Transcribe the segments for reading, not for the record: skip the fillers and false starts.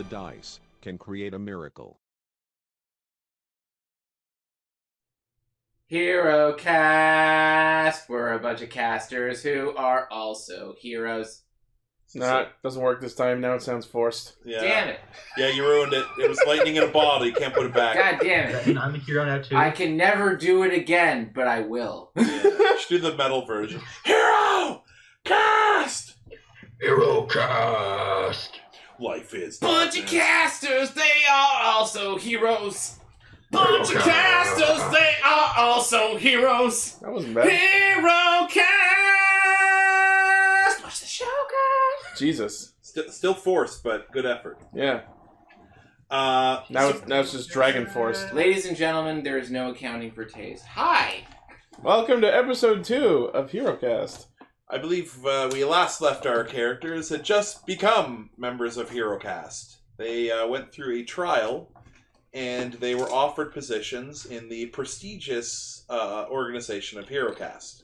the dice can create a miracle. HeroCAST! We're a bunch of casters who are also heroes. Nah, it doesn't work this time. Now it sounds forced. Yeah. Damn it. Yeah, you ruined it. It was lightning in a bottle. You can't put it back. God damn it. And I'm a hero now too. I can never do it again, but I will. Yeah. You should do the metal version. HeroCAST! HeroCAST! Life is Bunch of darkness. casters, they are also heroes. Bunch of casters, they are also heroes. That wasn't bad. HeroCAST! Watch the show, guys. Jesus. Still forced, but good effort. Yeah. Now Now it's just Dragon Force. Ladies and gentlemen, there is no accounting for Taze. Hi! Welcome to episode 2 of HeroCast. I believe we last left our characters had just become members of HeroCAST. They went through a trial, and they were offered positions in the prestigious organization of HeroCAST.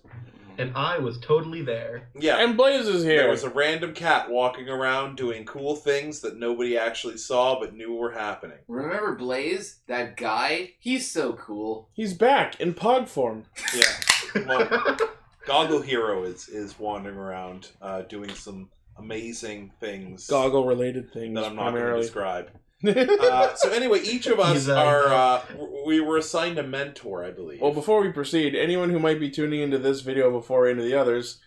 And I was totally there. Yeah, And Blaze is here. there was a random cat walking around doing cool things that nobody actually saw but knew were happening. Remember Blaze? That guy? He's so cool. He's back in Pog form. Yeah, well, Goggle Hero is wandering around doing some amazing things Goggle-related things, that I'm not going to primarily. describe. So anyway, each of us we were assigned a mentor, I believe. Well, before we proceed, anyone who might be tuning into this video before any of the others,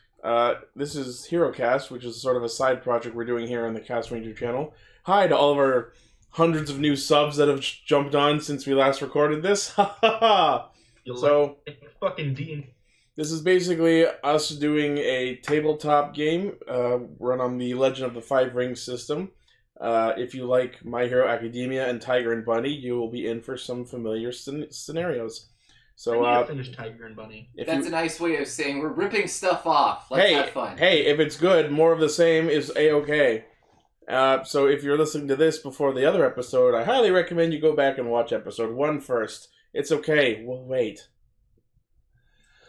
this is HeroCast, which is sort of a side project we're doing here on the Cast Ranger channel. Hi to all of our hundreds of new subs that have jumped on since we last recorded this. Ha ha ha! So, Fucking Dean. this is basically us doing a tabletop game run on the Legend of the Five Rings system. If you like My Hero Academia and Tiger and Bunny, you will be in for some familiar scenarios. So, I need to finish Tiger and Bunny. That's a nice way of saying we're ripping stuff off. Let's have fun. Hey, if it's good, more of the same is A-okay. So if you're listening to this before the other episode, I highly recommend you go back and watch episode 1 first. It's okay, we'll wait.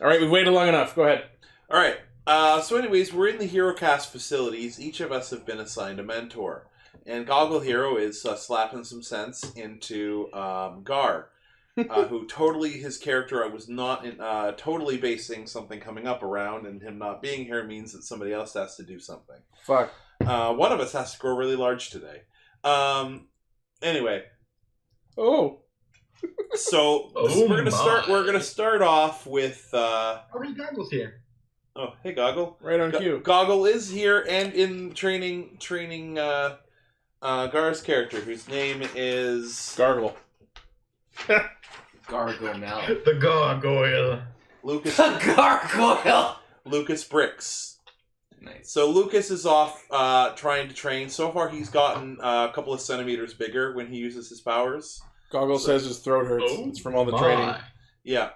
Alright, we've waited long enough, go ahead. Alright, so anyways, we're in the HeroCast facilities. Each of us have been assigned a mentor. And Goggle Hero is slapping some sense into Gar, who totally, his character was not totally basing something coming up around, and him not being here means that somebody else has to do something. Fuck. One of us has to grow really large today. Anyway. Oh. So we're gonna start off with Already Goggles here. oh, hey Goggle. Right on cue. Goggle is here and in training Gar's character, whose name is Gargle. Gargamel. The gargoyle. Lucas Gargoyle! Lucas Bricks. Nice. So Lucas is off trying to train. So far he's gotten a couple of centimeters bigger when he uses his powers. Goggle says his throat hurts. Oh It's from all the training. Yeah.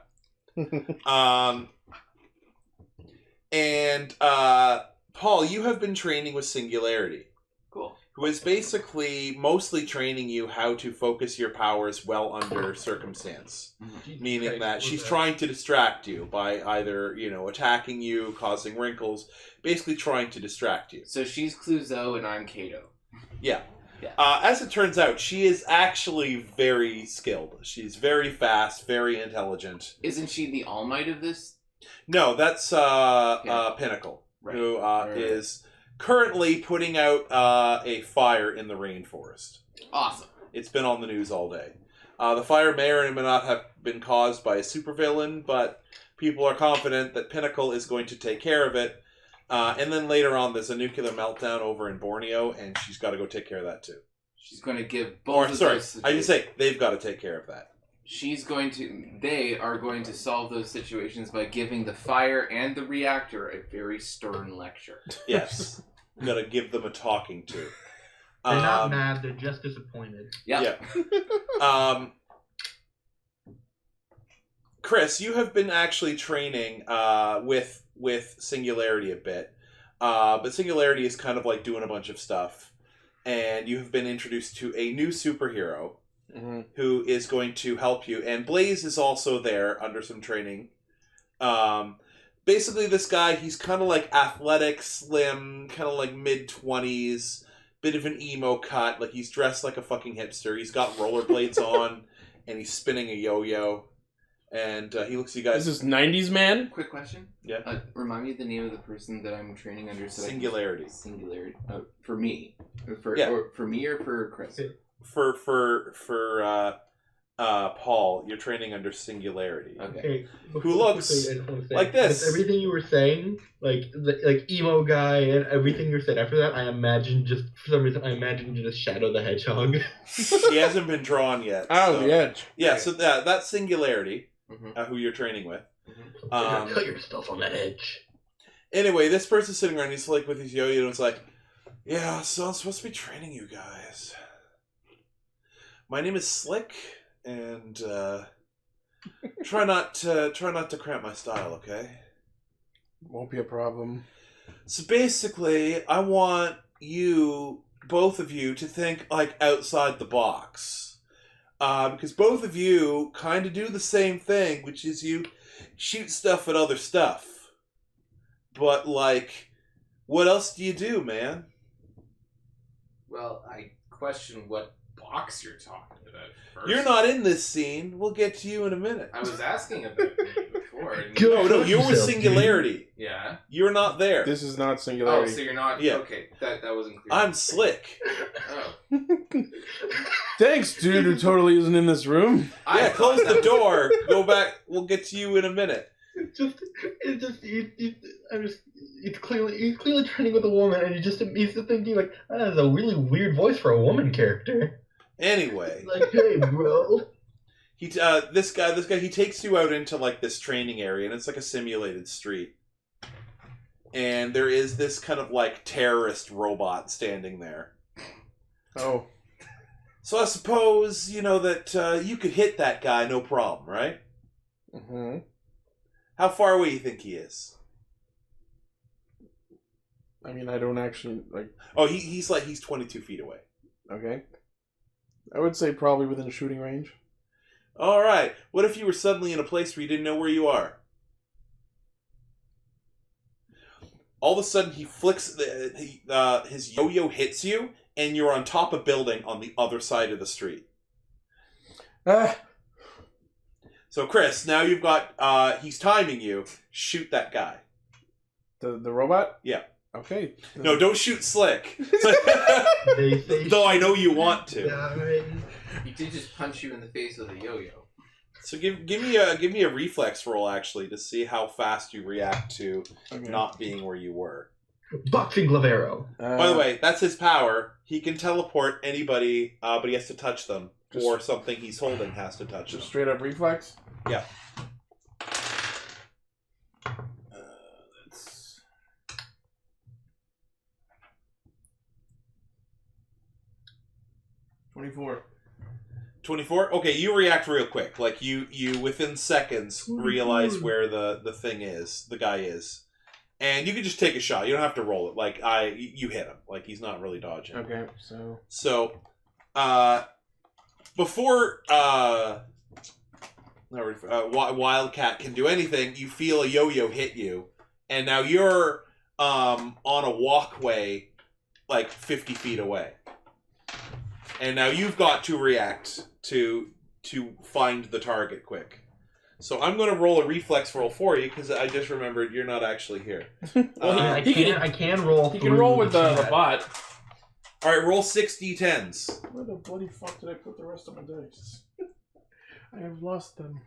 And Paul, you have been training with Singularity, Cool. who is basically mostly training you how to focus your powers well under circumstance. Meaning that she's trying to distract you by either, attacking you, causing wrinkles, basically trying to distract you. So she's Clouseau and I'm Kato. Yeah. Yeah. As it turns out, she is actually very skilled. She's very fast, very intelligent. Isn't she the All Might of this? No, that's Pinnacle, Right. who Right. is currently putting out a fire in the rainforest. Awesome. It's been on the news all day. The fire may or may not have been caused by a supervillain, but people are confident that Pinnacle is going to take care of it. And then later on, there's a nuclear meltdown over in Borneo, and she's got to go take care of that too. She's going to give both of Sorry, those... I didn't say they've got to take care of that. They are going to solve those situations by giving the fire and the reactor a very stern lecture. Yes. We've got to give them a talking to. They're not mad, they're just disappointed. Yep. Yeah. Chris, you have been actually training with Singularity a bit. But Singularity is kind of like doing a bunch of stuff. And you have been introduced to a new superhero who is going to help you. And Blaze is also there under some training. Basically, this guy, he's kind of like athletic, slim, kind of like mid-20s. bit of an emo cut. Like, he's dressed like a fucking hipster. He's got rollerblades on, and he's spinning a yo-yo. And he looks at you guys. Is this 90s man? Quick question. Yeah. Remind me of the name of the person that I'm training under. So Singularity. Singularity. For me. For me or for Chris? For Paul, you're training under Singularity. Okay. Who looks like this. With everything you were saying, like emo guy and everything you said after that, I imagine just Shadow the Hedgehog. He hasn't been drawn yet. Oh, the edge. Yeah, so that's Singularity, Mm-hmm. who you're training with. Cut yourself on that edge. Anyway, this person's sitting around, he's like with his yo-yo, and it's like, yeah, so I'm supposed to be training you guys. My name is Slick, and try not to cramp my style, okay? Won't be a problem. So basically, I want you, both of you, to think like outside the box. Because both of you kind of do the same thing, which is you shoot stuff at other stuff. But, like, what else do you do, man? Well, I question what box you're talking about first. You're not in this scene. We'll get to you in a minute. I was asking about it before. No, you're with Singularity. Yeah. You're not there. This is not Oh, Singularity. so you're not... Yeah. Okay, that wasn't clear. I'm Slick. Oh. Thanks, dude, who totally isn't in this room. Yeah, close the door. Go back. We'll get to you in a minute. He's clearly training with a woman, and he's just thinking like, that is a really weird voice for a woman character. Anyway, Like, hey, bro. This guy, he takes you out into like this training area, and it's like a simulated street. And there is this kind of like terrorist robot standing there. Oh. So I suppose, you know, that you could hit that guy, no problem, right? Mm-hmm. How far away do you think he is? I mean, I don't actually, like... Oh, he's 22 feet away. Okay. I would say probably within shooting range. All right. What if you were suddenly in a place where you didn't know where you are? All of a sudden, he flicks... his yo-yo hits you, and you're on top of a building on the other side of the street. So, Chris, now you've got... he's timing you. Shoot that guy. The robot? Yeah. Okay. No, don't shoot Slick. They say Though I know you want to. He did just punch you in the face with a yo-yo. So give me a reflex roll, actually, to see how fast you react to not being where you were. Boxing Glavero. By the way, that's his power. He can teleport anybody, but he has to touch them. Or something he's holding has to touch them. Just straight up reflex? Yeah. That's... 24. 24? Okay, you react real quick. Like, you within seconds realize where the thing is, the guy is. And you can just take a shot. You don't have to roll it. Like, you hit him. Like, he's not really dodging. Okay, So, before Wildcat can do anything, you feel a yo-yo hit you, and now you're on a walkway like 50 feet away. And now you've got to react to find the target quick. So I'm going to roll a reflex roll for you, because I just remembered you're not actually here. I can roll. He can roll with the bot. Alright, roll 6 d10s. Where the bloody fuck did I put the rest of my dice? I have lost them.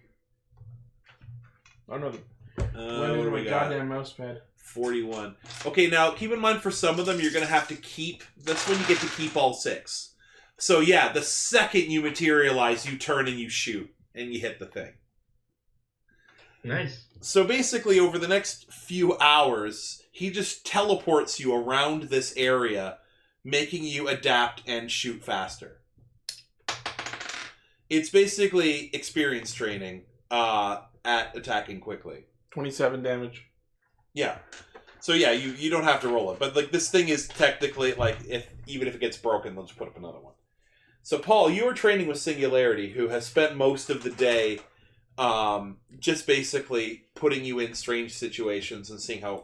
Oh no. What do we got? Goddamn mouse pad. 41. Okay, now keep in mind for some of them you're going to have to keep... That's when you get to keep all 6. So yeah, the second you materialize, you turn and you shoot. And you hit the thing. Nice. So basically, over the next few hours, he just teleports you around this area, making you adapt and shoot faster. It's basically experience training at attacking quickly. 27 damage. Yeah. So yeah, you don't have to roll it. But like this thing is technically, like, even if it gets broken, they'll just put up another one. So Paul, you are training with Singularity, who has spent most of the day just basically putting you in strange situations and seeing how,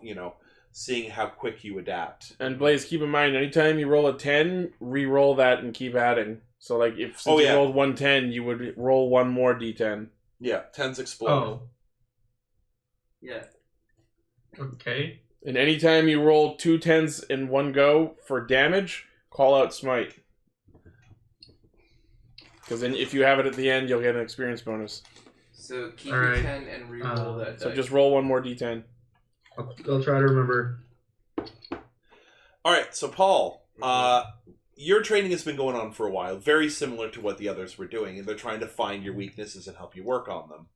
seeing how quick you adapt. And Blaze, keep in mind, anytime you roll a 10, re-roll that and keep adding. So, like, since you rolled 110, you would roll one more d10. Yeah, 10s explode. Oh. Yeah. Okay. And anytime you roll 2 10s in one go for damage, call out Smite. Because then if you have it at the end, you'll get an experience bonus. So keep All your right. 10 and re-roll that So dice. just roll one more d10. I'll try to remember. All right, so Paul, your training has been going on for a while, very similar to what the others were doing, and they're trying to find your weaknesses and help you work on them.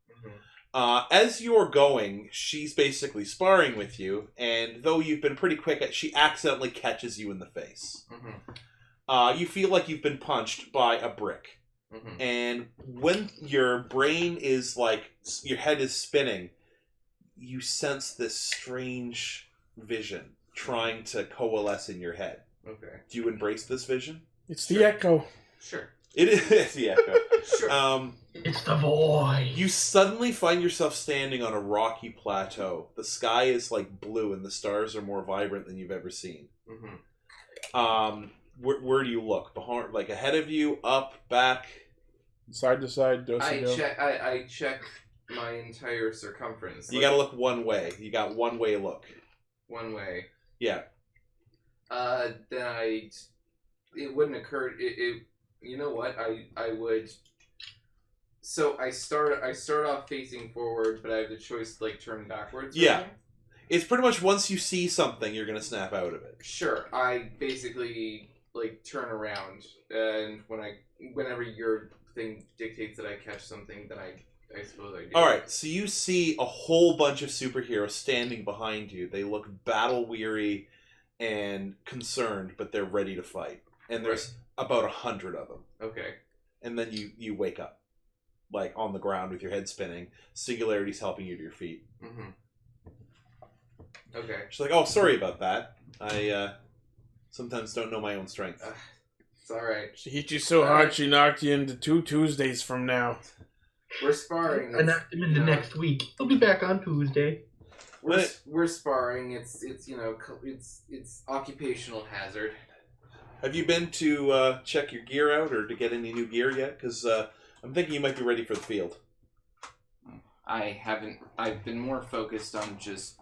As you're going, she's basically sparring with you, and though you've been pretty quick she accidentally catches you in the face. You feel like you've been punched by a brick. And when your brain is like, your head is spinning, you sense this strange vision trying to coalesce in your head. Okay. Do you embrace this vision? It's the echo. Sure. It is the echo. Sure. It's the void. You suddenly find yourself standing on a rocky plateau. The sky is like blue and the stars are more vibrant than you've ever seen. Where do you look? Behind, like ahead of you, up, back? Side to side, I check my entire circumference. You gotta look one way. You got one way look. One way. Yeah. Then it wouldn't occur. You know what? I would. So I start off facing forward, but I have the choice to like turn backwards. Yeah. It's pretty much once you see something, you're gonna snap out of it. Sure. I basically like turn around, and whenever your thing dictates that I catch something, then I suppose I do. All right. So you see a whole bunch of superheroes standing behind you. They look battle weary and concerned, but they're ready to fight. And there's about 100 of them. Okay. And then you wake up, like on the ground with your head spinning. Singularity's helping you to your feet. Okay. She's like, "Oh, sorry about that. I sometimes don't know my own strength." It's all right. She hit you so hard she knocked you into 2 Tuesdays from now. We're sparring. I knocked him into next week. He'll be back on Tuesday. We're sparring. It's it's occupational hazard. Have you been to check your gear out or to get any new gear yet? Because I'm thinking you might be ready for the field. I haven't. I've been more focused on just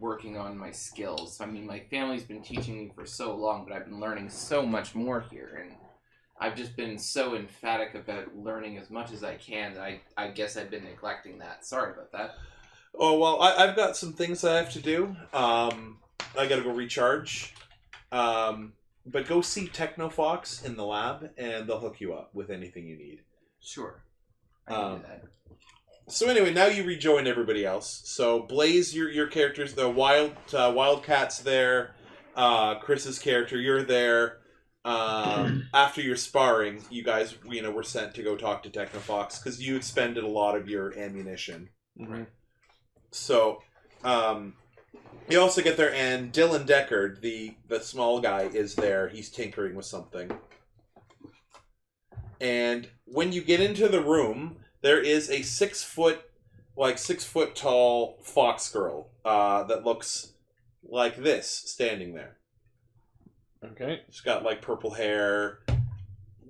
working on my skills. I mean, my family's been teaching me for so long, but I've been learning so much more here, and I've just been so emphatic about learning as much as I can that I guess I've been neglecting that. Sorry about that. Oh, well, I've got some things I have to do. I gotta go recharge. But go see TechnoFox in the lab, and they'll hook you up with anything you need. Sure. I can do that. So anyway, now you rejoin everybody else. So Blaze, your character's the Wildcat's there. Chris's character, you're there. After your sparring, you guys, were sent to go talk to TechnoFox because you expended a lot of your ammunition. Right. So, you also get there, and Dylan Deckard, the small guy, is there. He's tinkering with something. And when you get into the room, there is a 6 foot tall fox girl that looks like this, standing there. Okay. She's got like purple hair,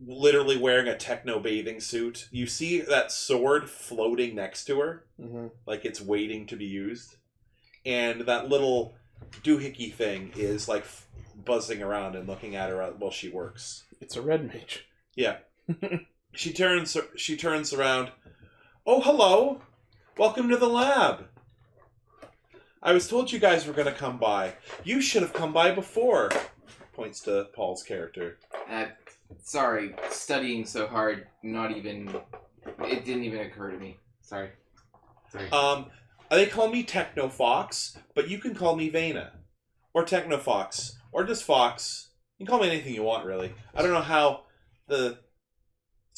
literally wearing a techno bathing suit. You see that sword floating next to her, like it's waiting to be used. And that little doohickey thing is like buzzing around and looking at her while she works. It's a red mage. Yeah. She turns around. "Oh, hello. Welcome to the lab. I was told you guys were going to come by. You should have come by before." Points to Paul's character. Sorry, studying so hard, it didn't even occur to me. Sorry. They call me TechnoFox, but you can call me Vena. Or TechnoFox. Or just Fox. You can call me anything you want, really. I don't know how it's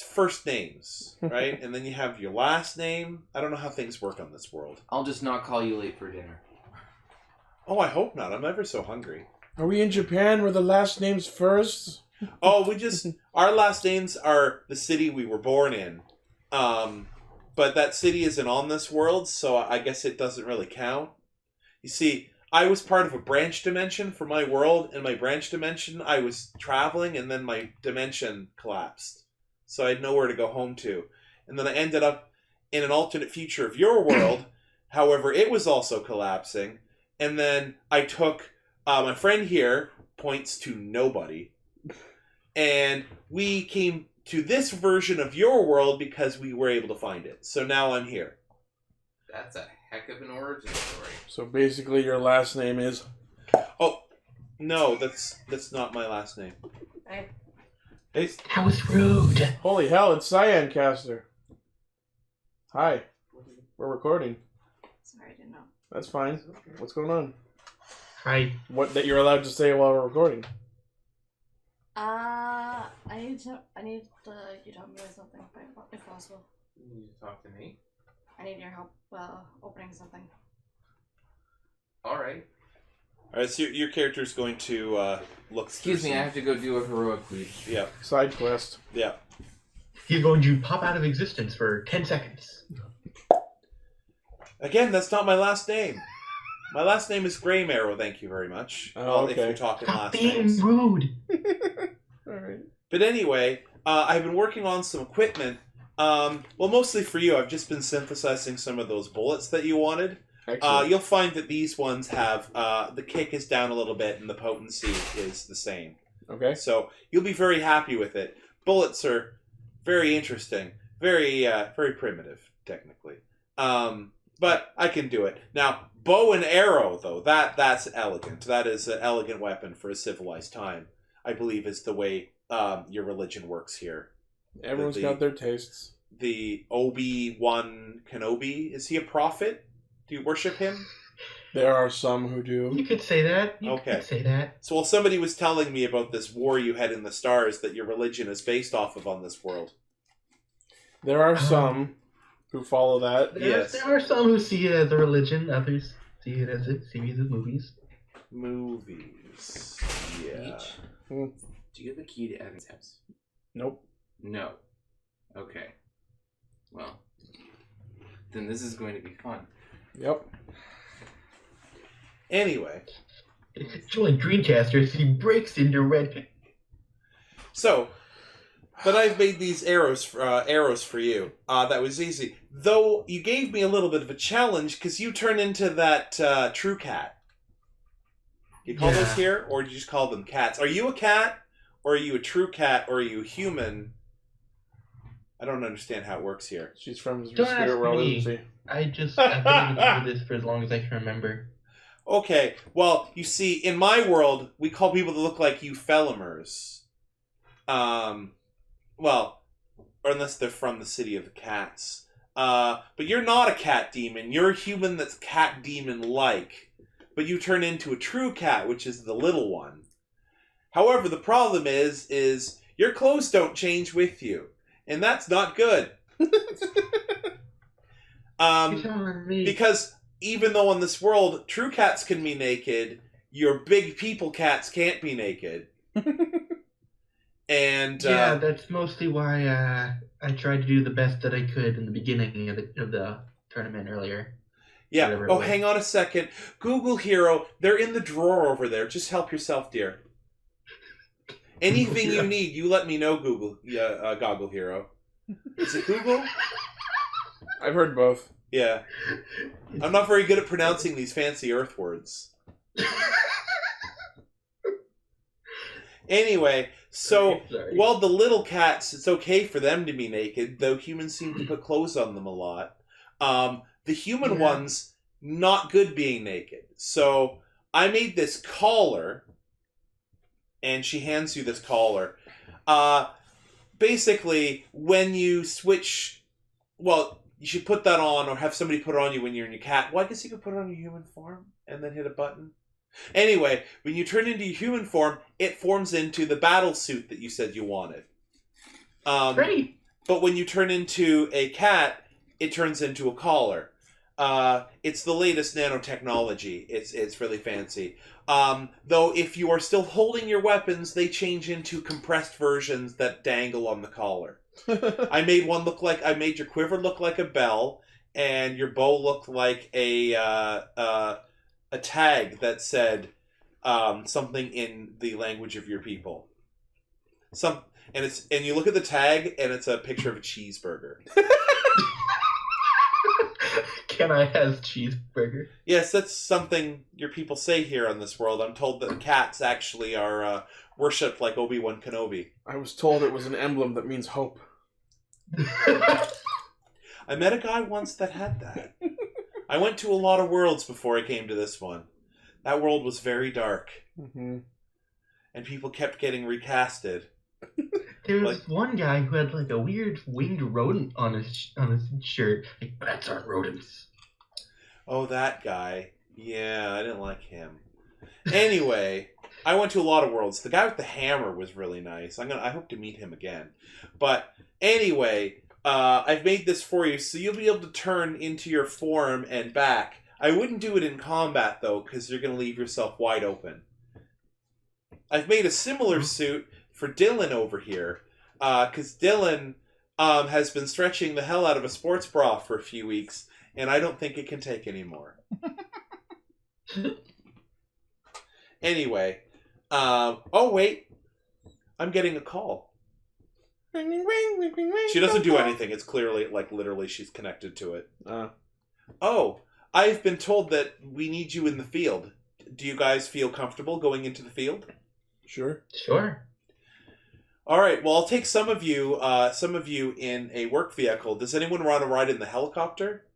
first names, right? And then you have your last name. I don't know how things work on this world. I'll just not call you late for dinner. Oh, I hope not. I'm ever so hungry. Are we in Japan where the last name's first? Oh, our last names are the city we were born in. But that city isn't on this world, so I guess it doesn't really count. You see, I was part of a branch dimension for my world. In my branch dimension, I was traveling, and then my dimension collapsed. So I had nowhere to go home to. And then I ended up in an alternate future of your world. However, it was also collapsing. And then I took my friend here, points to nobody, and we came to this version of your world because we were able to find it. So now I'm here. That's a heck of an origin story. So basically, your last name is. Oh, no, that's not my last name. Hey. Hey, That was rude. Holy hell! It's Cyan Caster. Hi, we're recording. Sorry, I didn't know. That's fine. What's going on? Hi. What that you're allowed to say while we're recording? I need you to help me with something, if possible. You need to talk to me? I need your help, opening something. Alright. Alright, so your character's going to look. Excuse me, I have to go do a heroic deed. Yeah. Side quest. Yeah. He's going to pop out of existence for 10 seconds. Again, that's not my last name. My last name is Grey Marrow, thank you very much. Oh, Well, okay. if you're talking Stop last being names. rude. Alright. But anyway, I've been working on some equipment. Well, mostly for you. I've just been synthesizing some of those bullets that you wanted. Excellent. You'll find that these ones have, the kick is down a little bit and the potency is the same. Okay. So you'll be very happy with it. Bullets are very interesting. Very, very primitive, technically. But I can do it. Now, bow and arrow, though, that's elegant. That is an elegant weapon for a civilized time. I believe is the way your religion works here. Everyone's got their tastes. The Obi-Wan Kenobi, is he a prophet? Do you worship him? There are some who do. You could say that. You Okay. could say that. So while somebody was telling me about this war you had in the stars that your religion is based off of on this world. There are some who follow that. Yes. There are some who see it as a religion. Others see it as a series of movies. Movies. Yeah. Each? Hmm. Do you have the key to Evan's house? Nope. No. Okay. Well, then this is going to be fun. Yep. Anyway. Join Dreamcasters, he breaks into red. So, but I've made these arrows for you. That was easy. Though you gave me a little bit of a challenge because you turn into that true cat. You call those here, or do you just call them cats? Are you a cat, or are you a true cat, or are you human? I don't understand how it works here. She's from the Don't spirit ask world, me. isn't she? I've been able to do this for as long as I can remember. Okay, well, you see, in my world, we call people that look like you Felomers. Well, or unless they're from the city of the cats. But you're not a cat demon. You're a human that's cat demon-like. But you turn into a true cat, which is the little one. However, the problem is your clothes don't change with you. And that's not good. You're telling me. Because even though in this world, true cats can be naked, your big people cats can't be naked. And yeah, that's mostly why I tried to do the best that I could in the beginning of the tournament earlier. yeah. Whatever it Oh, was. hang on a second. Google Hero, they're in the drawer over there. Just help yourself, dear. Anything you need, you let me know, Google. Goggle Hero. Is it Google? I've heard both. Yeah. I'm not very good at pronouncing these fancy Earth words. Anyway, so Sorry. while the little cats, it's okay for them to be naked, though humans seem to put clothes on them a lot. The human ones, not good being naked. So I made this collar, and she hands you this collar. Basically, when you switch, well, you should put that on or have somebody put it on you when you're in your cat. Well, I guess you could put it on your human form and then hit a button. Anyway, when you turn into your human form, it forms into the battle suit that you said you wanted. Great. But when you turn into a cat, it turns into a collar. It's the latest nanotechnology. It's really fancy. Though if you are still holding your weapons, they change into compressed versions that dangle on the collar. I made your quiver look like a bell, and your bow looked like a a tag that said something in the language of your people. And you look at the tag and it's a picture of a cheeseburger. Can I have cheeseburger? Yes, that's something your people say here on this world. I'm told that cats actually are worshipped like Obi-Wan Kenobi. I was told it was an emblem that means hope. I met a guy once that had that. I went to a lot of worlds before I came to this one. That world was very dark. Mm-hmm. And people kept getting recasted. There was one guy who had like a weird winged rodent on his shirt. Like, bats aren't rodents. Oh, that guy. Yeah, I didn't like him. Anyway, I went to a lot of worlds. The guy with the hammer was really nice. I hope to meet him again. But anyway, I've made this for you, so you'll be able to turn into your form and back. I wouldn't do it in combat, though, because you're going to leave yourself wide open. I've made a similar suit for Dylan over here, because Dylan has been stretching the hell out of a sports bra for a few weeks, and I don't think it can take anymore. Anyway, oh wait, I'm getting a call. She doesn't do anything. It's clearly, like, literally she's connected to it. Oh, I've been told that we need you in the field. Do you guys feel comfortable going into the field? Sure. Sure. All right. Well, I'll take some of you in a work vehicle. Does anyone want to ride in the helicopter?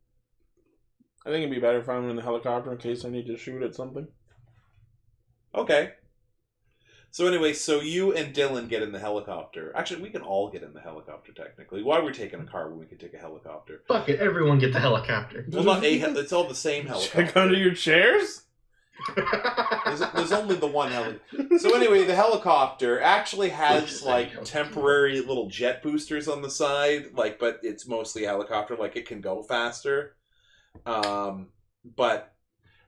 I think it'd be better if I'm in the helicopter in case I need to shoot at something. Okay. So anyway, so you and Dylan get in the helicopter. Actually, we can all get in the helicopter, technically. Why are we taking a car when we could take a helicopter? Fuck it, everyone gets a helicopter. Well, not a it's all the same helicopter. Check under your chairs? There's only the one helicopter. So anyway, the helicopter actually has, like, temporary little jet boosters on the side, like, but it's mostly a helicopter, like, it can go faster. But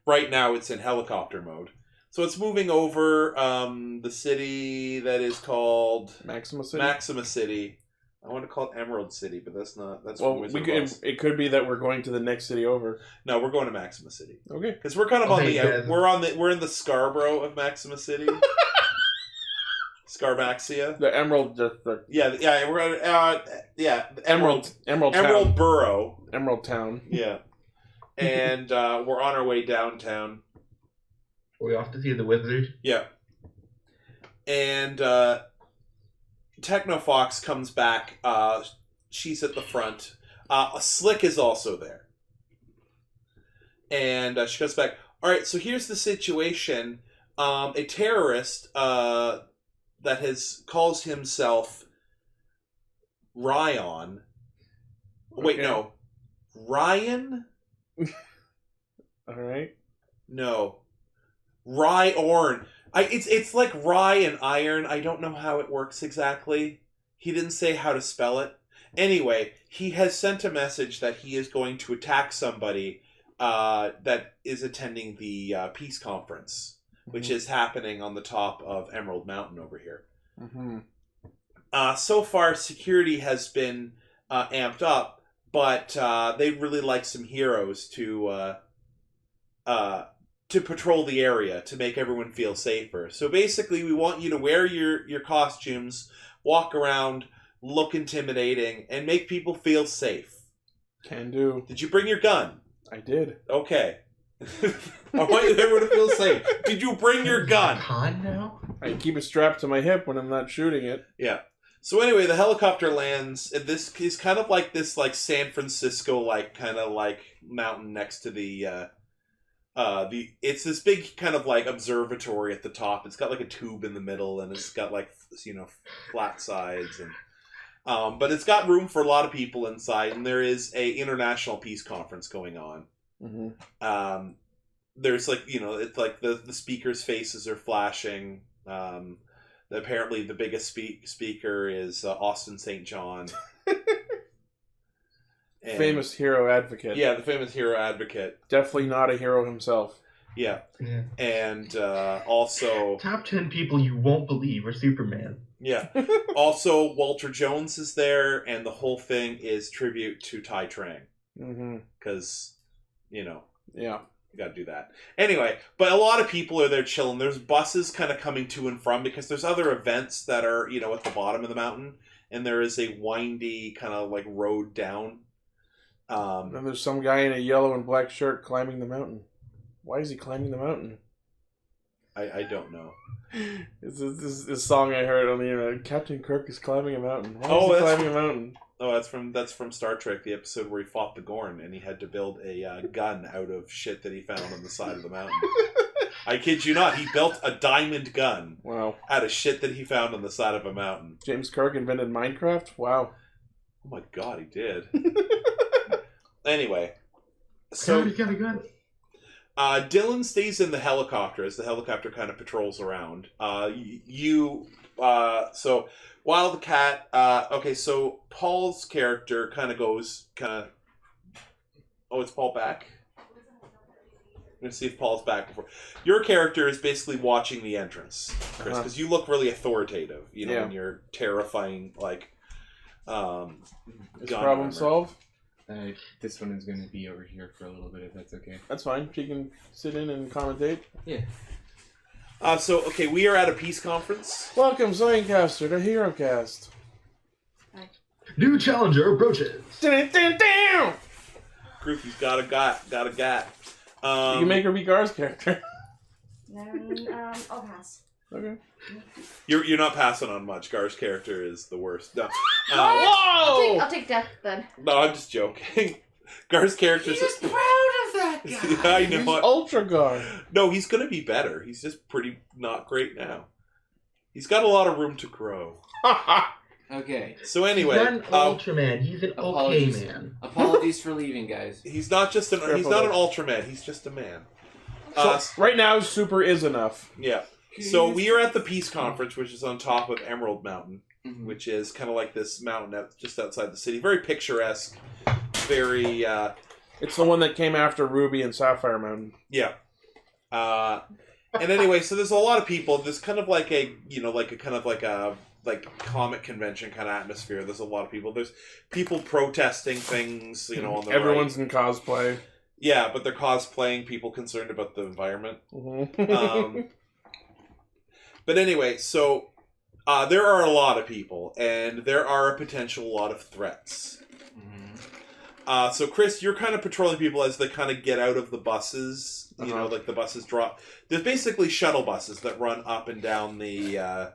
right now it's in helicopter mode. So it's moving over the city that is called Maxima City. Maxima City. I want to call it Emerald City, but that's not. That's well, it could be that we're going to the next city over. No, we're going to Maxima City. Okay, because we're kind of we're in the Scarborough of Maxima City. Scarmaxia. The Emerald. Yeah, we're at Emerald Borough. Emerald Town. Yeah, and we're on our way downtown. Are we off to see the wizard? Yeah. And Technofox comes back. She's at the front. Slick is also there. And she comes back. All right, so here's the situation. A terrorist that calls himself Ryan. Wait, no. Ryan? All right. No. Ryorn. It's like rye and iron. I don't know how it works exactly. He didn't say how to spell it. Anyway, he has sent a message that he is going to attack somebody that is attending the peace conference, which is happening on the top of Emerald Mountain over here. So far, security has been amped up, but they'd really like some heroes to patrol the area to make everyone feel safer. So basically, we want you to wear your costumes, walk around, look intimidating, and make people feel safe. Can do. Did you bring your gun? I did. Okay. I want everyone to feel safe. Did you bring your gun? Con now? I keep it strapped to my hip when I'm not shooting it. Yeah. So anyway, the helicopter lands, and this is kind of like this, like, San Francisco, like, kind of like mountain next to it's this big kind of like observatory at the top. It's got like a tube in the middle, and it's got, like, flat sides, and but it's got room for a lot of people inside, and there is a international peace conference going on. There's, like, it's like the speakers' faces are flashing. Apparently the biggest speaker is Austin St. John. Famous hero advocate. Yeah, the famous hero advocate. Definitely not a hero himself. Yeah. And also... Top 10 people you won't believe are Superman. Yeah. Also, Walter Jones is there, and the whole thing is tribute to Tai Trang. Because, Yeah. You got to do that. Anyway, but a lot of people are there chilling. There's buses kind of coming to and from because there's other events that are, you know, at the bottom of the mountain. And there is a windy kind of like road down. And there's some guy in a yellow and black shirt climbing the mountain. Why is he climbing the mountain? I don't know. It's this song I heard on the internet. Captain Kirk is climbing a mountain. Why Oh, is he that's climbing a mountain? Oh, that's from Star Trek, the episode where he fought the Gorn, and he had to build a gun out of shit that he found on the side of the mountain. I kid you not, he built a diamond gun Wow. out of shit that he found on the side of a mountain. James Kirk invented Minecraft? Wow. Oh my god, he did. Anyway, so He's got a gun. Dylan stays in the helicopter as the helicopter kind of patrols around. So while the cat, so Paul's character kind of goes, oh, it's Paul back? I'm going to see if Paul's back before. Your character is basically watching the entrance, Chris, because you look really authoritative, you know, when you're terrifying, like, Is problem solved? This one is going to be over here for a little bit, if that's okay. That's fine. She can sit in and commentate. Yeah. We are at a peace conference. Welcome, SENTAI to HeroCAST. New challenger approaches. Groupie's got a gat. You can make her be Gar's character. Then, I'll pass. Okay. You're not passing on much. Gar's character is the worst. No, Whoa! I'll take death then. no, I'm just joking. Gar's character is He's proud of that guy. I know. He's Ultra Gar. No, he's gonna be better. He's just pretty not great now. He's got a lot of room to grow. Okay. So anyway, He's not an Ultraman. He's an Apologies. okay man. Apologies for leaving, guys. he's not just he's not an Ultraman. He's just a man. So, right now, Super is enough. Yeah. So we are at the Peace Conference, which is on top of Emerald Mountain, Mhm. which is kind of like this mountain just outside the city. Very picturesque. Very, It's the one that came after Ruby and Sapphire Mountain. yeah. And anyway, so there's a lot of people. There's kind of like a comic convention kind of atmosphere. There's a lot of people. There's people protesting things, you know, on the Everyone's right. in cosplay. Yeah, but they're cosplaying people concerned about the environment. Mhm. But anyway, so there are a lot of people, and there are a potential lot of threats. So Chris, you're kind of patrolling people as they kind of get out of the buses. You know, like the buses drop. There's basically shuttle buses that run up and down the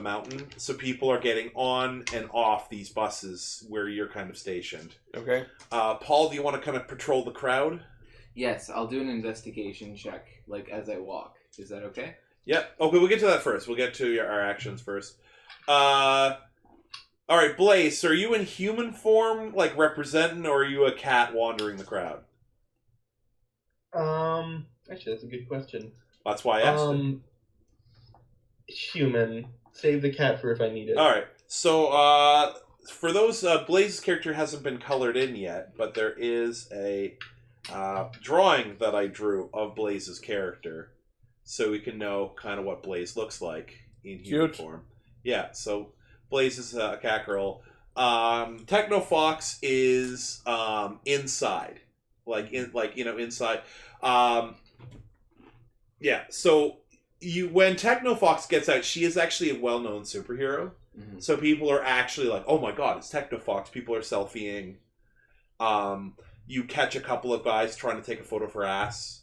mountain. So people are getting on and off these buses where you're kind of stationed. Okay. Paul, do you want to kind of patrol the crowd? Yes, I'll do an investigation check, like, as I walk. Is that okay? Yep. Okay, we'll get to that first. We'll get to our actions first. All right, Blaze, so are you in human form, like representing, or are you a cat wandering the crowd? Actually, that's a good question. That's why I asked it. Human. Save the cat for if I need it. All right. So, for those, Blaze's character hasn't been colored in yet, but there is a drawing that I drew of Blaze's character, so we can know kind of what Blaze looks like in human form. Yeah. So Blaze is a cat girl. Techno Fox is inside, inside. Yeah. So when Techno Fox gets out, she is actually a well-known superhero. Mm-hmm. So people are actually like, "Oh my god, it's Techno Fox!" People are selfieing. You catch a couple of guys trying to take a photo of her ass.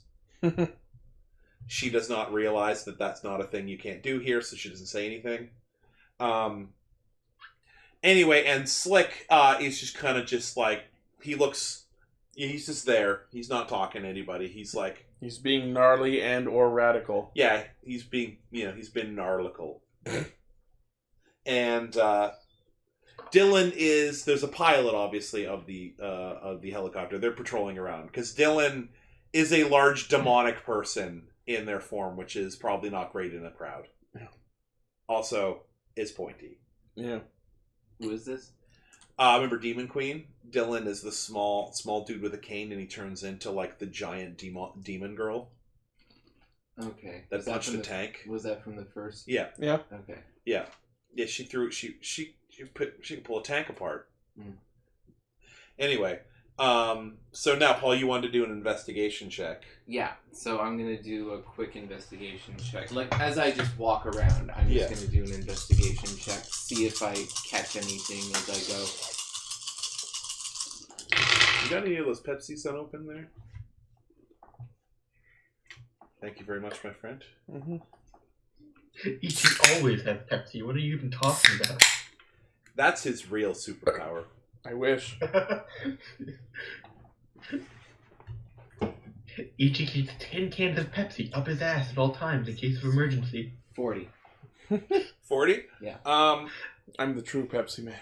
She does not realize that that's not a thing you can't do here, so she doesn't say anything. Anyway, and Slick is just kind of just like, he's just there. He's not talking to anybody. He's like... He's being gnarly and or radical. Yeah, he's been gnarlical. And Dylan is... There's a pilot, obviously, of the helicopter. They're patrolling around. Because Dylan is a large demonic person in their form, which is probably not great in a crowd. Yeah. Also, is pointy. Yeah. Who is this? Remember Demon Queen? Dylan is the small dude with a cane, and he turns into like the giant demon girl Okay. that punched a tank. Was that from the first? Yeah, Yeah. Okay. yeah. She can pull a tank apart. Mm. Anyway, So now, Paul, you want to do an investigation check. Yeah, so I'm gonna do a quick investigation check. Like, as I just walk around, I'm just gonna do an investigation check, see if I catch anything as I go. You got any of those Pepsis unopened there? Thank you very much, my friend. Mm-hmm. Ichi always has Pepsi. What are you even talking about? That's his real superpower. I wish. Ichi keeps 10 cans of Pepsi up his ass at all times in case of emergency. 40. 40? Yeah. I'm the true Pepsi man.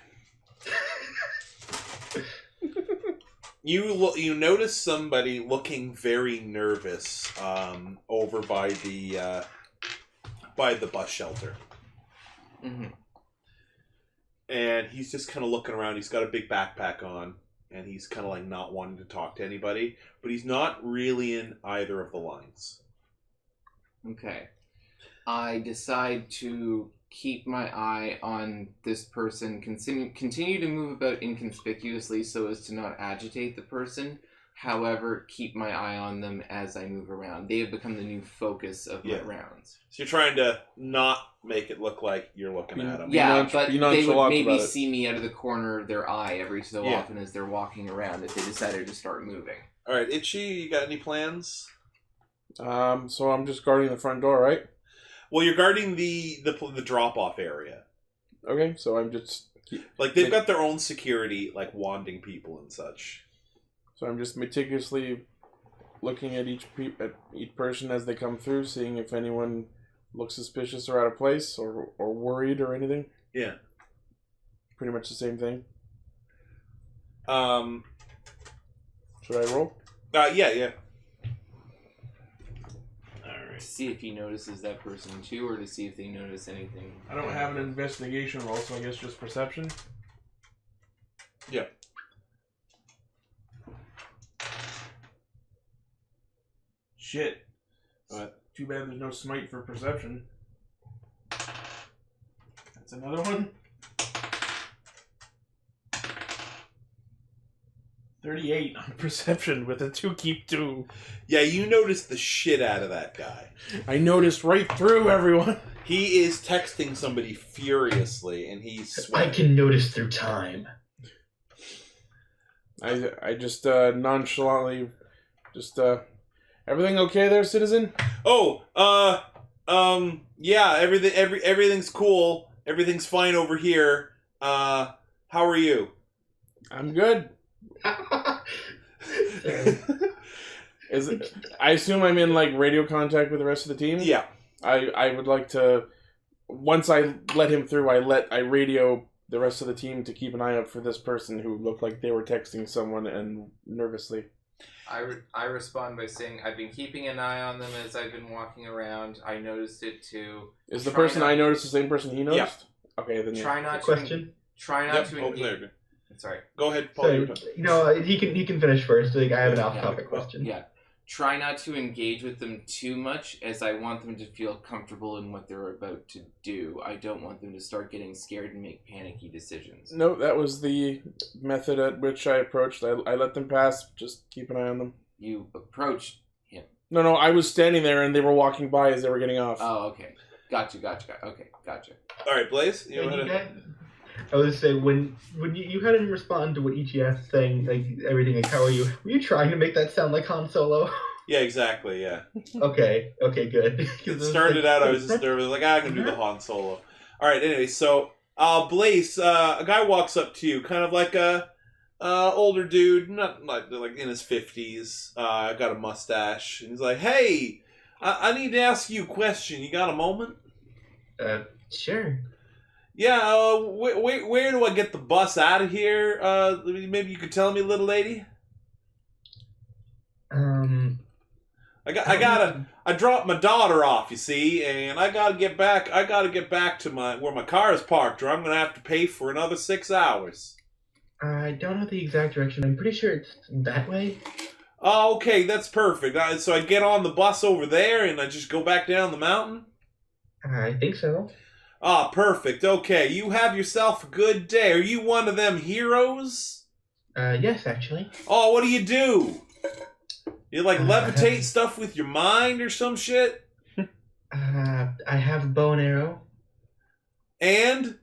You notice somebody looking very nervous over by the bus shelter. Mm-hmm. And he's just kind of looking around. He's got a big backpack on, and he's kind of like not wanting to talk to anybody, but he's not really in either of the lines. Okay. I decide to keep my eye on this person, continue to move about inconspicuously so as to not agitate the person. However, keep my eye on them as I move around. They have become the new focus of my rounds. So you're trying to not make it look like you're looking at them. Yeah, but they would maybe see me out of the corner of their eye every so often as they're walking around if they decided to start moving. All right, Itchy, you got any plans? So I'm just guarding the front door, right? Well, you're guarding the drop-off area. Okay, so I'm just... Like, they've got their own security, like wanding people and such. So I'm just meticulously looking at each person as they come through, seeing if anyone looks suspicious or out of place or worried or anything. Yeah. Pretty much the same thing. Should I roll? Yeah. To see if he notices that person too, or to see if they notice anything. I don't have an investigation roll, so I guess just perception. Yeah. Shit. Too bad there's no smite for perception. That's another one. 38 on perception with a 2 keep 2. Yeah, you noticed the shit out of that guy. I noticed right through everyone. He is texting somebody furiously, and he's sweating. I can notice through time. I just nonchalantly just everything okay there, citizen? Oh, yeah, everything's cool. Everything's fine over here. How are you? I'm good. I assume I'm in like radio contact with the rest of the team? Yeah. I would like to, once I let him through, I radio the rest of the team to keep an eye out for this person who looked like they were texting someone and nervously. I respond by saying, I've been keeping an eye on them as I've been walking around. I noticed it too. Is the person I noticed the same person he noticed? Yeah. Okay, then Try not Question? Try not to engage. Sorry. Go ahead, Paul. So, he can finish first. Like, I have an off-topic question. Yeah. Try not to engage with them too much, as I want them to feel comfortable in what they're about to do. I don't want them to start getting scared and make panicky decisions. No, that was the method at which I approached. I let them pass, just keep an eye on them. You approached him? No, I was standing there and they were walking by as they were getting off. Oh, okay. Gotcha. Okay, gotcha. All right, Blaze. I was saying, when you had him respond to what Ichi asked, saying, like, everything, like, how are you? Were you trying to make that sound like Han Solo? Yeah, exactly, yeah. Okay, good. It started out, I was just nervous, like, I can do the Han Solo. Alright, anyway, so, Blaze, a guy walks up to you, kind of like a older dude, not like in his 50s, got a mustache, and he's like, hey, I need to ask you a question, you got a moment? Sure. Yeah, where do I get the bus out of here? Maybe you could tell me, little lady? I dropped my daughter off, you see, and I gotta get back to where my car is parked, or I'm gonna have to pay for another 6 hours. I don't know the exact direction. I'm pretty sure it's that way. Oh, okay, that's perfect. So I get on the bus over there, and I just go back down the mountain? I think so. Ah, perfect. Okay, you have yourself a good day. Are you one of them heroes? Yes, actually. Oh, what do? You like levitate stuff with your mind or some shit? I have a bow and arrow. And?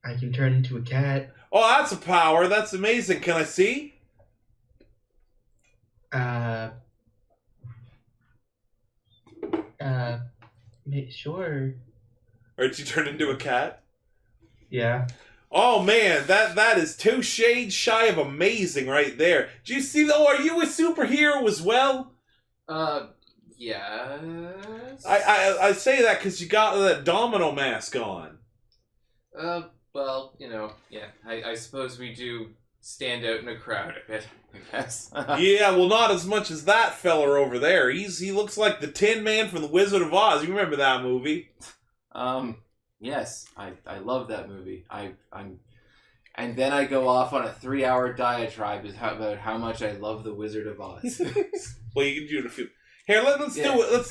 I can turn into a cat. Oh, that's a power. That's amazing. Can I see? Sure. Or did you turn into a cat? Yeah. Oh man, that is 2 shades shy of amazing right there. Do you see? Oh, are you a superhero as well? Yes. I say that because you got that domino mask on. Well, you know, yeah. I suppose we do stand out in a crowd a bit, I guess. Yeah, well, not as much as that feller over there. He looks like the Tin Man from the Wizard of Oz. You remember that movie? Yes, I love that movie. And then I go off on a 3-hour diatribe about how much I love the Wizard of Oz. Well, you can do it a few. Here, let's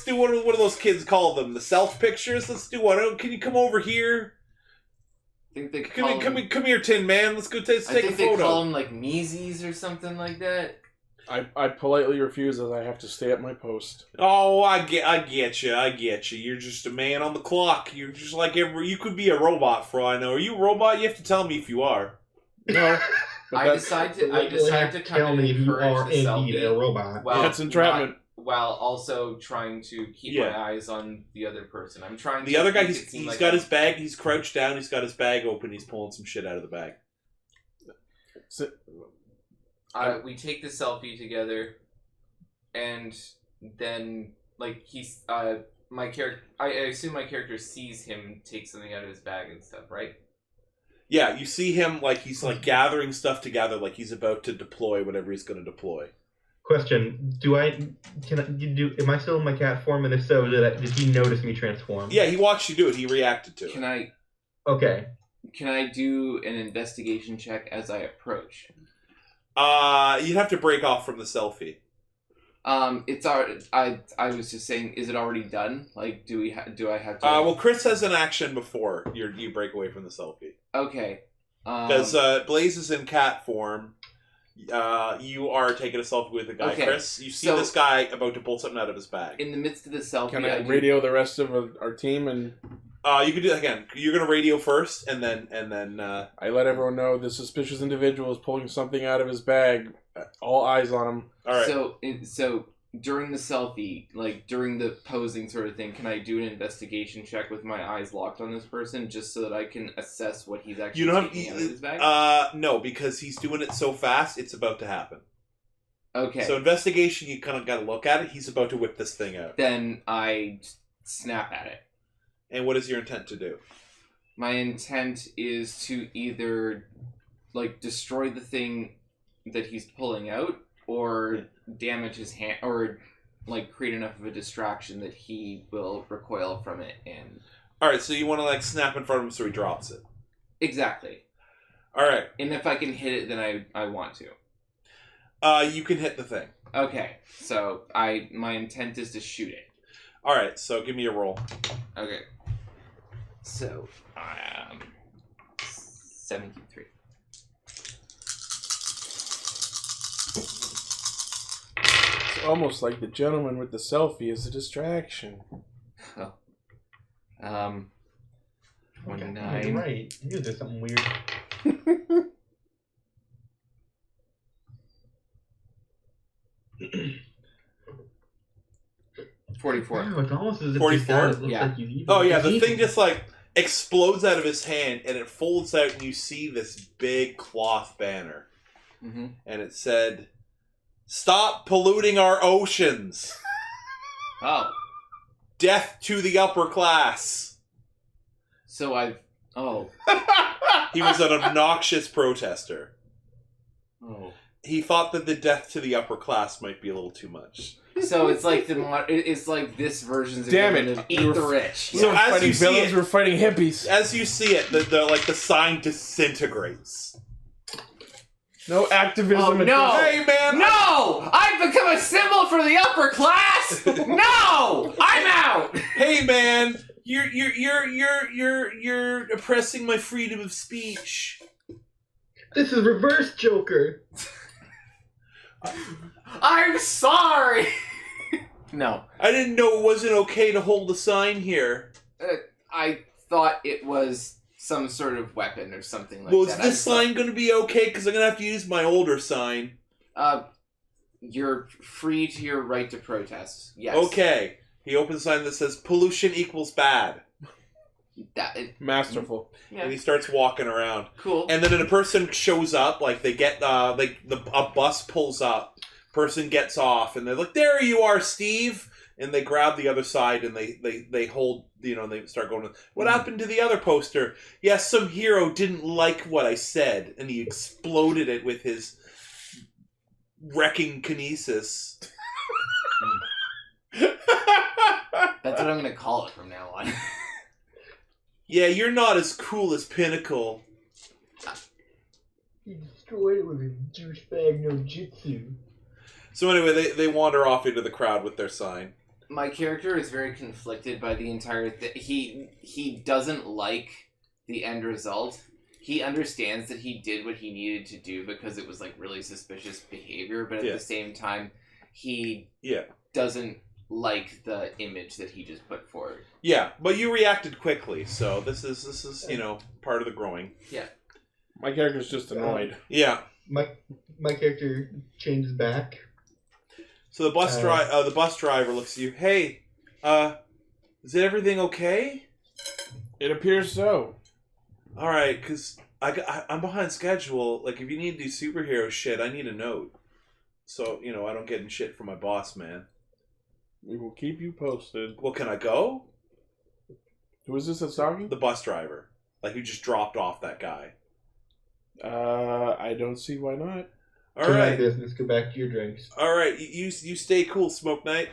do what do those kids call them? The self pictures. Let's do one. Can you come over here? I think they Come here, Tin Man. Let's go take a photo. I think they call them like Meezies or something like that. I politely refuse as I have to stay at my post. Oh, I get you. You're just a man on the clock. You're just like you could be a robot for all I know. Are you a robot? You have to tell me if you are. No. I decide to kind of encourage the selfie. A robot. Well, that's entrapment. While also trying to keep my eyes on the other person. I'm trying. The other guy, he's got his bag. He's crouched down. He's got his bag open. He's pulling some shit out of the bag. So, we take the selfie together, and then like he's my character. I assume my character sees him take something out of his bag and stuff, right? Yeah, you see him like he's like gathering stuff together, like he's about to deploy whatever he's going to deploy. Question: am I still in my cat form? And if so, did he notice me transform? Yeah, he watched you do it. He reacted to it. Okay. Can I do an investigation check as I approach? You'd have to break off from the selfie. It's already. I was just saying, is it already done? Like, do I have to? Well, Chris has an action before you break away from the selfie. Okay. Because Blaze is in cat form. You are taking a selfie with a guy, okay. Chris. You see this guy about to pull something out of his bag. In the midst of the selfie, can I radio the rest of our team and? You can do that again. You're gonna radio first, and then. I let everyone know the suspicious individual is pulling something out of his bag. All eyes on him. All right. So during the selfie, like during the posing sort of thing, can I do an investigation check with my eyes locked on this person, just so that I can assess what he's actually taking out of his bag? No, because he's doing it so fast, it's about to happen. Okay. So investigation, you kind of got to look at it. He's about to whip this thing out. Then I snap at it. And what is your intent to do? My intent is to either like destroy the thing that he's pulling out, or damage his hand, or like create enough of a distraction that he will recoil from it. And all right, so you want to like snap in front of him so he drops it. Exactly. All right. And if I can hit it, then I want to. You can hit the thing. Okay, so my intent is to shoot it. All right, so give me a roll. Okay. So 73. It's almost like the gentleman with the selfie is a distraction. Oh. 29. Right. You knew there's something weird. 44. Wow, it's almost as if 44? it looks like you've eaten. Oh yeah, the thing just like explodes out of his hand and it folds out and you see this big cloth banner. Mm-hmm. And it said, "Stop polluting our oceans." Oh. Death to the upper class. So He was an obnoxious protester. Oh. He thought that the death to the upper class might be a little too much. So it's like it's like this version's equivalent of Eat the Rich. So as you see it, we're fighting hippies. As you see it, the sign disintegrates. No activism. Oh, no! Hey man! No! I've become a symbol for the upper class. No! I'm out. Hey man! You're oppressing my freedom of speech. This is reverse Joker. I'm sorry! No. I didn't know it wasn't okay to hold a sign here. I thought it was some sort of weapon or something like Well, that. is this sign going to be okay? Because I'm going to have to use my older sign. You're free to your right to protest. Yes. Okay. He opens a sign that says, pollution equals bad. Masterful. Yeah. And he starts walking around. Cool. And then a person shows up, like they get, a bus pulls up, person gets off, and they're like, there you are, Steve! And they grab the other side and they hold, they start going, what happened to the other poster? Yes, some hero didn't like what I said, and he exploded it with his wrecking kinesis. That's what I'm going to call it from now on. Yeah, you're not as cool as Pinnacle. He destroyed it with his douchebag no jutsu. So anyway, they wander off into the crowd with their sign. My character is very conflicted by the entire thing. He doesn't like the end result. He understands that he did what he needed to do because it was like really suspicious behavior, but at the same time, he doesn't like the image that he just put forward. Yeah, but you reacted quickly, so this is part of the growing. Yeah. My character's just annoyed. Yeah. My character changes back. So the bus driver looks at you. Hey, is everything okay? It appears so. All right, because I'm behind schedule. Like, if you need to do superhero shit, I need a note. So, I don't get in shit from my boss, man. We will keep you posted. Well, can I go? Who is this that's talking? The bus driver. Like, who just dropped off that guy. I don't see why not. All Turn right. my business, go back to your drinks. All right, you stay cool, Smoke Knight.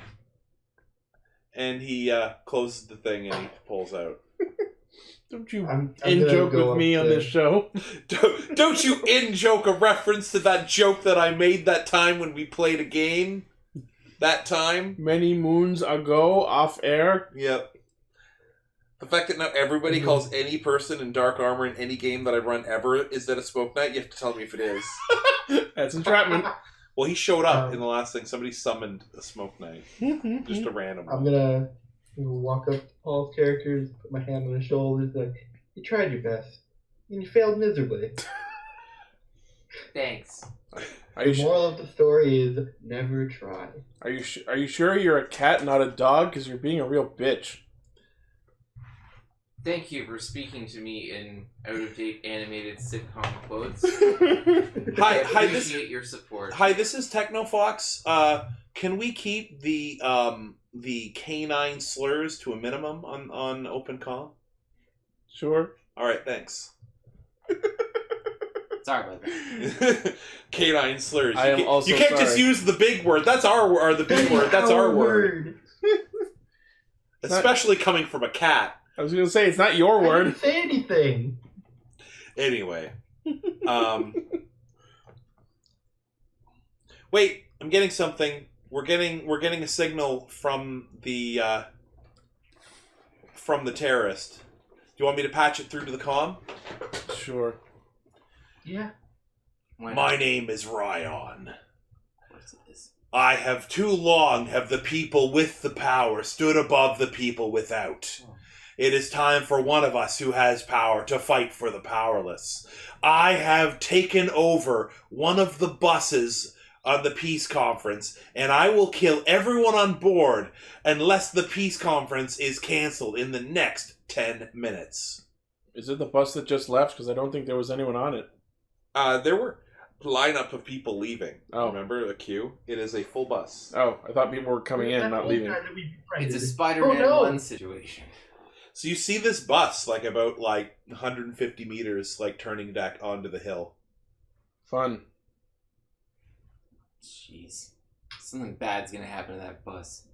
And he closes the thing and he pulls out. Don't you I'm in-joke with me on this show. Don't you in-joke a reference to that joke that I made that time when we played a game? That time? Many moons ago, off air. Yep. The fact that now everybody calls any person in dark armor in any game that I run ever, is that a Smoke Knight? You have to tell me if it is. That's entrapment. Well, he showed up in the last thing. Somebody summoned a Smoke Knight. Just a random one. I'm gonna walk up to Paul's characters, put my hand on his shoulders, like, you tried your best, and you failed miserably. Thanks. The moral of the story is never try. Are you sure you're a cat, not a dog? Because you're being a real bitch. Thank you for speaking to me in out-of-date animated sitcom quotes. I appreciate your support. Hi, this is TechnoFox. Can we keep the canine slurs to a minimum on OpenCom? Sure. All right, thanks. Sorry about that. Canine slurs. I am also You can't sorry. just use the big word. That's our word. The big word. That's our word. Especially coming from a cat. I was going to say, it's not your I word. didn't say anything. Anyway. Wait, I'm getting something. We're getting a signal from the terrorist. Do you want me to patch it through to the comm? Sure. Yeah. My name is Ryan. What's this? I have too long have the people with the power stood above the people without. It is time for one of us who has power to fight for the powerless. I have taken over one of the buses on the peace conference, and I will kill everyone on board unless the peace conference is canceled in the next 10 minutes. Is it the bus that just left? Because I don't think there was anyone on it. There were a lineup of people leaving. Oh. Remember the queue? It is a full bus. Oh, I thought people were coming in, not leaving. It's a Spider-Man 1 situation. So you see this bus, about 150 meters, turning back onto the hill. Fun. Jeez. Something bad's gonna happen to that bus.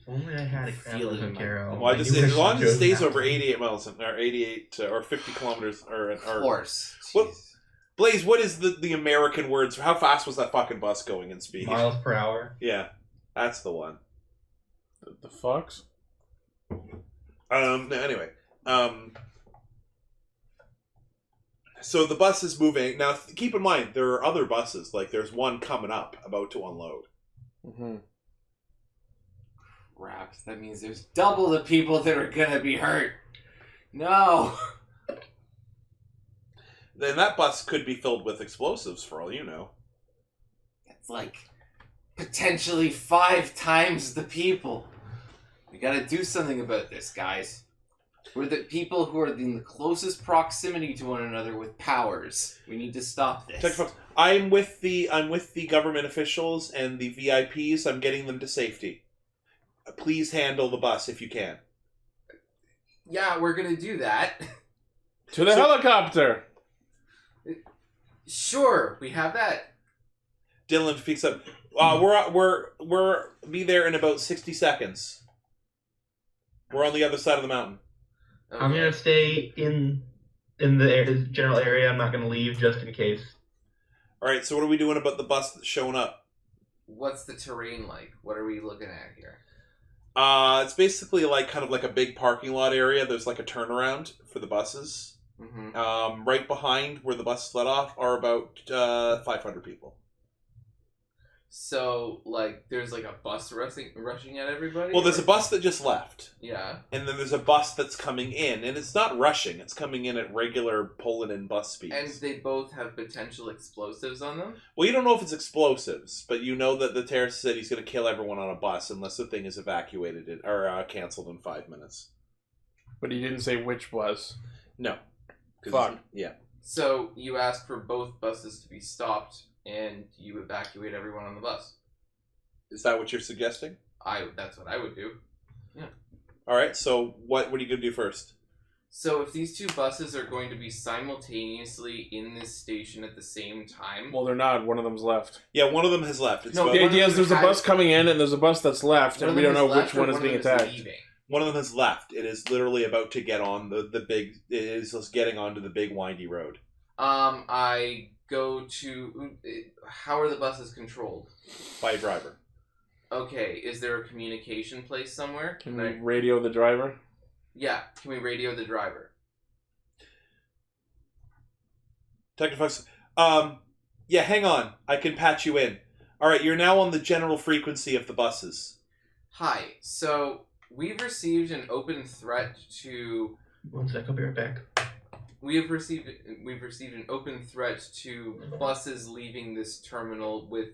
Only I had a Feel it in my- Caro. Well, as long as it stays over 88 miles, or 88, or 50 kilometers, or... Of course. What- Jeez. Blaze, what is the American words? How fast was that fucking bus going in speed? Miles per hour. Yeah, that's the one. The fox? No, anyway. So the bus is moving. Now, keep in mind, there are other buses. Like, there's one coming up, about to unload. Mm-hmm. Crap, that means there's double the people that are gonna be hurt. No! Then that bus could be filled with explosives, for all you know. It's like potentially 5 times the people. We gotta do something about this, guys. We're the people who are in the closest proximity to one another with powers. We need to stop this. Tech folks, I'm with the government officials and the VIPs. I'm getting them to safety. Please handle the bus if you can. Yeah, we're gonna do that. To the helicopter! Sure, we have that. Dylan picks up. We're be there in about 60 seconds. We're on the other side of the mountain. Okay. I'm gonna stay in the general area. I'm not gonna leave just in case. All right. So what are we doing about the bus that's showing up? What's the terrain like? What are we looking at here? It's basically like kind of like a big parking lot area. There's like a turnaround for the buses. Mm-hmm. Right behind where the bus let off are about 500 people. So, like, there's like a bus rushing at everybody? Well, there's a bus that just left. Yeah. And then there's a bus that's coming in, and it's not rushing. It's coming in at regular pulling in bus speeds. And they both have potential explosives on them? Well, you don't know if it's explosives, but you know that the terrorist said he's going to kill everyone on a bus unless the thing is evacuated or canceled in 5 minutes. But he didn't say which bus. No. Fuck. Yeah. So, you ask for both buses to be stopped, and you evacuate everyone on the bus. Is that what you're suggesting? That's what I would do. All right. So what are you going to do first? So if these 2 buses are going to be simultaneously in this station at the same time... Well, they're not. One of them's left. Yeah, one of them has left. It's No, about- The idea is them there's a bus coming in and there's a bus that's left, and we don't know which one is being attacked. One of them has left. It is literally about to get on the big... It is just getting onto the big windy road. I go to... How are the buses controlled? By a driver. Okay, is there a communication place somewhere? Can we radio the driver? Yeah, can we radio the driver? Technofox, yeah, hang on. I can patch you in. All right, you're now on the general frequency of the buses. Hi, so we've received an open threat to... One sec, I'll be right back. We've received an open threat to buses leaving this terminal with,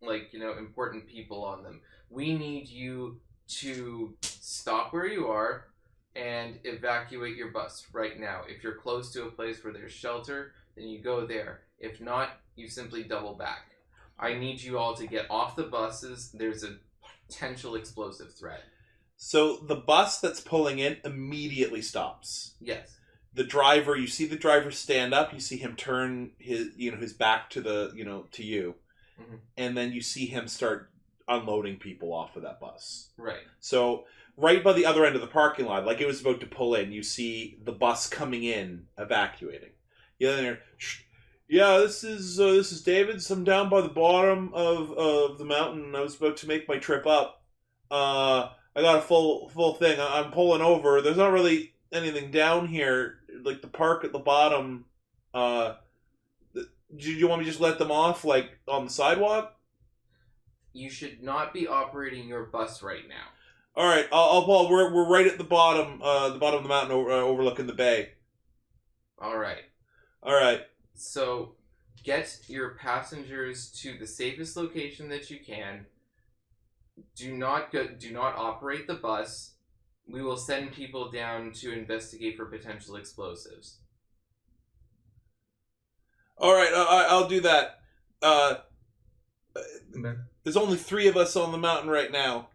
like, important people on them. We need you to stop where you are and evacuate your bus right now. If you're close to a place where there's shelter, then you go there. If not, you simply double back. I need you all to get off the buses. There's a potential explosive threat. So the bus that's pulling in immediately stops. Yes. The driver, you see the driver stand up, you see him turn his back to to you. Mm-hmm. And then you see him start unloading people off of that bus. Right. So right by the other end of the parking lot, like it was about to pull in, you see the bus coming in, evacuating. Yeah, this is David. I'm down by the bottom of the mountain. I was about to make my trip up. I got a full thing. I'm pulling over. There's not really anything down here. Like the park at the bottom. Do you want me to just let them off, like, on the sidewalk? You should not be operating your bus right now. All right, I'll Paul. We're right at the bottom of the mountain, overlooking the bay. All right. All right. So, get your passengers to the safest location that you can. Do not operate the bus. We will send people down to investigate for potential explosives. All right, I'll do that. There's only 3 of us on the mountain right now,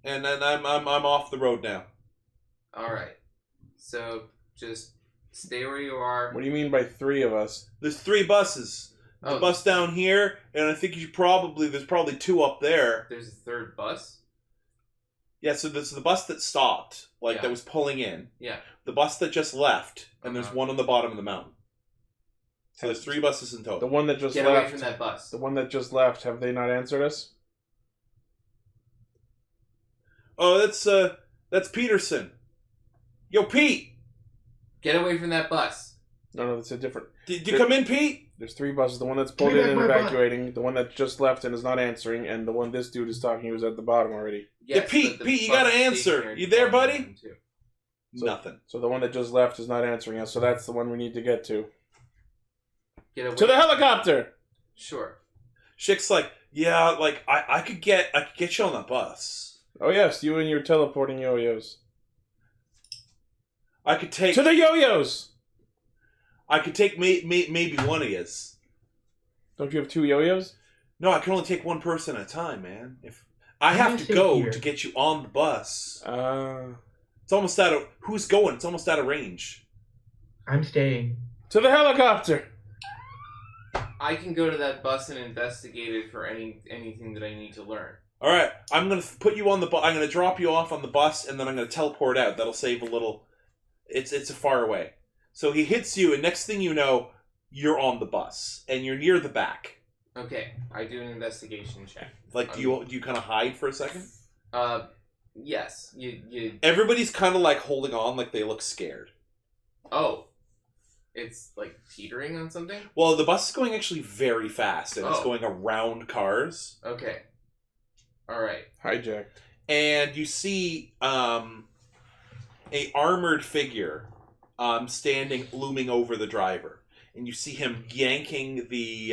and then I'm off the road now. All right. So just stay where you are. What do you mean by 3 of us? There's 3 buses. The bus down here, and I think there's probably 2 up there. There's a 3rd bus. Yeah, so this is the bus that stopped, that was pulling in. Yeah. The bus that just left, and there's one on the bottom of the mountain. So there's 3 buses in total. The one that just Get left. away from that bus. The one that just left. Have they not answered us? Oh, that's Peterson. Yo, Pete. Get away from that bus. No, that's a different... Did you come in, Pete? There's 3 buses. The one that's pulled in and evacuating, the one that just left and is not answering, and the one this dude is talking who's at the bottom already. Yeah, Pete, you gotta answer. You there, buddy? Nothing. So the one that just left is not answering us, so that's the one we need to get to. Get away. To the helicopter! Sure. Schick's like, yeah, like I could get you on the bus. Oh yes, you and your teleporting yo-yos. I could take To the yo-yos! I could take maybe one of yous. Don't you have 2 yo-yos? No, I can only take one person at a time, man. If I I'm have gonna to stay go here. to get you on the bus. To It's almost out of who's going? It's almost out of range. I'm staying. the helicopter! I can go to that bus and investigate it for anything that I need to learn. All right, I'm gonna put you on the bus. I'm gonna drop you off on the bus, and then I'm gonna teleport out. That'll save a little. It's a far away. So he hits you, and next thing you know, you're on the bus, and you're near the back. Okay, I do an investigation check. Like, do you kind of hide for a second? Yes. You. Everybody's kind of like holding on, like they look scared. Oh, it's like teetering on something. Well, the bus is going actually very fast, and it's Oh. going around cars. Okay. All right. Hijacked. And you see a armored figure standing, looming over the driver, and you see him yanking the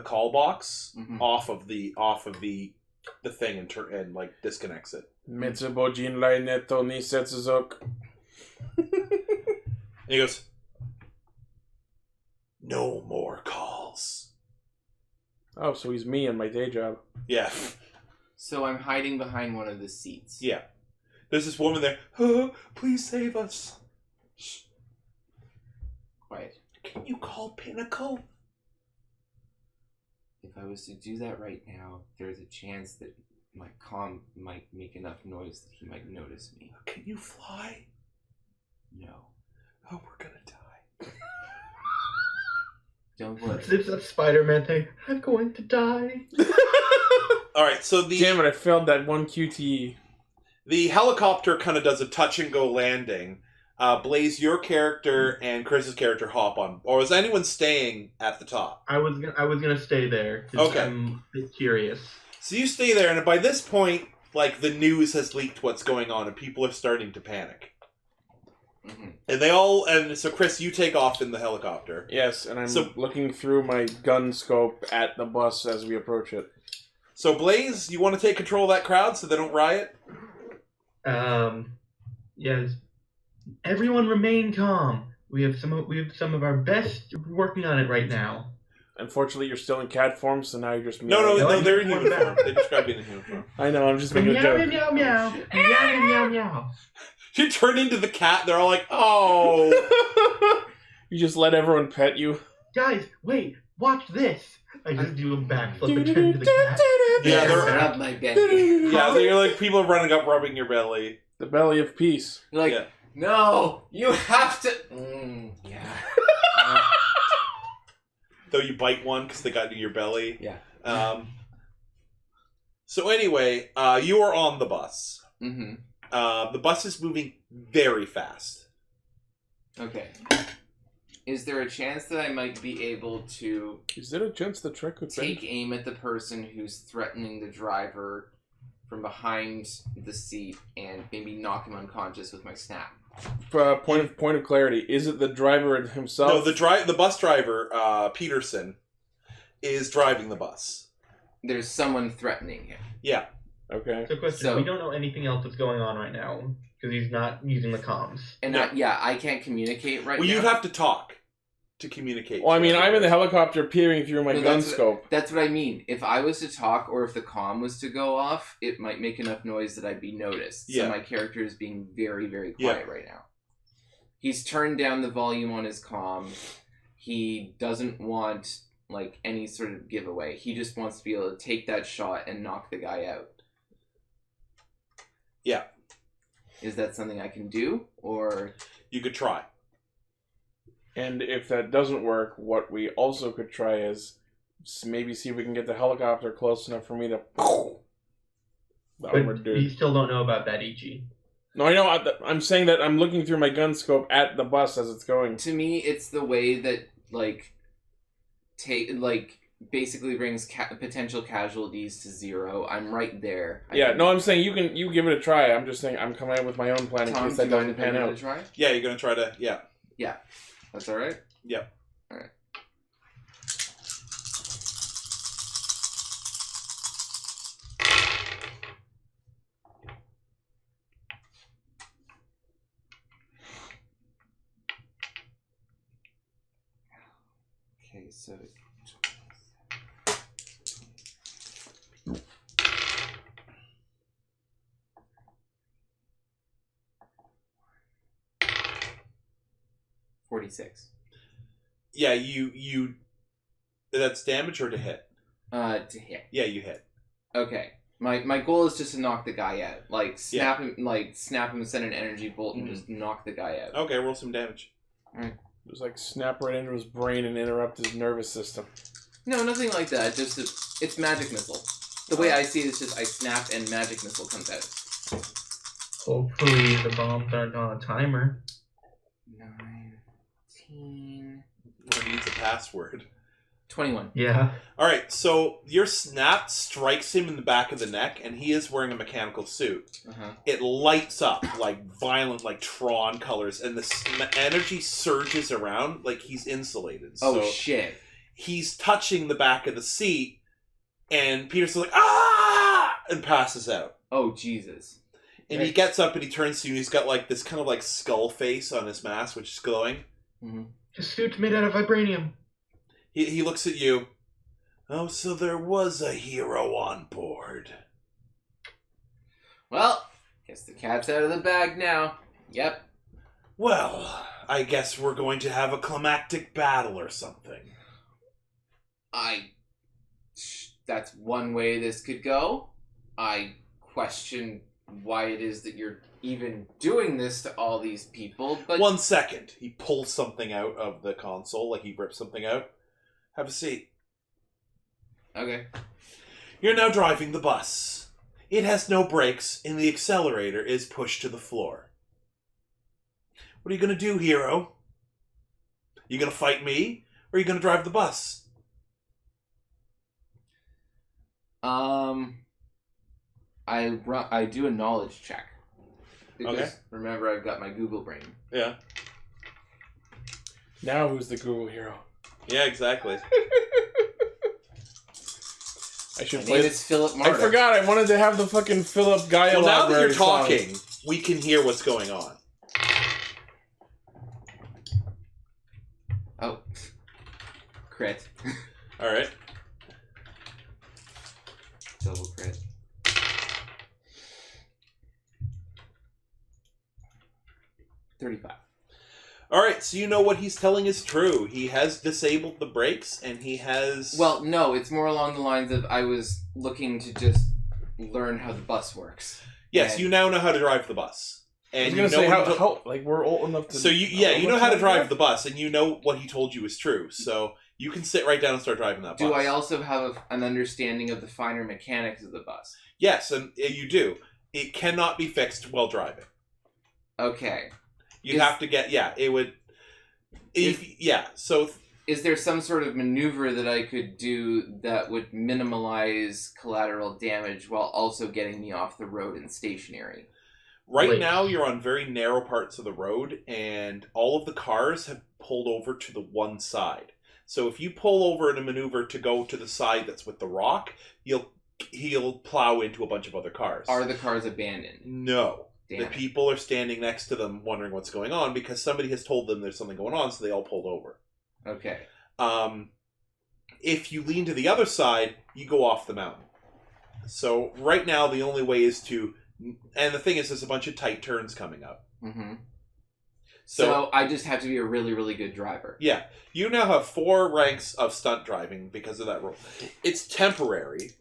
call box Mhm. off of the thing and like disconnects it. Mitsubojin Laineto ni Setsuzok. And he goes, "No more calls." Oh, so he's me in my day job. Yeah, So I'm hiding behind one of the seats. yeah. There's this woman there. "Oh, please save us. Shh. Quiet. Can you call Pinnacle?" If I was to do that right now, there's a chance that my comm might make enough noise that he might notice me. "Can you fly?" No. "Oh, we're gonna die." Don't worry. It's that Spider-Man thing. I'm going to die. All right, so Damn it, I failed that one QTE. the helicopter kind of does a touch and go landing. Blaze, your character and Chris's character hop on, or is anyone staying at the top? I was gonna stay there. 'Cause Okay. I'm a bit curious. So you stay there, and by this point, like the news has leaked what's going on, and people are starting to panic. Mm-hmm. And so Chris, you take off in the helicopter. Yes, and I'm So- looking through my gun scope at the bus as we approach it. So Blaze, you want to take control of that crowd so they don't riot? Yes. Everyone remain calm. We have some of our best working on it right now. Unfortunately, you're still in cat form, so now you're just... No, No, they're in I'm human form. back. They describe being in human form. I know, I'm just Meow making a meow joke. meow meow meow meow meow. You turn into the cat, they're all like, "Oh." You just let everyone pet you. Guys, wait! Watch this. I just do a backflip and turn into the cat. Yeah, they're- Rub my belly. Yeah, you're like people running up, rubbing your belly. The belly of peace. You're like, Yeah. no, you have to. Yeah. Though you bite one because they got into your belly. Yeah. So anyway, you are on the bus. Mm-hmm. The bus is moving very fast. Okay. Is there a chance that I might be able to Is there a chance the truck could take aim at the person who's threatening the driver from behind the seat and maybe knock him unconscious with my snap? Point of clarity. Is it the driver himself? No, the bus driver, Peterson, is driving the bus. There's someone threatening him. Yeah. Okay. So, question: So- we don't know anything else that's going on right now because he's not using the comms. And Yeah. I can't communicate right Well, now. you'd have to talk to communicate. Well, I mean, I'm in the helicopter peering through my No, gun that's scope. That's what I mean. If I was to talk or if the comm was to go off, it might make enough noise that I'd be noticed. Yeah. So my character is being very, very quiet right now. He's turned down the volume on his comm. He doesn't want like any sort of giveaway. He just wants to be able to take that shot and knock the guy out. Yeah. Is that something I can do? Or You could try. And if that doesn't work, what we also could try is maybe see if we can get the helicopter close enough for me to... The But armored you dude. still don't know about that, Ichi. No, I know. I'm saying that I'm looking through my gun scope at the bus as it's going. To me, it's the way that basically brings potential casualties to 0. I'm right there. I'm saying you give it a try. I'm just saying I'm coming up with my own plan in Tom, case that doesn't pan out. Try? Yeah, you're gonna try to. Yeah. Yeah, that's all right. Yep. All right. Okay, so 46. Yeah, you. That's damage or to hit? To hit. Yeah, you hit. Okay. My goal is just to knock the guy out. Snap him, and send an energy bolt and just knock the guy out. Okay, roll some damage. Alright. Just snap right into his brain and interrupt his nervous system. No, nothing like that. It's magic missile. The way I see it is just I snap and magic missile comes out. Hopefully the bombs aren't on a timer. 19... Or needs a password. 21. Yeah. Alright, so your snap strikes him in the back of the neck, and he is wearing a mechanical suit. Uh-huh. It lights up like violent, like Tron colors, and the energy surges around like he's insulated. Oh, So shit. he's touching the back of the seat, and Peterson's like, ah! And passes out. Oh, Jesus. And he gets up and he turns to you, and he's got this kind of skull face on his mask, which is glowing. Mm-hmm. His suit's made out of vibranium. He looks at you. Oh, so there was a hero on board. Well, guess the cat's out of the bag now. Yep. Well, I guess we're going to have a climactic battle or something. That's one way this could go. I question why it is that you're even doing this to all these people, but... 1 second. He pulls something out of the console, he rips something out. Have a seat. Okay. You're now driving the bus. It has no brakes, and the accelerator is pushed to the floor. What are you going to do, hero? You going to fight me, or are you going to drive the bus? I do a knowledge check. Because, Okay. remember, I've got my Google brain. Yeah. Now who's the Google hero? Yeah, exactly. I should My play name this. is Philip Marta. I forgot. I wanted to have the fucking Philip Gaia Well, now that library you're song. talking, we can hear what's going on. Oh. Crit. Alright. Double crit. $35. Alright, so you know what he's telling is true. He has disabled the brakes, and he has... Well, no, it's more along the lines of I was looking to just learn how the bus works. Yes, and- you now know how to drive the bus. I was And gonna you know say what he how we're old enough to. So you know how to drive the bus, and you know what he told you is true. So you can sit right down and start driving that bus. Do I also have an understanding of the finer mechanics of the bus? Yes, and you do. It cannot be fixed while driving. Okay. You'd have to get it would. So Is there some sort of maneuver that I could do that would minimize collateral damage while also getting me off the road and stationary? right Wait. now you're on very narrow parts of the road, and all of the cars have pulled over to the one side. So if you pull over in a maneuver to go to the side that's with the rock, he'll plow into a bunch of other cars. Are the cars abandoned? No. Damn The it. people are standing next to them wondering what's going on because somebody has told them there's something going on, so they all pulled over. Okay. If you lean to the other side, you go off the mountain. So right now the only way is to... And the thing is, there's a bunch of tight turns coming up. Mm-hmm. So, So I just have to be a really, really good driver. yeah, you now have 4 ranks of stunt driving because of that rule. It's temporary,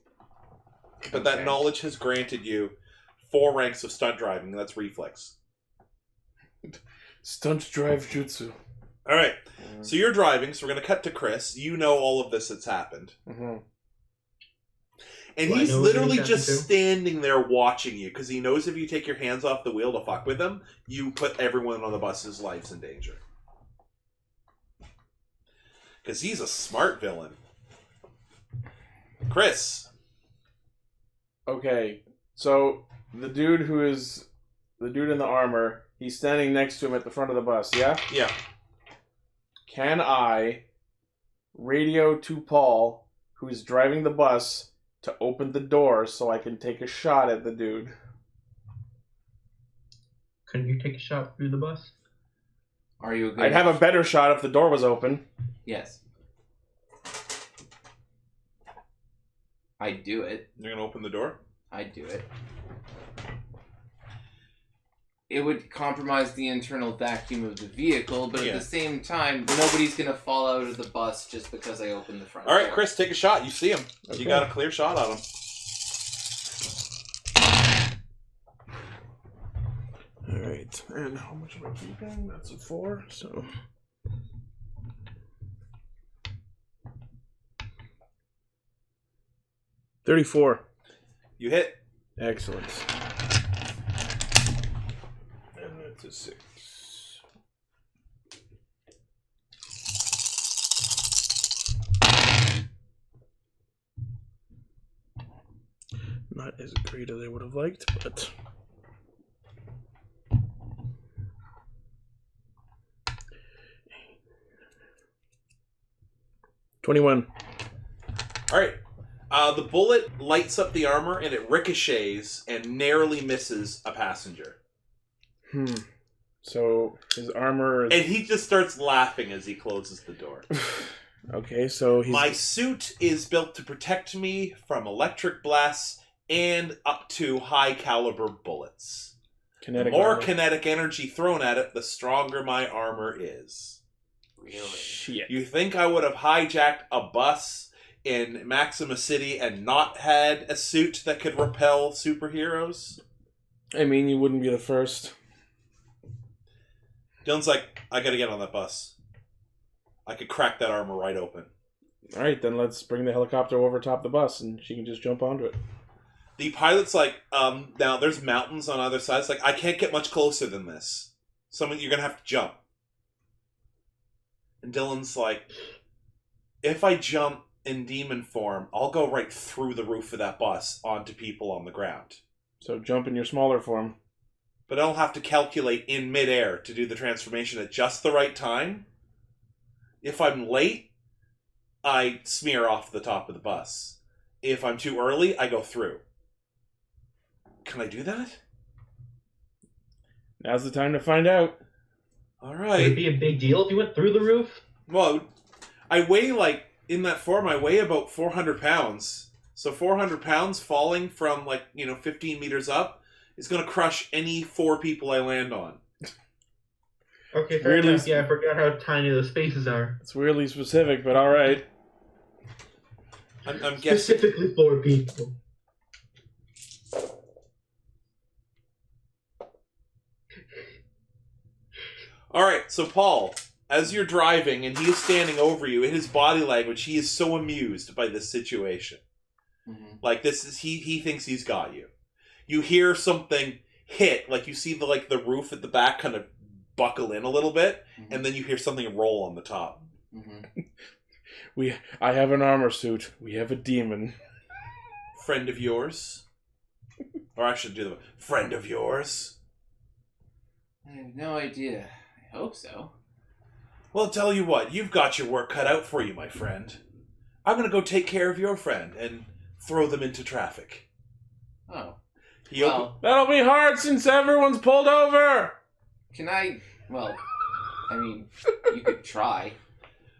but that Okay. knowledge has granted you 4 ranks of stunt driving, and that's reflex. Stunt drive jutsu. All right, so you're driving, so we're going to cut to Chris. You know all of this that's happened. Mm-hmm. And Well, I he's know what literally he's just happened to. standing there watching you because he knows if you take your hands off the wheel to fuck with him, you put everyone on the bus's lives in danger. Because he's a smart villain. Chris. Okay, so the dude in the armor, he's standing next to him at the front of the bus, yeah? Yeah. Can I radio to Paul, who's driving the bus, to open the door so I can take a shot at the dude? Couldn't you take a shot through the bus? Are you a good... I'd have a better shot if the door was open. Yes. I'd do it. You're going to open the door? I'd do it. It would compromise the internal vacuum of the vehicle, but Yeah. at the same time, nobody's going to fall out of the bus just because I opened the front All right, door. Chris, take a shot. You see him. Okay. You got a clear shot on him. Alright, and how much am I keeping? That's a 4, so... $34. You hit. Excellent. And that's a 6. Not as great as I would have liked, but... $21. All right. The bullet lights up the armor and it ricochets and narrowly misses a passenger. So his armor is... And he just starts laughing as he closes the door. Okay, so he's... My suit is built to protect me from electric blasts and up to high caliber bullets. kinetic The more armor. kinetic energy thrown at it, the stronger my armor is. Really? Shit. You think I would have hijacked a bus in Maxima City and not had a suit that could repel superheroes? I mean, you wouldn't be the first. Dylan's like, I gotta get on that bus. I could crack that armor right open. Alright, then let's bring the helicopter over top the bus and she can just jump onto it. The pilot's like, now there's mountains on either side. It's like, I can't get much closer than this. You're gonna have to jump. And Dylan's like, if I jump in demon form, I'll go right through the roof of that bus onto people on the ground. So jump in your smaller form. But I'll have to calculate in midair to do the transformation at just the right time. If I'm late, I smear off the top of the bus. If I'm too early, I go through. Can I do that? Now's the time to find out. All Would it right. be a big deal if you went through the roof? Well, I weigh, in that form, I weigh about 400 pounds. So 400 pounds falling from, 15 meters up is going to crush any 4 people I land on. Okay, fair Weirdly- enough. Yeah, I forgot how tiny the spaces are. It's weirdly specific, but alright. I'm guessing. Specifically for people. All right, so Paul, as you're driving and he is standing over you, in his body language, he is so amused by this situation. Mm-hmm. He thinks he's got you. You hear something hit, you see the roof at the back kind of buckle in a little bit, Mm-hmm. and then you hear something roll on the top. Mm-hmm. I have an armor suit. We have a demon. Friend of yours? Or I should do the friend of yours? I have no idea. I hope so. Well, I'll tell you what, you've got your work cut out for you, my friend. I'm gonna go take care of your friend and throw them into traffic. Oh. He opened. Well, That'll be hard since everyone's pulled over! can I... Well, I mean, you could try.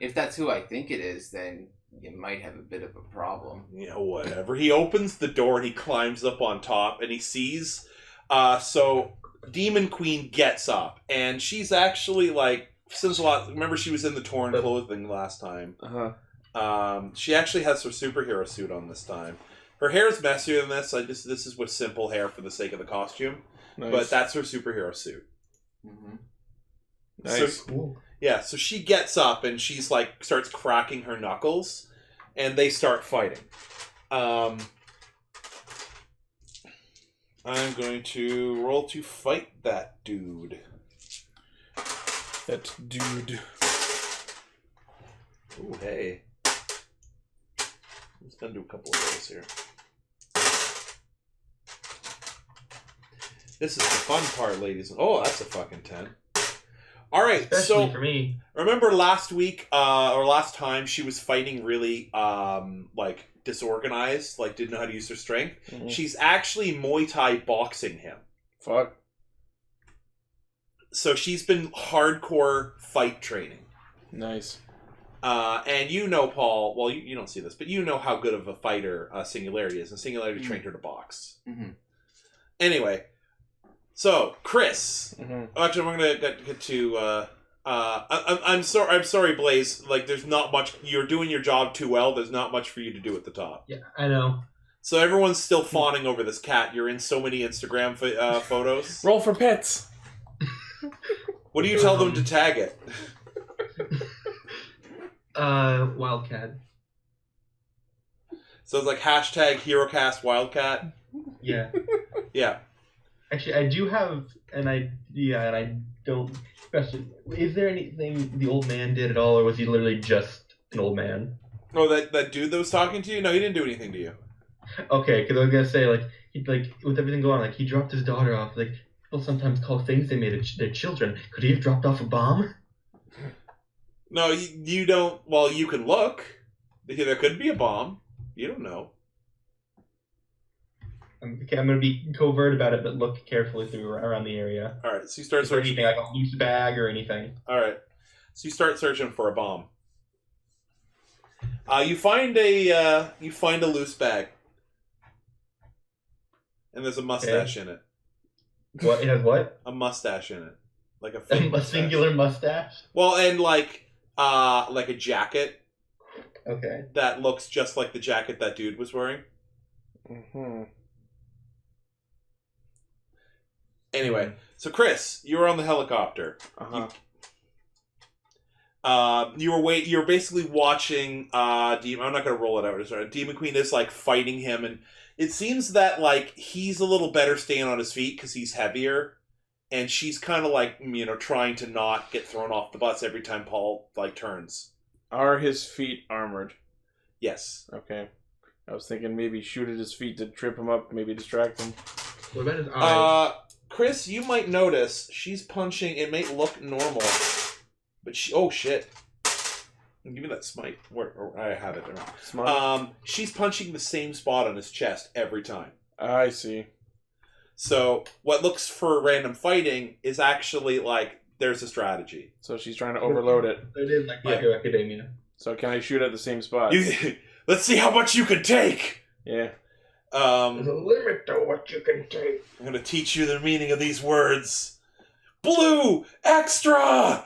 If that's who I think it is, then you might have a bit of a problem. Whatever. He opens the door and he climbs up on top and he sees. So Demon Queen gets up and she's actually since a lot. Remember, she was in the torn clothing last time. She actually has her superhero suit on this time. Her hair's messier than this. This is with simple hair for the sake of the costume. Nice. But that's her superhero suit. Mm-hmm. Nice. Cool. Yeah, so she gets up and she's starts cracking her knuckles, and they start fighting. I'm going to roll to fight that dude. That dude. Ooh, hey. Let's gonna do a couple of those here. This is the fun part, ladies. Oh, that's a fucking 10. All right, Especially so for me. remember last week or last time she was fighting really like disorganized, like didn't know how to use her strength. Mhm. She's actually Muay Thai boxing him. Fuck. So she's been hardcore fight training. Nice. And you know, Paul, well, you don't see this, but you know how good of a fighter Singularity is, and Singularity trained her to box. Mm-hmm. Anyway, so Chris, Mm-hmm. actually, I'm gonna get to. I'm sorry, Blaze. Like, there's not much. You're doing your job too well. There's not much for you to do at the top. Yeah, I know. So everyone's still fawning over this cat. You're in so many Instagram photos. Roll for pets. What do you tell them to tag it? Wildcat. So it's like hashtag HeroCAST Wildcat. Yeah. Yeah. Actually, I do have an idea, and I don't. Question: is there anything the old man did at all, or was he literally just an old man? Oh, that dude that was talking to you? No, he didn't do anything to you. Okay, because I was gonna say with everything going on, he dropped his daughter off. Like people sometimes call things they made their children. Could he have dropped off a bomb? No, you don't. Well, you can look. There could be a bomb. You don't know. Okay, I'm gonna be covert about it, but look carefully around the area. All right, so you start Is there searching. anything like a loose bag or anything? All right, so you start searching for a bomb. You find a loose bag, and there's a mustache in it. What? It has what? A mustache in it, like a fake A mustache. singular mustache? Well, and like a jacket Okay. that looks just like the jacket that dude was wearing. Mm-hmm. Anyway, so Chris, you were on the helicopter. Uh-huh. You were basically watching. I'm not gonna roll it out. Sorry. Demon Queen is like fighting him, and it seems that like he's a little better staying on his feet because he's heavier, and she's kind of like trying to not get thrown off the bus every time Paul like turns. Are his feet armored? Yes. Okay. I was thinking maybe shoot at his feet to trip him up, maybe distract him. What about his eyes? Chris, you might notice she's punching. It may look normal, but she. Oh shit! Give me that smite. Where I have it. Smart. She's punching the same spot on his chest every time. I see. So what looks for random fighting is actually like there's a strategy. So she's trying to overload it. It is like My Yeah. Hero Academia. So can I shoot at the same spot? Let's see how much you can take. Yeah. There's a limit to what you can take. I'm gonna teach you the meaning of these words. Blue extra.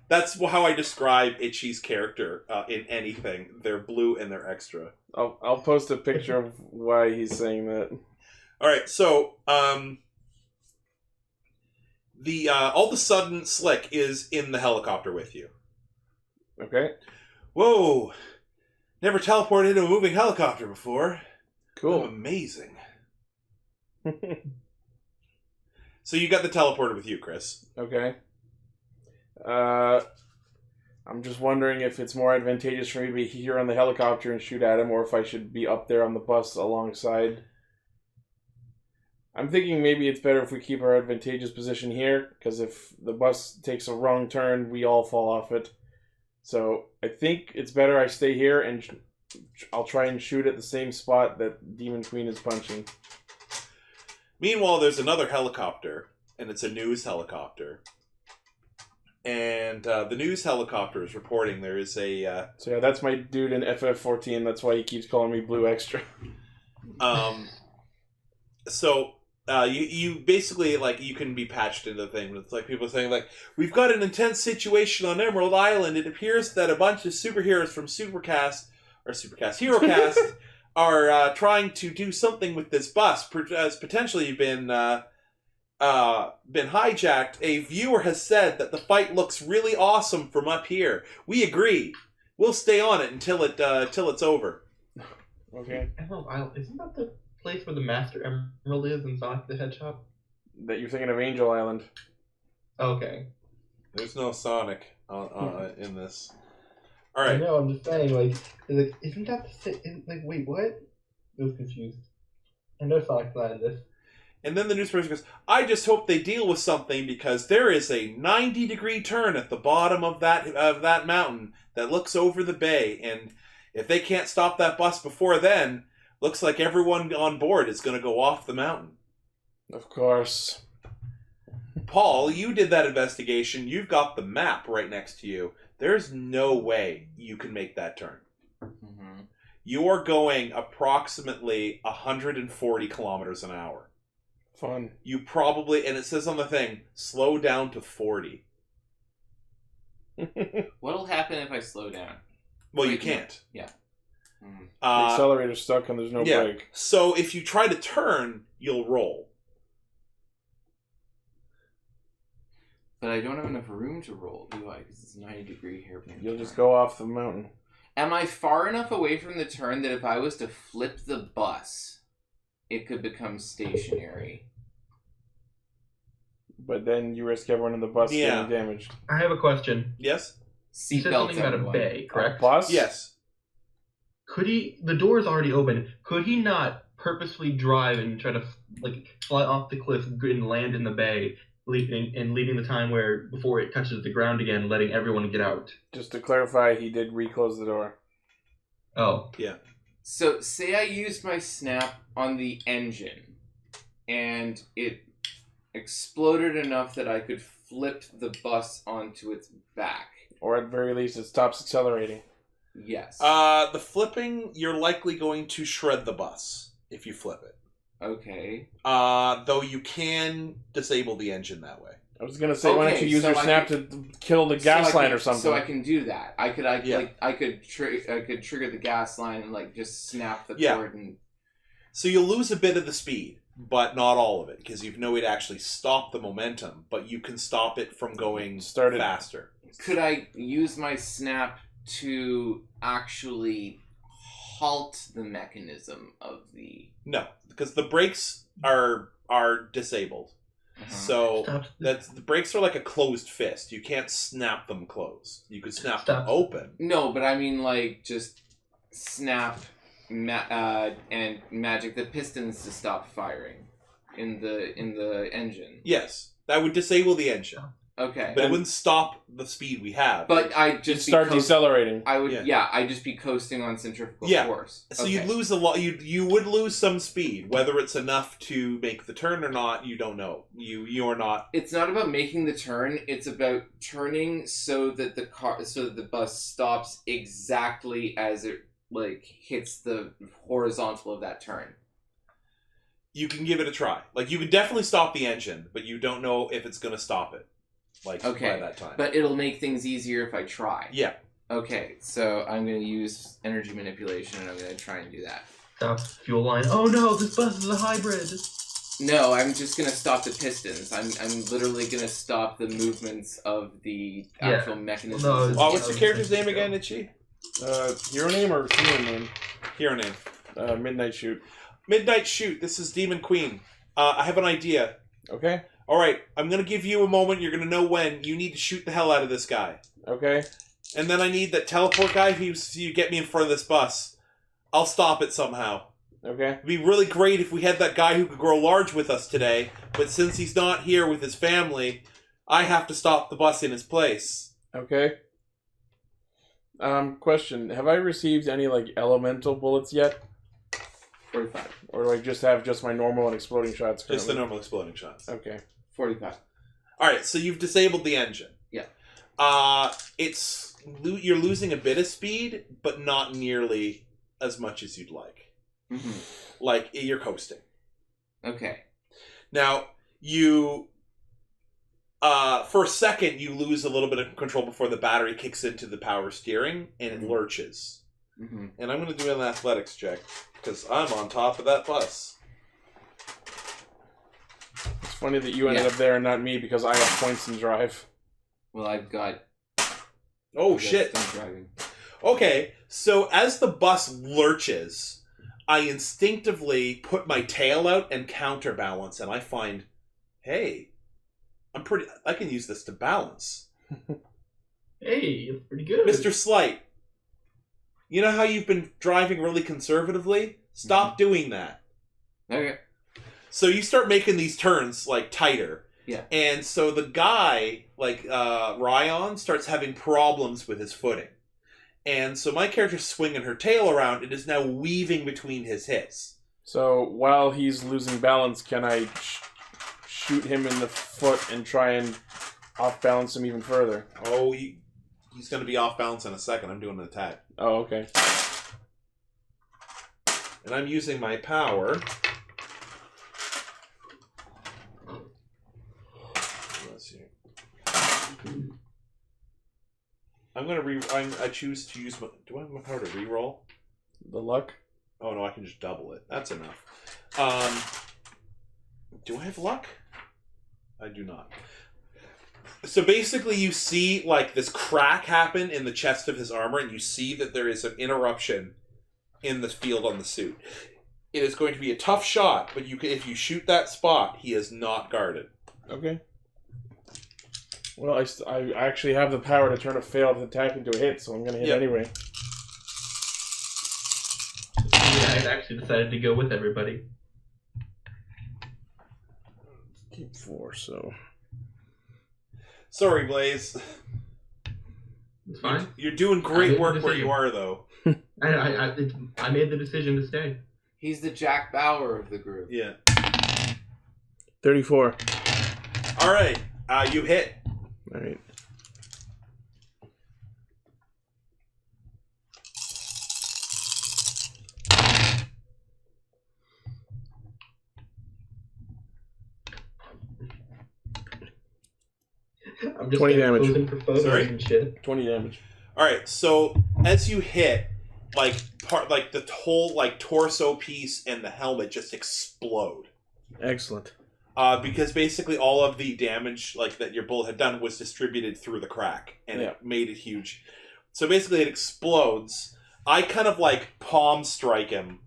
That's how I describe Itchy's character in anything. They're blue and they're extra. I'll post a picture of why he's saying that. All right, so all of a sudden, Slick is in the helicopter with you. Okay. Whoa! Never teleported into a moving helicopter before. Cool. Amazing. So you got the teleporter with you, Chris. Okay. I'm just wondering if it's more advantageous for me to be here on the helicopter and shoot at him, or if I should be up there on the bus alongside. I'm thinking maybe it's better if we keep our advantageous position here, because if the bus takes a wrong turn, we all fall off it. So I think it's better I stay here, and I'll try and shoot at the same spot that Demon Queen is punching. Meanwhile, there's another helicopter, and it's a news helicopter. And the news helicopter is reporting there is a... So yeah, that's my dude in FF14. That's why he keeps calling me Blue Extra. You basically, like, you can be patched into the thing. It's like people saying, like, we've got an intense situation on Emerald Island. It appears that a bunch of superheroes from HeroCAST are trying to do something with this bus. Has potentially been hijacked. A viewer has said that the fight looks really awesome from up here. We agree. We'll stay on it until it's over. Okay. Emerald Island, isn't that the place where the Master Emerald is in Sonic the Hedgehog? That you're thinking of Angel Island. Okay. There's no Sonic in this. All I right. know, I'm just saying, like, isn't that the same? Like, wait, what? I was confused. I know Sonic's not in this. And then the newspaper goes, I just hope they deal with something because there is a 90-degree turn at the bottom of that mountain that looks over the bay. And if they can't stop that bus before then, looks like everyone on board is going to go off the mountain. Of course. Paul, you did that investigation. You've got the map right next to you. There's no way you can make that turn. Mm-hmm. You are going approximately 140 kilometers an hour. Fun. You probably, and it says on the thing, slow down to 40. What'll happen if I slow down? Well, you Wait, can't. Yeah. Mm. The accelerator's stuck and there's no brake. So if you try to turn, you'll roll. But I don't have enough room to roll, do I? Because it's a 90-degree hairpin. You'll just go off the mountain. Am I far enough away from the turn that if I was to flip the bus, it could become stationary? But then you risk everyone in the bus getting damaged. I have a question. Yes? You said something about a bay, correct? Bus? Yes. Could he? The door is already open. Could he not purposely drive and try to fly off the cliff and land in the bay, leaving the time where before it touches the ground again, letting everyone get out? Just to clarify, he did reclose the door. Oh. Yeah. So, say I used my snap on the engine, and it exploded enough that I could flip the bus onto its back. Or at the very least, it stops accelerating. Yes. The flipping, you're likely going to shred the bus if you flip it. Okay. Though you can disable the engine that way. I was gonna say, why don't you use your snap to kill the gas line or something? So I can do that. I could trigger the gas line and just snap the cord and. So you'll lose a bit of the speed, but not all of it, because you've no way to actually stop the momentum. But you can stop it from going faster. Could I use my snap to actually halt the mechanism of the? No, because the brakes are disabled. So the brakes are like a closed fist. You can't snap them closed. You could snap them open. No, but I mean just snap and magic the pistons to stop firing in the engine. Yes, that would disable the engine. Okay, but it wouldn't stop the speed we have. But I'd just start decelerating. I would, I'd just be coasting on centrifugal force. So you'd lose a lot. You would lose some speed. Whether it's enough to make the turn or not, you don't know. You're not. It's not about making the turn. It's about turning so that the bus stops exactly as it hits the horizontal of that turn. You can give it a try. You could definitely stop the engine, but you don't know if it's going to stop it. By that time. But it'll make things easier if I try. Yeah. Okay, so I'm going to use energy manipulation and I'm going to try and do that. Stop fuel line. Oh no, this bus is a hybrid. No, I'm just going to stop the pistons. I'm literally going to stop the movements of the actual mechanism. No, what's your character's name again, Itchy? Hero name or human name? Hero name. Midnight Shoot. Midnight Shoot. This is Demon Queen. I have an idea. Okay. All right, I'm going to give you a moment. You're going to know when. You need to shoot the hell out of this guy. Okay. And then I need that teleport guy. If you get me in front of this bus, I'll stop it somehow. Okay. It'd be really great if we had that guy who could grow large with us today. But since he's not here with his family, I have to stop the bus in his place. Okay. Question. Have I received any, elemental bullets yet? 45. Or do I just have my normal and exploding shots currently? Just the normal exploding shots. Okay. 45. Alright, so you've disabled the engine. Yeah. You're losing a bit of speed, but not nearly as much as you'd like. Mm-hmm. You're coasting. Okay. Now, you... for a second, you lose a little bit of control before the battery kicks into the power steering, and it lurches. Mm-hmm. And I'm going to do an athletics check, because I'm on top of that bus. It's funny that you ended up there and not me, because I have points in drive. Well, I've got... Oh, shit. Stunt driving. Okay, so as the bus lurches, I instinctively put my tail out and counterbalance, and I find, hey, I can use this to balance. Hey, it's pretty good. Mr. Slight, you know how you've been driving really conservatively? Stop doing that. Okay. So you start making these turns, like, tighter. Yeah. And so the guy, like, Ryan, starts having problems with his footing. And so my character's swinging her tail around and is now weaving between his hits. So while he's losing balance, can I shoot him in the foot and try and off-balance him even further? Oh, he's going to be off balance in a second. I'm doing an attack. Oh, okay. And I'm using my power. Let's see. I'm going to I choose to use my... Do I have my power to reroll? The luck? Oh, no, I can just double it. That's enough. Do I have luck? I do not. So basically you see, like, this crack happen in the chest of his armor, and you see that there is an interruption in the field on the suit. It is going to be a tough shot, but if you shoot that spot, he is not guarded. Okay. Well, I actually have the power to turn a failed attack into a hit, so I'm going to hit anyway. Yeah, I actually decided to go with everybody. Keep 4, so... Sorry, Blaze. It's fine. You're doing great work where you are, though. I made the decision to stay. He's the Jack Bauer of the group. Yeah. 34. All right. You hit. All right. I'm just 20 damage. posing for photos and shit. 20 damage. All right. So as you hit, like the whole torso piece and the helmet just explode. Excellent. Because basically all of the damage that your bullet had done was distributed through the crack, and it made it huge. So basically it explodes. I kind of palm strike him,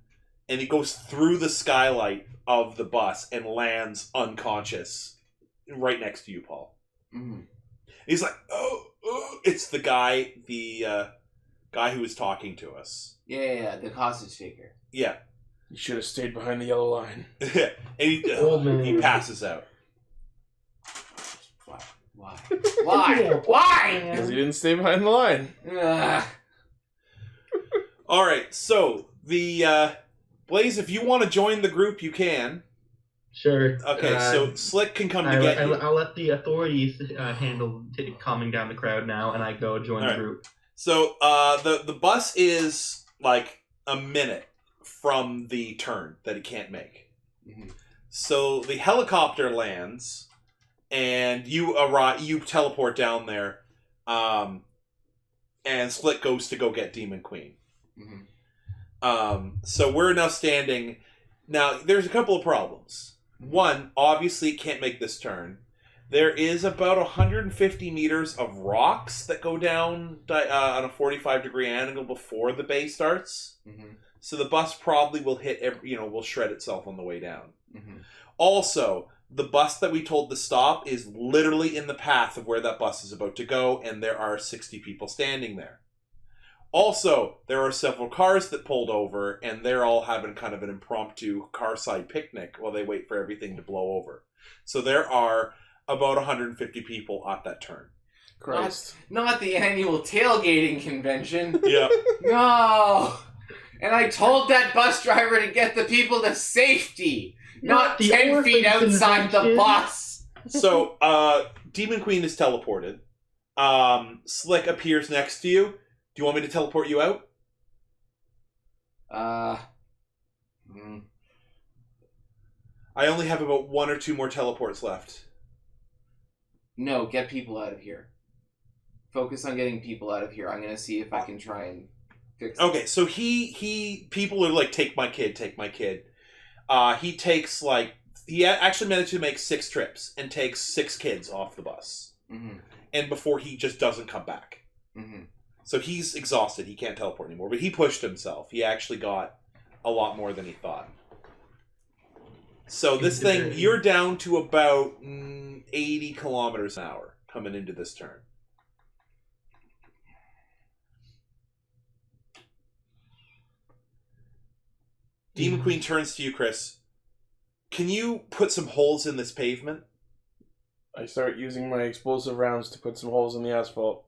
and he goes through the skylight of the bus and lands unconscious right next to you, Paul. Mm-hmm. He's like, oh, it's the guy who was talking to us. Yeah, the hostage taker. Yeah. You should have stayed behind the yellow line. And he passes out. Why? Why? Because he didn't stay behind the line. All right, so the Blaze, if you want to join the group, you can. Sure. Okay, so Slick can come to get you. I'll let the authorities handle calming down the crowd now, and I go join the group. So the bus is a minute from the turn that it can't make. Mm-hmm. So the helicopter lands, and you arrive. You teleport down there, and Slick goes to go get Demon Queen. Mm-hmm. So we're now standing. Now there's a couple of problems. One, obviously, it can't make this turn. There is about 150 meters of rocks that go down on a 45-degree angle before the bay starts. Mm-hmm. So the bus probably will will shred itself on the way down. Mm-hmm. Also, the bus that we told to stop is literally in the path of where that bus is about to go, and there are 60 people standing there. Also, there are several cars that pulled over, and they're all having kind of an impromptu car-side picnic while they wait for everything to blow over. So there are about 150 people at that turn. Christ. Not the annual tailgating convention. Yeah. No! And I told that bus driver to get the people to safety, not 10 feet outside the bus. So, Demon Queen is teleported. Slick appears next to you. Do you want me to teleport you out? I only have about 1 or 2 more teleports left. No, get people out of here. Focus on getting people out of here. I'm gonna see if I can try and fix it. Okay, so people are take my kid, take my kid. He takes he actually managed to make 6 trips and takes 6 kids off the bus. Mm-hmm. And before he just doesn't come back. Mm-hmm. So he's exhausted. He can't teleport anymore. But he pushed himself. He actually got a lot more than he thought. So this thing, you're down to about 80 kilometers an hour coming into this turn. Demon Queen turns to you, Chris. Can you put some holes in this pavement? I start using my explosive rounds to put some holes in the asphalt.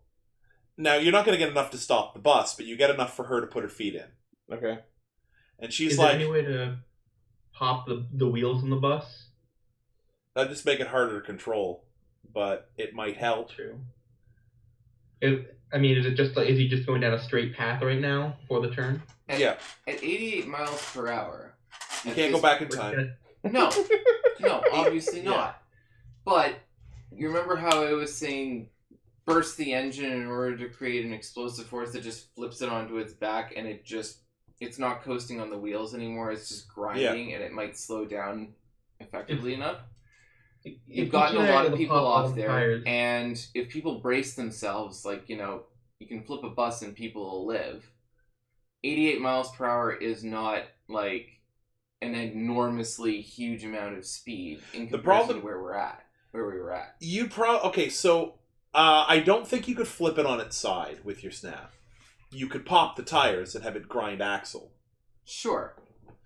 Now, you're not going to get enough to stop the bus, but you get enough for her to put her feet in. Okay. And she's Is like... there any way to pop the wheels on the bus? That'd just make it harder to control, but it might help. True. Is it just like, is he just going down a straight path right now for the turn? Yeah. At 88 miles per hour. You can't go back in time. No, obviously Yeah. not. But you remember how I was saying burst the engine in order to create an explosive force that just flips it onto its back, and it's not coasting on the wheels anymore, it's just grinding, and it might slow down effectively enough. You've gotten a lot of people off there, and if people brace themselves, you can flip a bus and people will live. 88 miles per hour is not like an enormously huge amount of speed in comparison to where we were at. Okay, so I don't think you could flip it on its side with your snap. You could pop the tires and have it grind axle. Sure,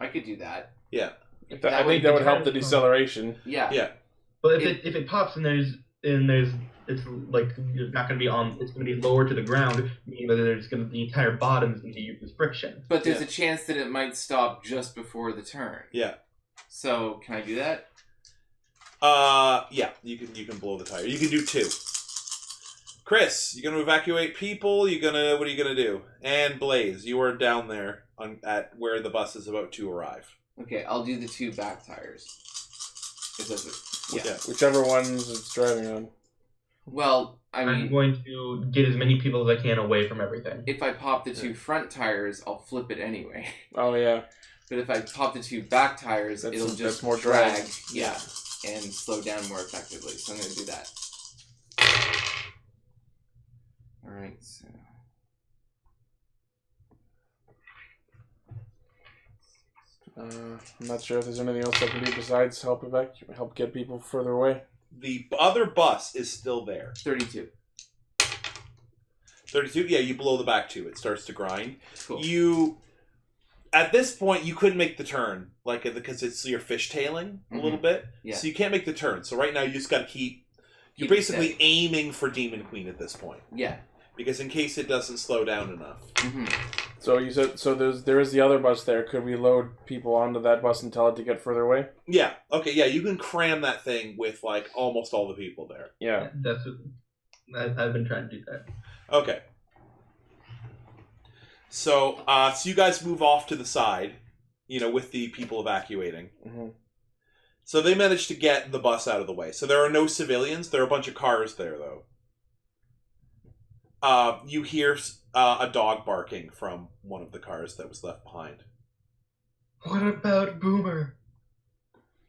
I could do that. Yeah. I think that would help the deceleration. Yeah. Yeah. But if it pops and it's like you're not going to be on. It's going to be lower to the ground, meaning that the entire bottom is going to use friction. But there's a chance that it might stop just before the turn. Yeah. So can I do that? Yeah. You can blow the tire. You can do 2. Chris, you gonna evacuate people? What are you gonna do? And Blaze, you are down there at where the bus is about to arrive. Okay, I'll do the 2 back tires. Yeah. Whichever ones it's driving on. Well, I'm going to get as many people as I can away from everything. If I pop the 2 front tires, I'll flip it anyway. Oh yeah. But if I pop the 2 back tires, it'll just more drag. Yeah, and slow down more effectively. So I'm going to do that. Alright, so... I'm not sure if there's anything else I can do besides help get people further away. The other bus is still there. 32. 32? Yeah, you blow the back 2. It starts to grind. Cool. At this point, you couldn't make the turn, because you're fishtailing a little bit. Yeah. So you can't make the turn. So right now, you just got to keep... You're Keep it basically steady. aiming for Demon Queen at this point. Yeah. Because in case it doesn't slow down enough. Mm-hmm. So you said there is the other bus there. Could we load people onto that bus and tell it to get further away? Yeah. Okay. Yeah. You can cram that thing with almost all the people there. Yeah. I've been trying to do that. Okay. So you guys move off to the side, with the people evacuating. Mm-hmm. So they managed to get the bus out of the way. So there are no civilians. There are a bunch of cars there, though. You hear a dog barking from one of the cars that was left behind. What about Boomer?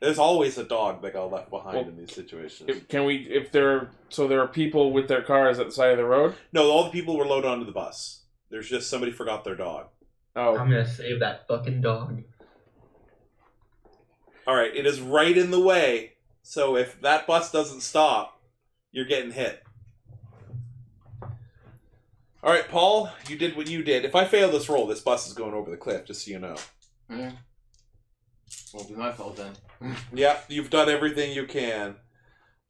There's always a dog that got left behind in these situations. There are people with their cars at the side of the road? No, all the people were loaded onto the bus. There's just somebody forgot their dog. Oh. I'm going to save that fucking dog. Alright, it is right in the way. So if that bus doesn't stop, you're getting hit. Alright, Paul, you did what you did. If I fail this roll, this bus is going over the cliff, just so you know. Yeah. Won't be my fault then. Yeah, you've done everything you can.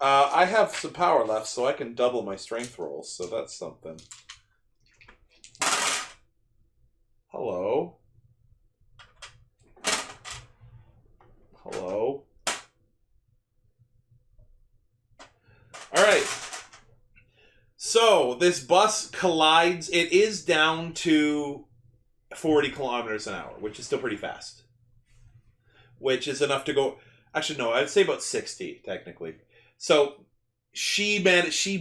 I have some power left, so I can double my strength rolls, so that's something. Hello? Hello? Alright. So, this bus collides. It is down to 40 kilometers an hour, which is still pretty fast. Which is enough to go... Actually, no, I'd say about 60, technically. So, she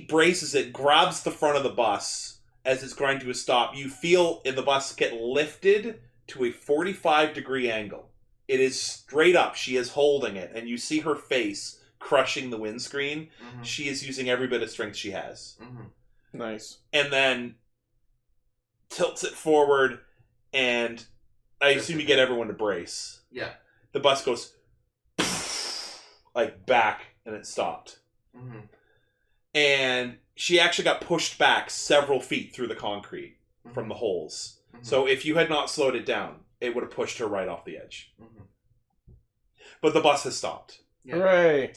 braces it, grabs the front of the bus as it's grinding to a stop. You feel the bus get lifted to a 45-degree angle. It is straight up. She is holding it, and you see her face crushing the windscreen. Mm-hmm. She is using every bit of strength she has. Mm-hmm. Nice. And then tilts it forward and I assume you get everyone to brace. Yeah. The bus goes like back, and it stopped. Mm-hmm. And she actually got pushed back several feet through the concrete from the holes. Mm-hmm. So if you had not slowed it down, it would have pushed her right off the edge. Mm-hmm. But the bus has stopped. Yeah. Hooray!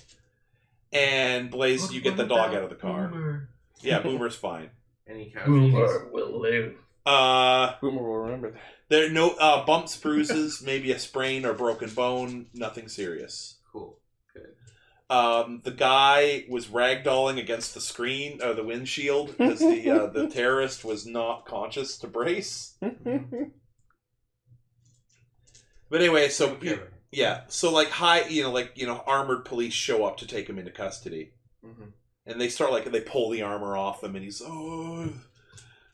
And Blaze, you get the dog out of the car. Boomer. Yeah, Boomer's fine. Any couch Boomer will live. Boomer will remember that. There are no bumps, bruises, maybe a sprain or broken bone. Nothing serious. Cool. Good. The guy was ragdolling against the screen or the windshield because the terrorist was not conscious to brace. But anyway, so yeah, so like armored police show up to take him into custody, and they start they pull the armor off him, and he's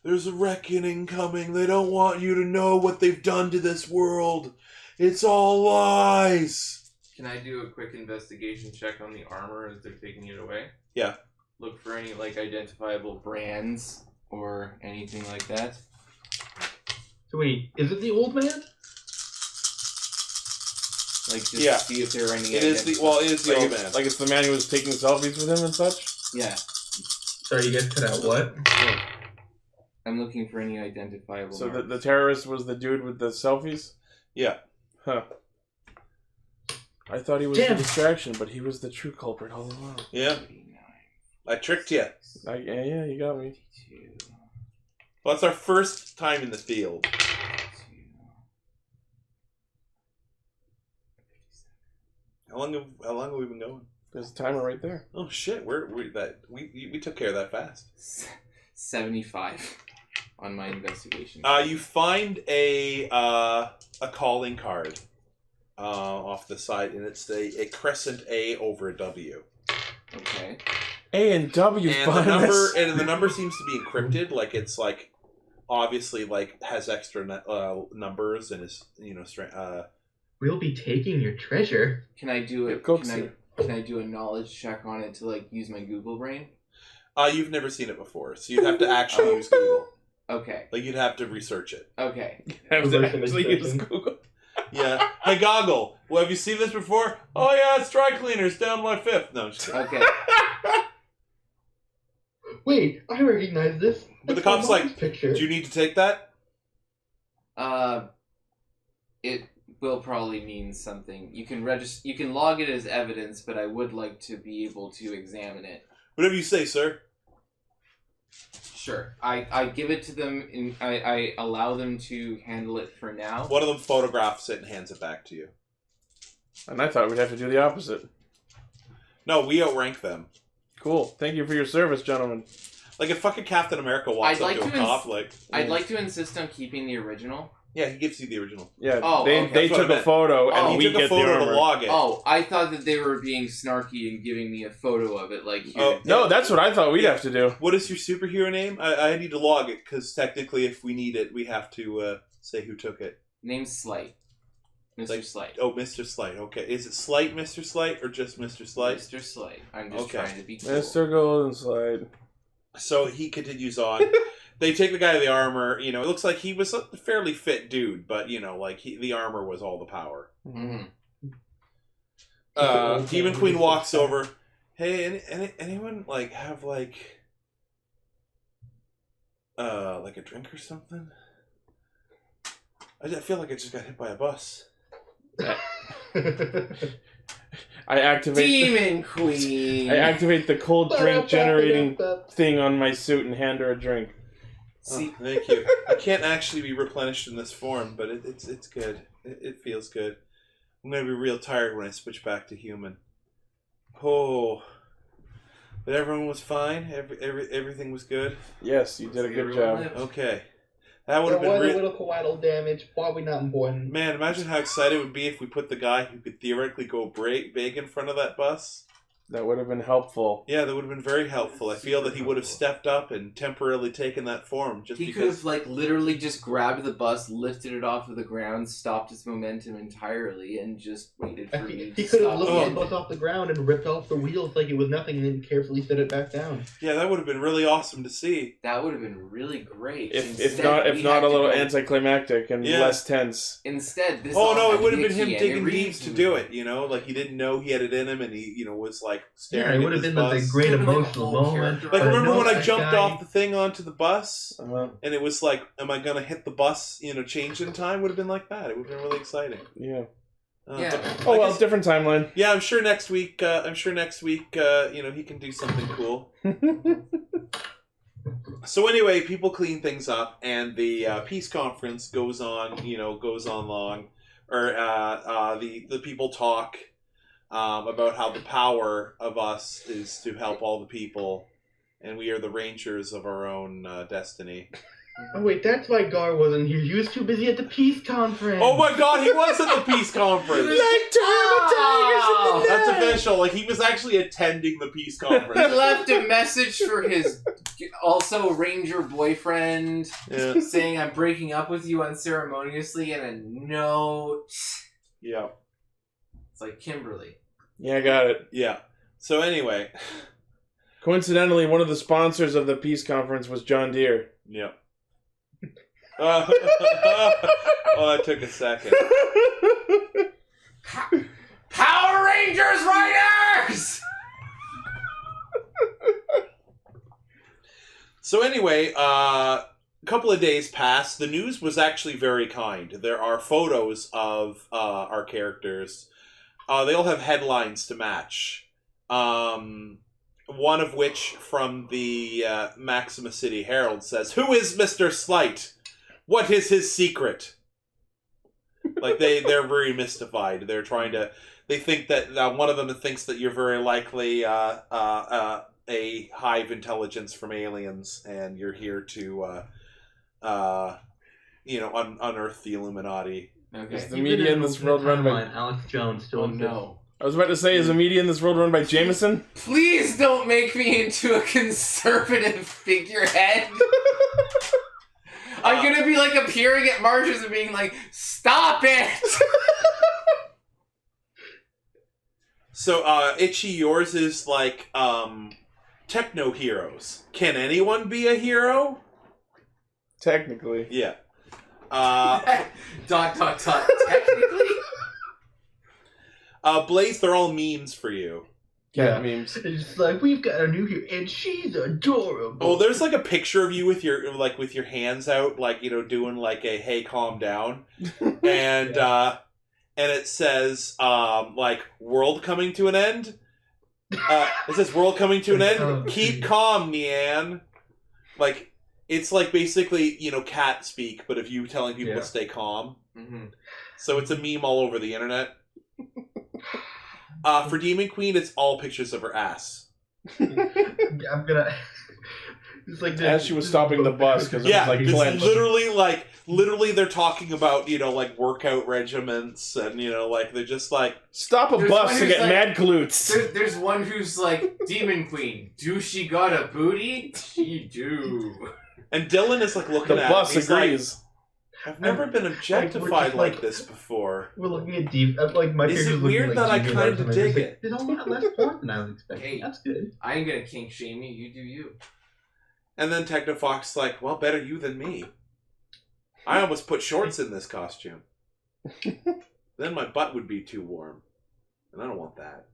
there's a reckoning coming. They don't want you to know what they've done to this world. It's all lies. Can I do a quick investigation check on the armor as they're taking it away? Yeah. Look for any identifiable brands or anything like that. So wait, is it the old man? Just see if there are any. It is the old man. Like it's the man who was taking selfies with him and such? Yeah. Sorry, you guys cut out what? I'm looking for any identifiable. So marks. the terrorist was the dude with the selfies? Yeah. Huh. I thought he was the distraction, but he was the true culprit all along. Yeah. I tricked you. Yeah, you got me. Well, it's our first time in the field. How long have we been going? There's a timer right there. Oh shit! We took care of that fast. 75 on my investigation. You find a calling card off the side, and it's a crescent A over a W. Okay. A and W. And the number seems to be encrypted. It's obviously has extra numbers and is We'll be taking your treasure. Can I do it? Can I do a knowledge check on it to use my Google brain? You've never seen it before, so you'd have to actually use Google. Okay. You'd have to research it. Okay. Have to actually use Google. Yeah. Hey, Goggle. Well, have you seen this before? Oh yeah, it's dry cleaners down my 5th. No, I'm just kidding. Okay. Wait, I recognize this. But the That's cop's my mom's picture. do you need to take that? It will probably mean something. You can log it as evidence, but I would like to be able to examine it. Whatever you say, sir. Sure. I give it to them, and I allow them to handle it for now. One of them photographs it and hands it back to you. And I thought we'd have to do the opposite. No, we outrank them. Cool. Thank you for your service, gentlemen. If fucking Captain America walks up to a cop, I'd like to insist on keeping the original. Yeah, he gives you the original. Yeah, Oh, they took a photo, and we took a get photo the armor. to log it. Oh, I thought that they were being snarky and giving me a photo of it, here. No, that's what I thought we'd have to do. What is your superhero name? I need to log it, because technically if we need it, we have to say who took it. Name's Slight. Mr. Slight. Oh, Mr. Slight. Okay. Is it Slight Mr. Slight, or just Mr. Slight? Mr. Slight. I'm just trying to be cool. Mr. Golden Slide. So he continues on. They take the guy to the armor. It looks like he was a fairly fit dude, but the armor was all the power. Mm-hmm. Demon Queen walks over. Hey, anyone have a drink or something? I feel like I just got hit by a bus. I activate Demon Queen. I activate the cold drink generating thing on my suit and hand her a drink. See, thank you. I can't actually be replenished in this form, but it's good. It feels good. I'm gonna be real tired when I switch back to human. Oh, but everyone was fine. Everything was good. Yes, you did a good job. Okay, that would have been a little collateral damage. Probably not important. Man, imagine how excited it would be if we put the guy who could theoretically go big in front of that bus. That would have been helpful. Yeah, that would have been very helpful. I feel that he would have stepped up and temporarily taken that form. Just He because... could have, like, literally just grabbed the bus, lifted it off of the ground, stopped its momentum entirely, and just waited for you to He could have stop. lifted the bus off the ground and ripped off the wheels like it was nothing and then carefully set it back down. Yeah, that would have been really awesome to see. That would have been really great. If Instead, we not had a to little go- anticlimactic and Yeah. less tense. Instead, this Oh all no, had it to would have be been a him Keanu digging deep Reeves to movie. do it, you know? Like, he didn't know he had it in him, and he, was, like, Yeah, staring it would at have this been like a bus. great Could've been a emotional whole moment. character Like, but remember no, when I that jumped guy- off the thing onto the bus? Uh-huh. And it was like, am I going to hit the bus, change in time? Would have been like that. It would have been really exciting. Yeah. Yeah. But Oh I well, guess- different timeline. Yeah, I'm sure next week, he can do something cool. So anyway, people clean things up, and the peace conference goes on long, or the people talk about how the power of us is to help all the people, and we are the rangers of our own destiny. Oh wait, that's why Gar wasn't here. He was too busy at the peace conference. Oh my God, he was at the peace conference. Oh! That's official. Like, he was actually attending the peace He conference. left a message for his also ranger boyfriend Yeah. saying, "I'm breaking up with you unceremoniously," and a note. Yeah. It's like Kimberly. Yeah, I got it. Yeah. So anyway, Coincidentally, one of the sponsors of the peace conference was John Deere. yeah. Oh, that took a second. Power Rangers Riders! So anyway, a couple of days passed. The news was actually very kind. There are photos of our characters. They all have headlines to match. One of which from the Maxima City Herald says, "Who is Mr. Slight? What is his secret?" Like, they're very mystified. They're trying to... They think that... one of them thinks that you're very likely a hive intelligence from aliens, and you're here to, unearth the Illuminati. Okay. Is the media in this world run by... Alex Jones still Oh exists. no. I was about to say, is the media in this world run by Jameson? Please don't make me into a conservative figurehead. I'm gonna be like appearing at marches and being like, "Stop it!" So, Itchy, yours is like, techno heroes. Can anyone be a hero? Technically. Yeah. Technically. Blaze, they're all memes for you. Cat memes. It's like, we've got a new hero, and she's adorable. Oh, there's like a picture of you with your hands out, like, doing like a "Hey, calm down," and and it says like, "World coming to an end." It says, "World coming to an end. Keep calm, Nian." Like, it's like basically cat speak, but of you telling people to stay calm. Mm-hmm. So it's a meme all over the internet. For Demon Queen, it's all pictures of her ass. I'm gonna... It's like As she was stopping the bus, because it Yeah, was like it's clenched. literally they're talking about, like workout regiments and, like they're just like... Stop a There's bus one to who's get like- mad glutes. There's one who's like, "Demon Queen, do she got a booty? She do." And Dylan is like looking The at bus it. He's like, agrees. I've never been objectified like this before. We're looking at deep... like, my Is character's it looking weird like that I Jimmy kinda Larson, and dig it's like, it? There's a lot less porn than I was expecting. Hey. That's good. I ain't gonna kink shame you. You do you. And then Technofox is like, well, better you than me. I almost put shorts in this costume. Then my butt would be too warm. And I don't want that.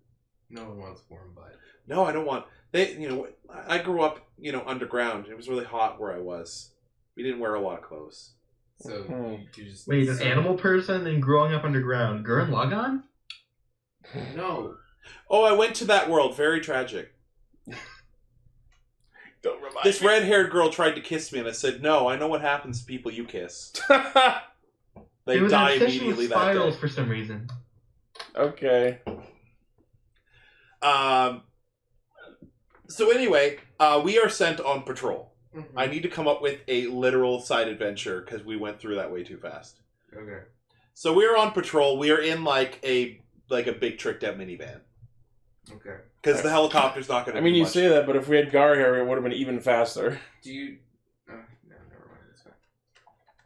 No one wants warm butt. No, I don't want... I grew up, underground. It was really hot where I was. We didn't wear a lot of clothes. So Mhm. you just Wait, an animal person and growing up underground. Gurren Lagann? No. Oh, I went to that world. Very tragic. Don't remind This me. red-haired girl tried to kiss me, and I said, no, I know what happens to people you kiss. They There was die an obsession immediately with that spirals day. for some reason. Okay. So anyway, we are sent on patrol. Mm-hmm. I need to come up with a literal side adventure, because we went through that way too fast. Okay. So we're on patrol. We are in like a big tricked out minivan. Okay. Because the helicopter's not going to I mean, do you much. say that, but if we had Gar here, it would have been even faster. Do you? No, never mind. That's fine.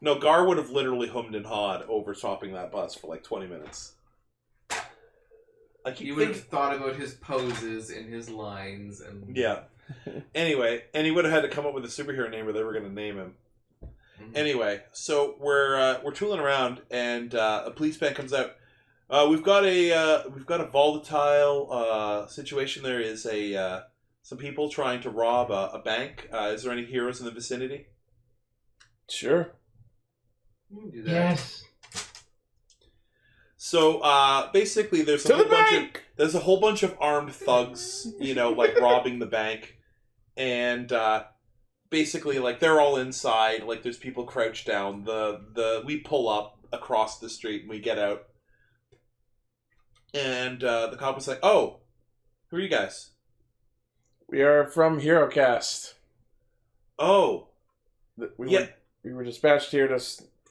No, Gar would have literally hummed and hawed over stopping that bus for like 20 minutes. You would have thought about his poses and his lines and Yeah. Anyway, and he would have had to come up with a superhero name, or they were going to name him. Anyway, so we're tooling around, and a police band comes out. We've got a volatile situation. There is some people trying to rob a bank. Is there any heroes in the vicinity? Sure. You can do that. Yes. So basically, there's To the bank! There's a whole bunch of armed thugs, like robbing the bank, and basically, like they're all inside. Like there's people crouched down. We pull up across the street and we get out, and the cop was like, "Oh, who are you guys?" We are from HeroCAST. Oh, We were dispatched here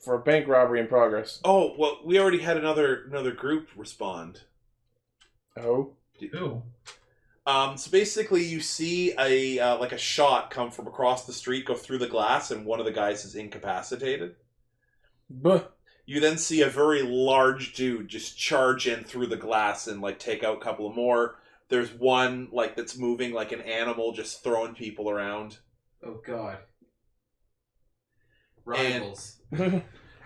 for a bank robbery in progress. oh, well, we already had another group respond. Oh? Ooh. So basically, you see a shot come from across the street, go through the glass, and one of the guys is incapacitated. Buh. You then see a very large dude just charge in through the glass and like take out a couple of more. There's one like that's moving like an animal, just throwing people around. Oh God. Rivals.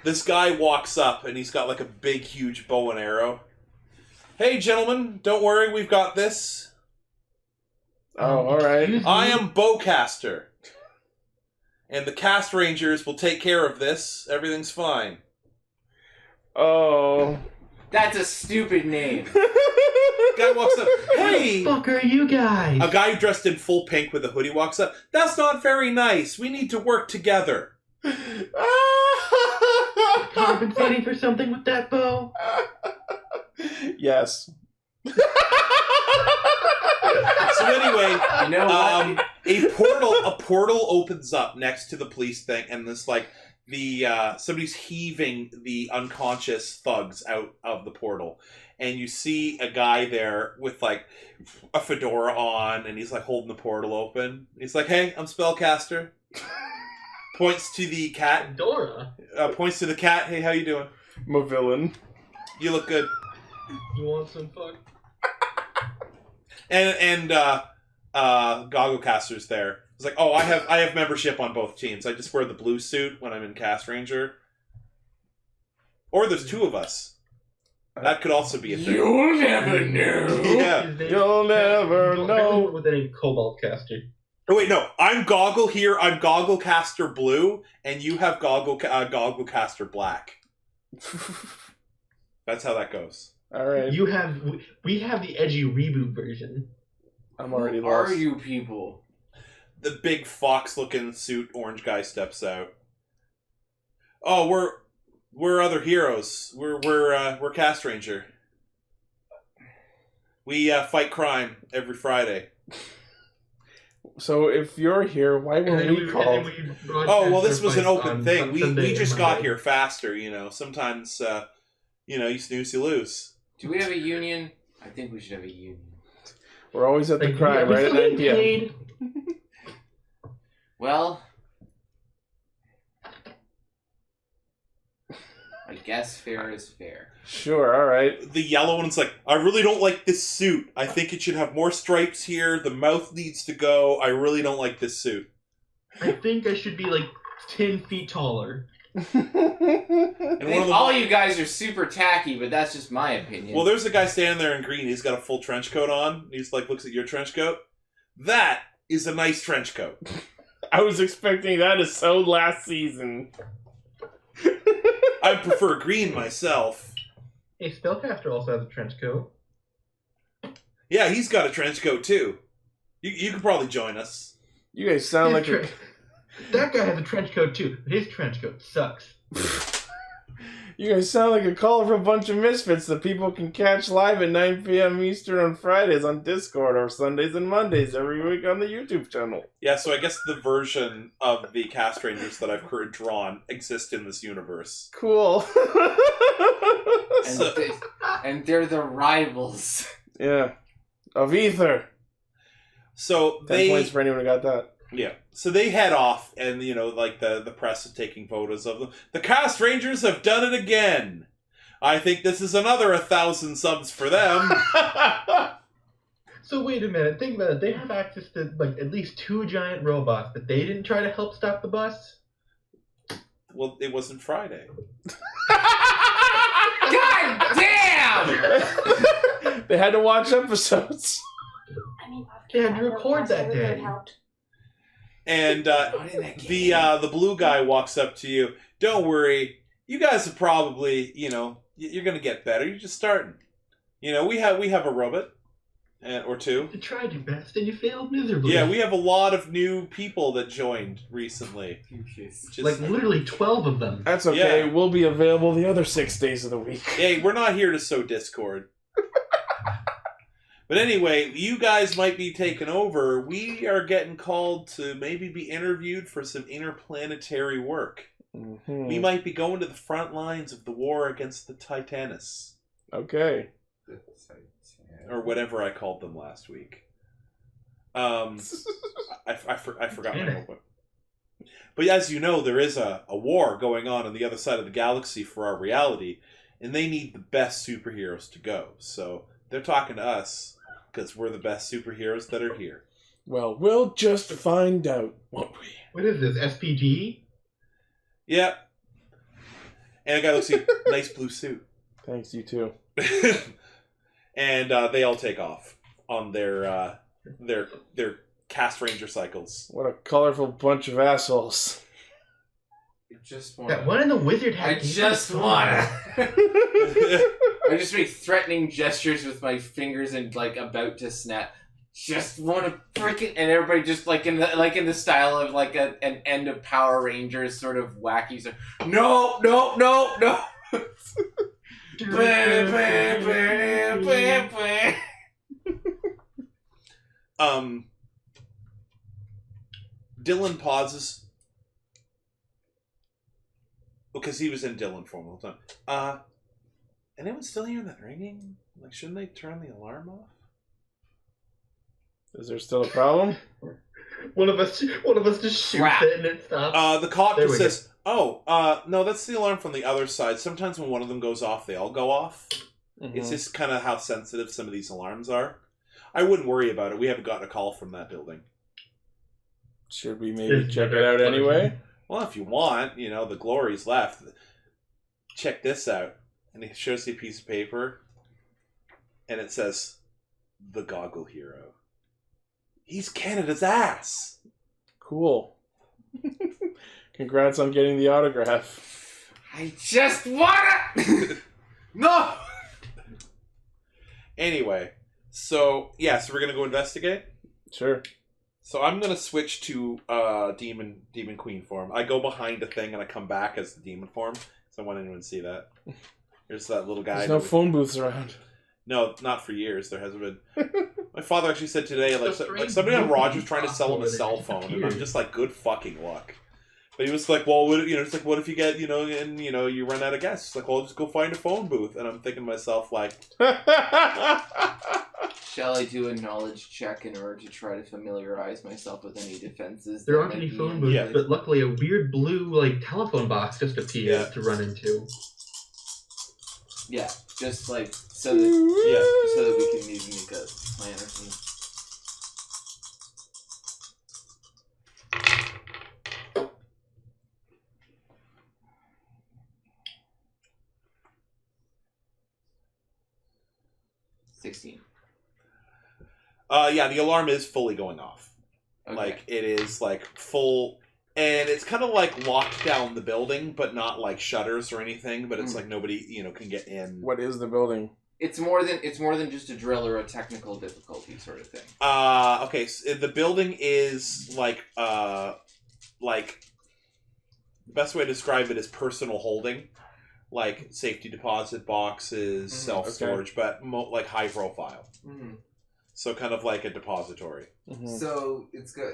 This guy walks up and he's got like a big, huge bow and arrow. Hey, gentlemen, don't worry, we've got this. Oh, alright. Excuse me? I am Bowcaster. And the cast rangers will take care of this. Everything's fine. Oh. That's a stupid name. Guy walks up. Hey! What the fuck are you guys? A guy dressed in full pink with a hoodie walks up. That's not very nice. We need to work together. Compensating for something with that bow? Yes. So anyway, You know what? a portal opens up next to the police thing, and this like somebody's heaving the unconscious thugs out of the portal, and you see a guy there with like a fedora on, and he's like holding the portal open. He's like, "Hey, I'm Spellcaster." Points to the cat. Dora. Points to the cat. Hey, how you doing? I'm a villain. You look good. You want some fun? And Gogglecaster's there. It's like, oh, I have membership on both teams. I just wear the blue suit when I'm in Cast Ranger. Or there's two of us. That could also be a thing. You'll never know. Yeah. You'll never know. With any Cobalt Caster. Oh wait, no. I'm Goggle here. I'm Gogglecaster Blue, and you have Gogglecaster Black. That's how that goes. Alright. We have the edgy reboot version. I'm already Who lost. are you people? The big fox-looking suit orange guy steps out. Oh, we're other heroes. We're Cast Ranger. We fight crime every Friday. So if you're here, why were we called? Oh, well, this was an open thing. We just got here faster, Sometimes, you snooze, you lose. Do we have a union? I think we should have a union. We're always at the crime, right at 9 p.m. Well, I guess fair is fair. Sure, alright. The yellow one's like, I really don't like this suit. I think it should have more stripes here. The mouth needs to go. I really don't like this suit. I think I should be like 10 feet taller. I think all you guys are super tacky, but that's just my opinion. Well, there's a guy standing there in green. He's got a full trench coat on. He's like, looks at your trench coat. That is a nice trench coat. I was expecting that to sold last season. I prefer green myself. Hey, Spellcaster also has a trench coat. Yeah, he's got a trench coat too. You could probably join us. You guys sound like a... That guy has a trench coat too, but his trench coat sucks. You guys sound like a colorful bunch of misfits that people can catch live at 9 p.m. Eastern on Fridays on Discord or Sundays and Mondays every week on the YouTube channel. Yeah, so I guess the version of the Cast Rangers that I've drawn exist in this universe. Cool. And they're the rivals. Yeah. of ether. So 10 points for anyone who got that. Yeah. So they head off, and like the press is taking photos of them. The Cast Rangers have done it again. I think this is another 1,000 subs for them. So wait a minute, think about it. They have access to like at least 2 giant robots, but they didn't try to help stop the bus? Well, it wasn't Friday. God damn! They had to watch episodes. I mean, They had to record that day. And the blue guy walks up to you. Don't worry, you guys are probably you're gonna get better. You're just starting. We have a robot. Or 2. You tried your best and you failed miserably. Yeah, we have a lot of new people that joined recently. Just, like literally 12 of them. That's okay. Yeah. We'll be available the other 6 days of the week. Hey, we're not here to sow discord. But anyway, you guys might be taken over. We are getting called to maybe be interviewed for some interplanetary work. Mm-hmm. We might be going to the front lines of the war against the Titanus. Okay. Or whatever I called them last week. I forgot my notebook. But as you know, there is a war going on the other side of the galaxy for our reality, and they need the best superheroes to go. So they're talking to us because we're the best superheroes that are here. Well, we'll just find out, won't we? What is this, SPG? Yeah. And a guy looks like nice blue suit. Thanks, you too. And they all take off on their Cast Ranger cycles. What a colorful bunch of assholes. That one in the wizard hat. I just wanna. I just make threatening gestures with my fingers and like about to snap. Just wanna freaking, and everybody just like in the style of like an end of Power Rangers sort of wacky. So, no. Dylan pauses because he was in Dylan form all the time. Anyone still hearing that ringing? Like, shouldn't they turn the alarm off? Is there still a problem? One of us just shoots it and it stops. The cop just says, "Oh, no, that's the alarm from the other side. Sometimes when one of them goes off, they all go off. Mm-hmm. It's just kind of how sensitive some of these alarms are. I wouldn't worry about it. We haven't gotten a call from that building. Should we maybe check it out anyway? Well, if you want, the glory's left. Check this out." And he shows you a piece of paper, and it says, "The Goggle Hero. He's Canada's ass." Cool. Congrats on getting the autograph. I just wanna. No. Anyway, so we're gonna go investigate. Sure. So I'm gonna switch to demon queen form. I go behind a thing and I come back as the demon form. So I want anyone to see that. There's that little guy. There's no phone booths around. No, not for years. There hasn't been. My father actually said today, like somebody on Rogers trying to sell him a cell phone, and I'm just like, good fucking luck. But he was like, well, it's like, what if you get, and you run out of gas? It's like, well, just go find a phone booth. And I'm thinking to myself, like, shall I do a knowledge check in order to try to familiarize myself with any defenses? There aren't any phone booths, but luckily a weird blue telephone box just appears to run into. Yeah, just like so that we can maybe make a plan or something. The alarm is fully going off. Okay. Like, it is, like, full... And it's kind of, like, locked down the building, but not, like, shutters or anything. But it's, like, nobody, can get in. What is the building? It's more than just a drill or a technical difficulty sort of thing. Okay, so the building is, like... The best way to describe it is personal holding. Like, safety deposit boxes, self-storage, but, like, high profile. Mm-hmm. So kind of like a depository. Mm-hmm. So it's got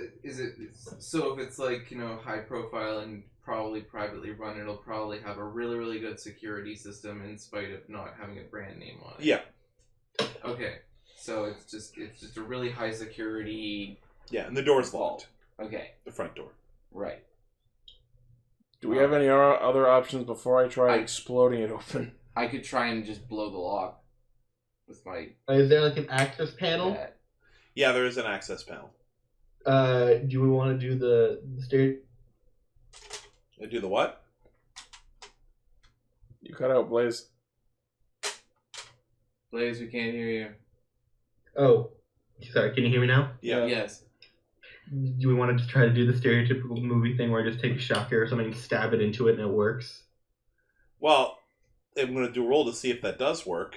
so if it's like high profile and probably privately run, it'll probably have a really, really good security system in spite of not having a brand name on it. Yeah. Okay. So it's just a really high security. Yeah, and the door's locked. Okay. The front door. Right. Do we have any other options before I try exploding it open? I could try and just blow the lock with my. Is there like an access panel? Bat. Yeah, there is an access panel. Do we want to do the stair? Do the what? You cut out, Blaze. Blaze, we can't hear you. Oh, sorry. Can you hear me now? Yeah. Yes. Do we want to just try to do the stereotypical movie thing where I just take a shotgun or something, stab it into it, and it works? Well, I'm going to do a roll to see if that does work.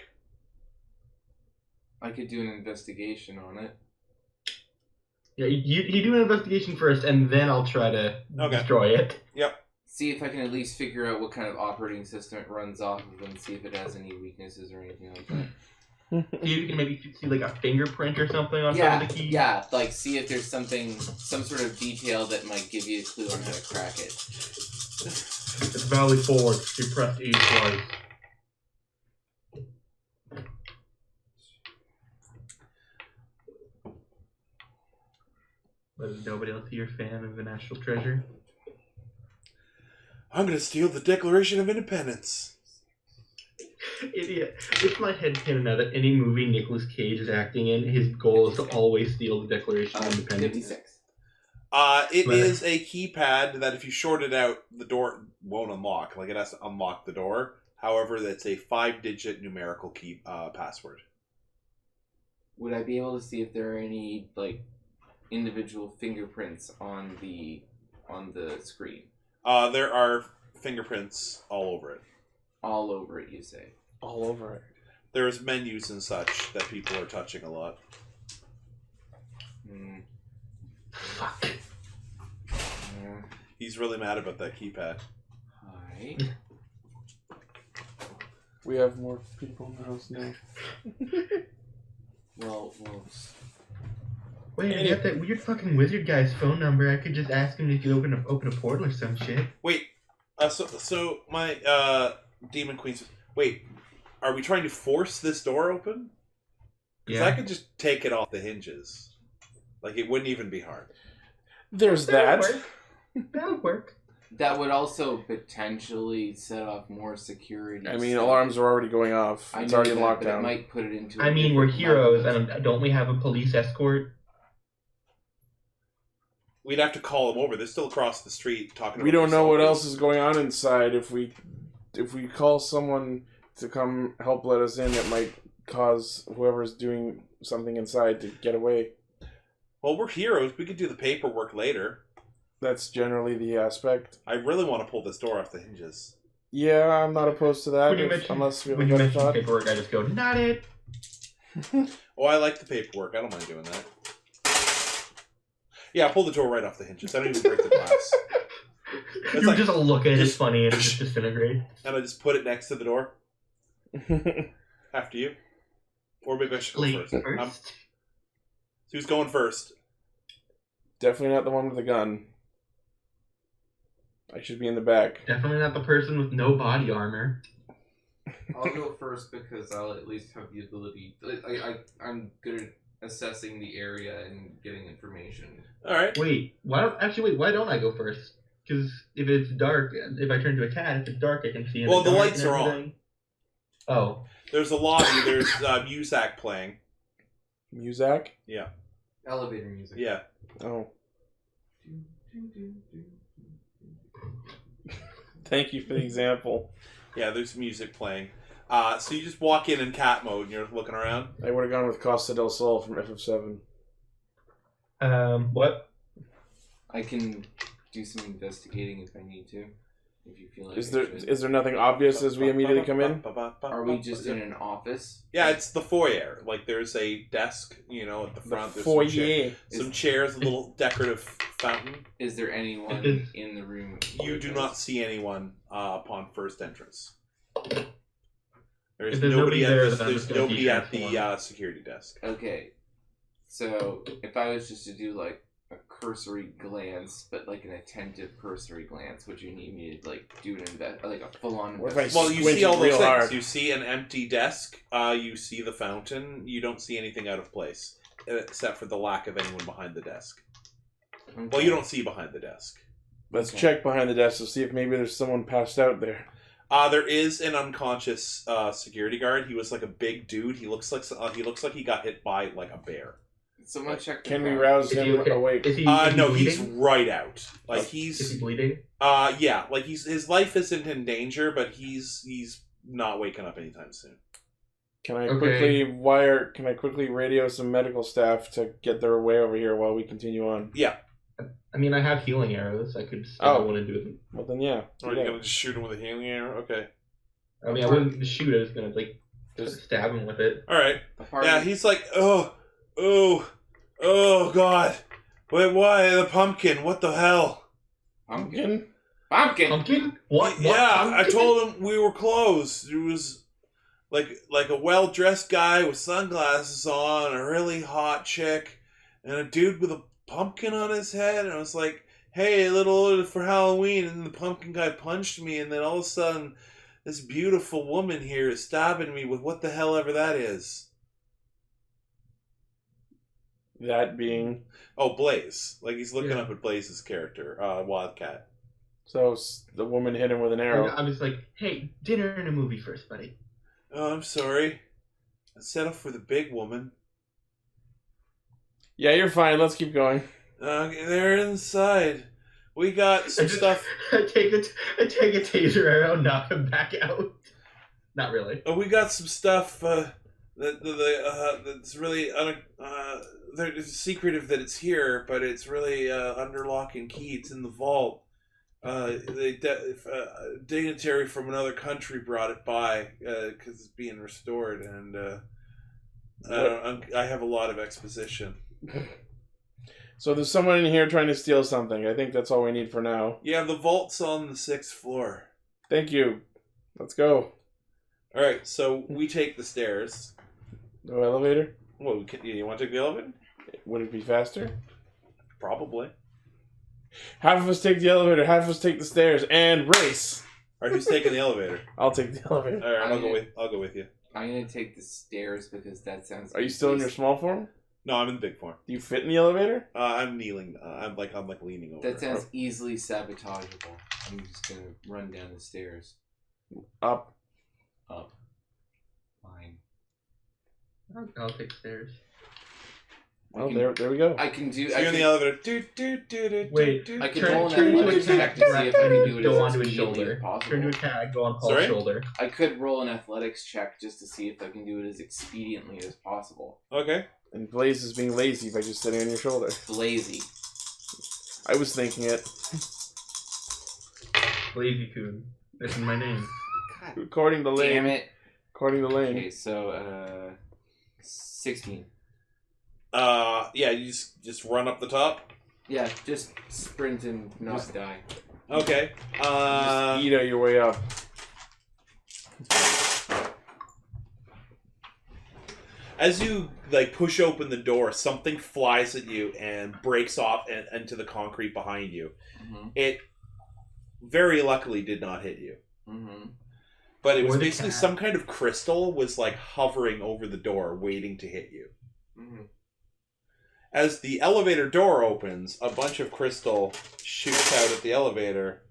I could do an investigation on it. Yeah, you do an investigation first, and then I'll try to destroy it. Yep. See if I can at least figure out what kind of operating system it runs off of and see if it has any weaknesses or anything like that. See if you can maybe see like a fingerprint or something on some of the keys. Yeah, like see if there's some sort of detail that might give you a clue on how to crack it. It's valley forward. You press E twice. But is nobody else here a fan of the National Treasure? I'm going to steal the Declaration of Independence. Idiot. It's my headcanon now that any movie Nicolas Cage is acting in, his goal is to always steal the Declaration of Independence. 56. It is a keypad that if you short it out, the door won't unlock. Like, it has to unlock the door. However, that's a 5-digit numerical key password. Would I be able to see if there are any, like, individual fingerprints on the screen? There are fingerprints all over it. All over it, you say? All over it. There's menus and such that people are touching a lot. Fuck. He's really mad about that keypad. Hi. We have more people in the house now. Well. Wait, I got that weird fucking wizard guy's phone number. I could just ask him if you open a portal or some shit. Wait, so my demon queen. Wait, are we trying to force this door open? Because I could just take it off the hinges. Like, it wouldn't even be hard. There's That'll that. work. That'll work. That would also potentially set off more security. I mean, stuff. alarms are already going off. I It's know already in that, but it lockdown. might put it into. I mean, we're heroes, and don't we have a police escort? We'd have to call them over. They're still across the street talking. We about don't know what themselves. else is going on inside. If we call someone to come help let us in, it might cause whoever's doing something inside to get away. Well, we're heroes. We could do the paperwork later. That's generally the aspect. I really want to pull this door off the hinges. Yeah, I'm not opposed to that. When you mention- Unless we have a When you better mention thought. paperwork, I just go, not it. Oh, I like the paperwork. I don't mind doing that. Yeah, pull the door right off the hinges. I don't even break the glass. It's You like- just look at it, it's funny, and it just disintegrates. And I just put it next to the door. After you. Or maybe I should go Ladies first. first. Who's going first? Definitely not the one with the gun. I should be in the back. Definitely not the person with no body armor. I'll go first because I'll at least have the ability. I'm good at assessing the area and getting information. Alright. Wait, why don't I go first? Because if it's dark, if I turn to a cat, if it's dark, I can see. Well, the dark lights and are on. everything. Oh, There's a lobby. There's Muzak playing. Muzak? Yeah. Elevator music. Yeah. Oh. Thank you for the example. Yeah, there's music playing. So you just walk in cat mode and you're looking around. I would have gone with Costa del Sol from FF7. what? I can do some investigating if I need to. If you feel like Is I should. there nothing obvious as we immediately come in? Are we just in an office? Yeah, it's the foyer. Like, there's a desk, at the front. There's Foyer. some chairs, a little decorative fountain. Is there anyone in the room? You do not see anyone upon first entrance. There's If there's nobody nobody there, at, then I'm there's just gonna nobody at the de-transform. security desk. Okay. So if I was just to do like a cursory glance, but like an attentive cursory glance, would you need me to like do an like a full-on What if I investigation? Well, you Squint see all those real things. hard. You see an empty desk. You see the fountain. You don't see anything out of place, except for the lack of anyone behind the desk. Okay. Well, you don't see behind the desk. Let's Okay. check behind the desk to see if maybe there's someone passed out there. There is an unconscious security guard. He was like a big dude. He looks like he got hit by like a bear. Someone check. the Can we ground. rouse Is he him okay? awake? Is he No, bleeding? he's right out. Like Is he he's bleeding? yeah, like his life isn't in danger, but he's not waking up anytime soon. Can I Okay. quickly radio some medical staff to get their way over here while we continue on? Yeah. I mean, I have healing arrows. I could. Oh. I want to do it. Well then, yeah. Or are you gonna just shoot him with a healing arrow? Okay. I mean, I wouldn't shoot. I was gonna like just stab him with it. All right. The party- Yeah, he's like, oh God, wait, why the pumpkin? What the hell? Pumpkin. Pumpkin? Pumpkin. Pumpkin? What? Yeah, I pumpkin? told him we were closed. It was like a well-dressed guy with sunglasses on, a really hot chick, and a dude with a pumpkin on his head. And I was like, hey, a little early for Halloween. And the pumpkin guy punched me, and then all of a sudden, this beautiful woman here is stabbing me with what the hell ever that is. That being Oh, Blaze. Like, he's looking Yeah. up at Blaze's character, Wildcat. so the woman hit him with an arrow. And I was like, hey, dinner and a movie first, buddy. Oh, I'm sorry. I settled for the big woman. Yeah, you're fine. Let's keep going. They're inside. We got some stuff. I take a taser arrow, knock him back out. Not really. We got some stuff that's really it's secretive that it's here, but it's really under lock and key. It's in the vault. Dignitary from another country brought it by because it's being restored, and I have a lot of exposition. So there's someone in here trying to steal something. I think that's all we need for now. Yeah, the vault's on the 6th floor. Thank you. Let's go. All right, so we take the stairs. No elevator? Well, you want to take the elevator? Would it be faster? Probably. Half of us take the elevator, half of us take the stairs, and race. All right, who's taking the elevator? I'll take the elevator. All right, I'll go with you. I'm gonna take the stairs because that sounds. Are you still in your small form? No, I'm in the big form. Do you fit in the elevator? I'm kneeling. I'm like leaning over. That sounds easily sabotageable. I'm just gonna run down the stairs. Up. Up. Fine. I'll take stairs. Oh, there we go. I can do. So I you're in the can, elevator. Wait, I can turn roll an into a athletics check to see tag, if I can do it go as onto his expediently shoulder. as possible. Turn to a tag, go on Paul's Sorry? shoulder. I could roll an athletics check just to see if I can do it as expediently as possible. Okay. And Blaze is being lazy by just sitting on your shoulder. Lazy. I was thinking it. Lazy Coon. This is my name. God According to Lane. damn it. According to Lane. Okay, so 16. Yeah, you just run up the top. Yeah, just sprint and not Just- die. Okay. Just eat out your way up. As you like push open the door, something flies at you and breaks off into the concrete behind you. Mm-hmm. It very luckily did not hit you, Mm-hmm. but it was Or the basically cat. some kind of crystal was like hovering over the door, waiting to hit you. Mm-hmm. As the elevator door opens, a bunch of crystal shoots out at the elevator,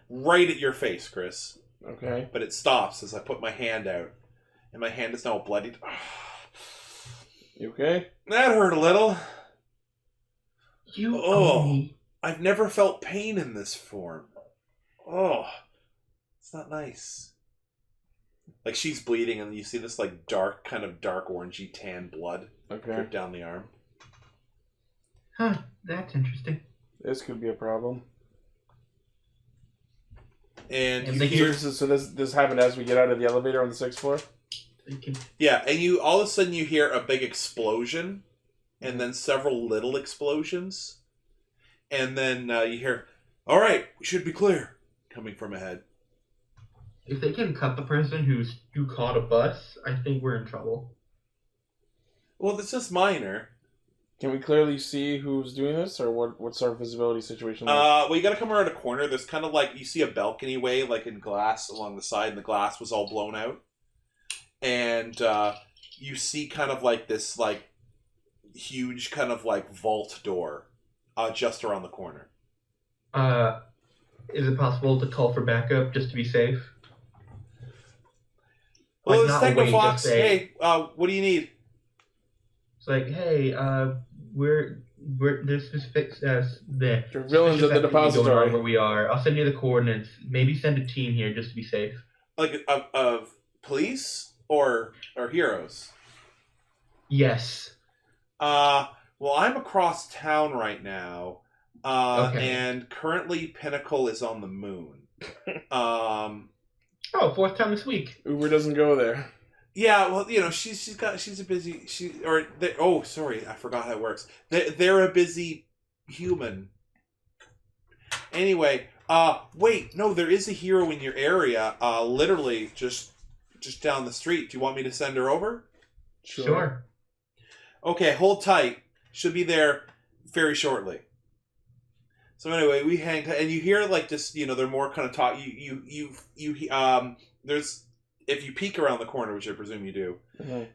right at your face, Chris. Okay. But it stops as I put my hand out, and my hand is now bloodied. You okay? That hurt a little. You Oh. owe me. I've never felt pain in this form. Oh, it's not nice. Like she's bleeding, and you see this like dark orangey tan blood Okay. drip down the arm. Huh, that's interesting. This could be a problem. And And you they hear, So this happened as we get out of the elevator on the 6th floor? You can- yeah, and you all of a sudden you hear a big explosion, and then several little explosions, and then you hear, "All right, we should be clear," coming from ahead. If they can cut the person who caught a bus, I think we're in trouble. Well, it's just minor. Can we clearly see who's doing this, or what's our visibility situation like? Well, you gotta come around a corner. There's kind of like, you see a balcony way, like in glass along the side, and the glass was all blown out. And you see kind of like this, like, huge kind of like vault door just around the corner. Is it possible to call for backup just to be safe? Well, Like, it's not wait, Technofox. just say- Hey, what do you need? It's like, hey, we're there's this fix there. Your villains at the Going on depository. where we are. I'll send you the coordinates. Maybe send a team here just to be safe. Like, of police or heroes? Yes. Well, I'm across town right now, Okay. and currently Pinnacle is on the moon. Oh, fourth time this week. Uber doesn't go there. Yeah, well, you know, she's a busy, oh, sorry, I forgot how it works. They're a busy human. Anyway, wait, no, there is a hero in your area, literally just down the street. Do you want me to send her over? Sure. Okay, hold tight. Should be there very shortly. So anyway, we hang, and you hear like just, you know, they're more kind of talk. There's, if you peek around the corner, which I presume you do,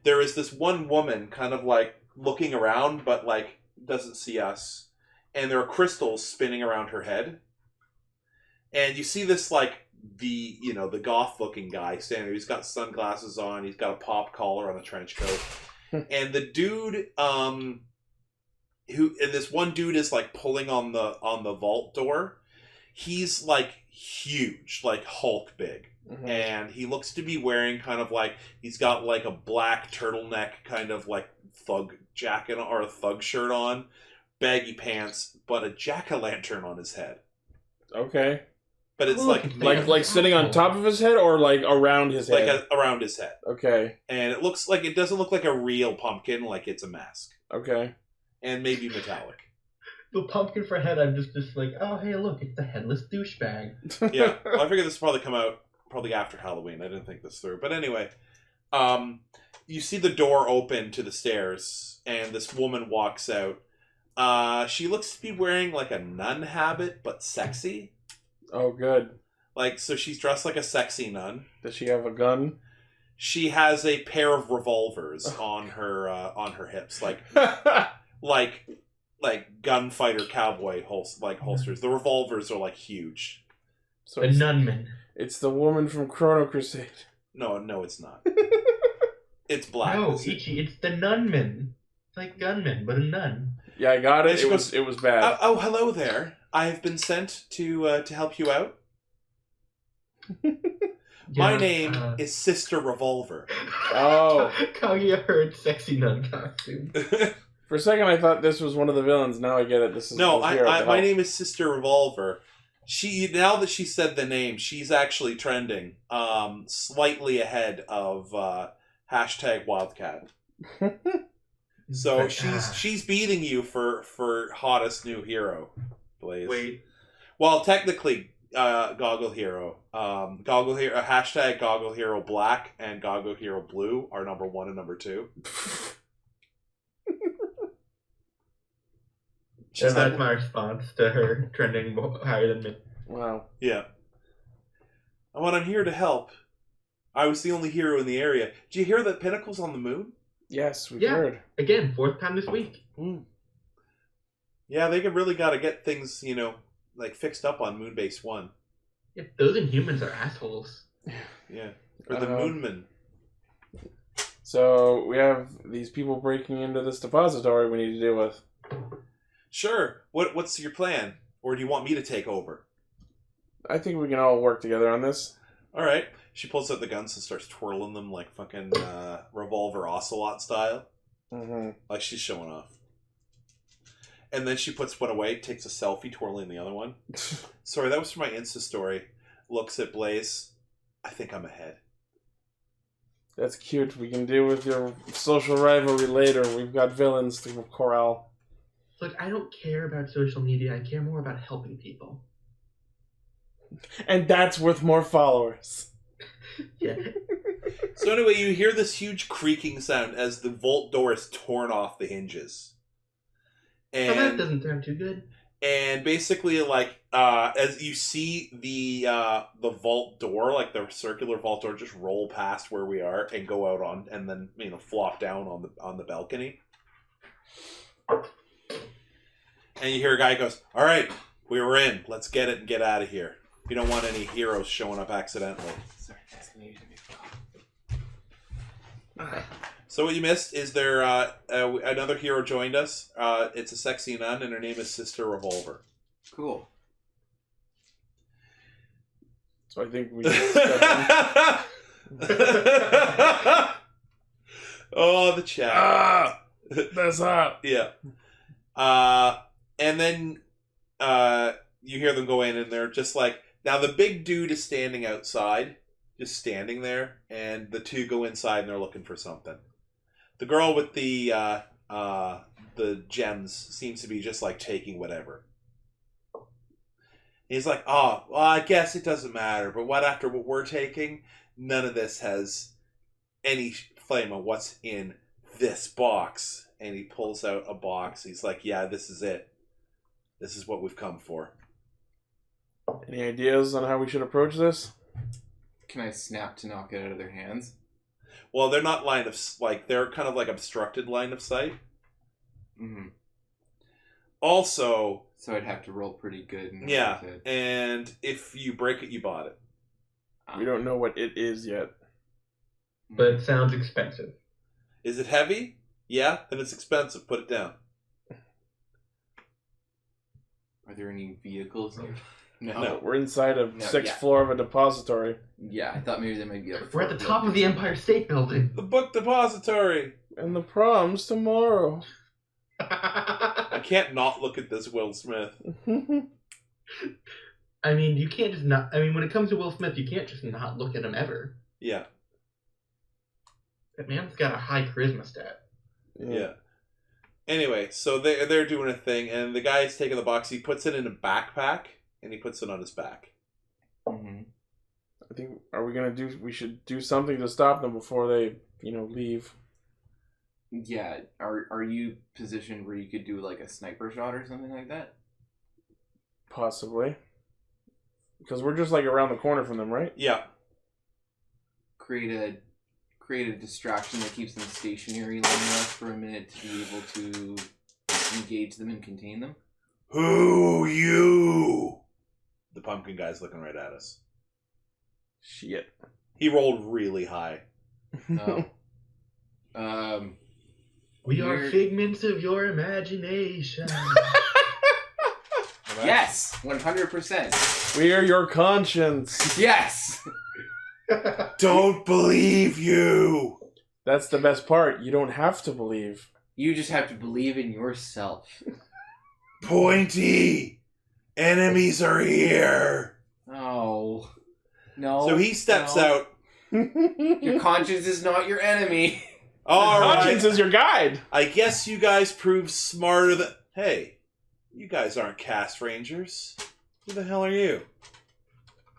there is this one woman kind of like looking around, but like doesn't see us, and there are crystals spinning around her head, and you see this like the goth looking guy standing there. He's got sunglasses on. He's got a pop collar on a trench coat. And the dude, and this one dude is like pulling on the vault door. He's like huge, like Hulk big, and he looks to be wearing kind of like, he's got like a black turtleneck kind of like thug jacket or a thug shirt on, baggy pants, but a jack-o'-lantern on his head. Okay. But it's like sitting on top of his head or like around his head? Like around his head. Okay. And it looks like, it doesn't look like a real pumpkin, like it's a mask. Okay. And maybe metallic. The pumpkin for head, I'm just like, oh, hey, look, it's the headless douchebag. Yeah. Well, I figured this will probably come out probably after Halloween. I didn't think this through. But anyway, you see the door open to the stairs, and this woman walks out. She looks to be wearing like a nun habit, but sexy. Oh, good. Like, so she's dressed like a sexy nun. Does she have a gun? She has a pair of revolvers on her hips, like gunfighter cowboy holsters. The revolvers are like huge. So The nunman. it's the woman from Chrono Crusade. No, it's not. It's black. No, Ichi, it's the nunman. It's like gunman, but a nun. Yeah, I got it. She goes, It was bad. Oh, hello there. I have been sent to help you out. My Yeah, name is Sister Revolver. Oh. Kaguya heard sexy nun costume. For a second, I thought this was one of the villains. Now I get it. This is No, the hero to my help. name is Sister Revolver. Now that she said the name, she's actually trending, slightly ahead of hashtag Wildcat. So But, she's beating you for hottest new hero, Blaze. Wait. Well, technically, Goggle Hero, hashtag Goggle Hero Black and Goggle Hero Blue are number 1 and number 2. So that's my response to her trending higher than me. Wow. Yeah. And when I'm here to help, I was the only hero in the area. Did you hear that Pinnacle's on the moon? Yes, we've Yeah. heard. Again, fourth time this week. Yeah, they really got to get things, like fixed up on Moonbase 1. Yeah, those Inhumans are assholes. Yeah. Or the Moonman. So we have these people breaking into this depository we need to deal with. Sure. What's your plan? Or do you want me to take over? I think we can all work together on this. All right. She pulls out the guns and starts twirling them like fucking Revolver Ocelot style. Mm-hmm. Like she's showing off. And then she puts one away, takes a selfie twirling the other one. Sorry, that was for my Insta story. Looks at Blaze. I think I'm ahead. That's cute. We can deal with your social rivalry later. We've got villains to corral. Look, I don't care about social media. I care more about helping people. And that's worth more followers. Yeah. So anyway, you hear this huge creaking sound as the vault door is torn off the hinges. that And doesn't sound too good. and basically, like, as you see the vault door, like the circular vault door, just roll past where we are and go out on, and then flop down on the balcony. And you hear a guy goes, "All right, we were in. Let's get it and get out of here. We don't want any heroes showing up accidentally." Sorry, that's me. So what you missed is there another hero joined us. It's a sexy nun, and her name is Sister Revolver. Cool. So I think we. Oh, the chat. That's hot. Yeah. And then you hear them go in, and they're just like, now the big dude is standing outside, just standing there, and the two go inside, and they're looking for something. The girl with the gems seems to be just like taking whatever. He's like, "Oh, well, I guess it doesn't matter, but after what we're taking, none of this has any flame on what's in this box." And he pulls out a box. He's like, "Yeah, this is it. This is what we've come for." Any ideas on how we should approach this? Can I snap to knock it out of their hands? Well, they're not they're kind of like obstructed line of sight. Mm-hmm. Also, So I'd have to roll pretty good. yeah, and if you break it, you bought it. We don't know what it is yet. But it sounds expensive. Is it heavy? Yeah, then it's expensive. Put it down. Are there any vehicles here? No. No, we're inside a No, sixth yeah. floor of a depository. Yeah, I thought maybe there might be a. We're at the top of the Empire State Building. The book depository. And the prom's tomorrow. I can't not look at this Will Smith. I mean, you can't just not. I mean, when it comes to Will Smith, you can't just not look at him ever. Yeah, That man's got a high charisma stat. yeah. Anyway, so they're doing a thing, and the guy's taking the box. He puts it in a backpack, and he puts it on his back. Mm-hmm. I think, we should do something to stop them before they, leave. Yeah, are you positioned where you could do like a sniper shot or something like that? Possibly. Because we're just like around the corner from them, right? Yeah. Create a distraction that keeps them stationary long enough for a minute to be able to engage them and contain them. Who you? The pumpkin guy's looking right at us. Shit. He rolled really high. Oh. We are figments of your imagination. Yes, 100%. We are your conscience. Yes. Don't believe you. That's the best part. You don't have to believe. You just have to believe in yourself. Pointy. Enemies are here. Oh. No. So he steps no. out. Your conscience is not your enemy. All Conscience right. is your guide. I guess you guys proved smarter than... Hey, you guys aren't cast rangers. Who the hell are you?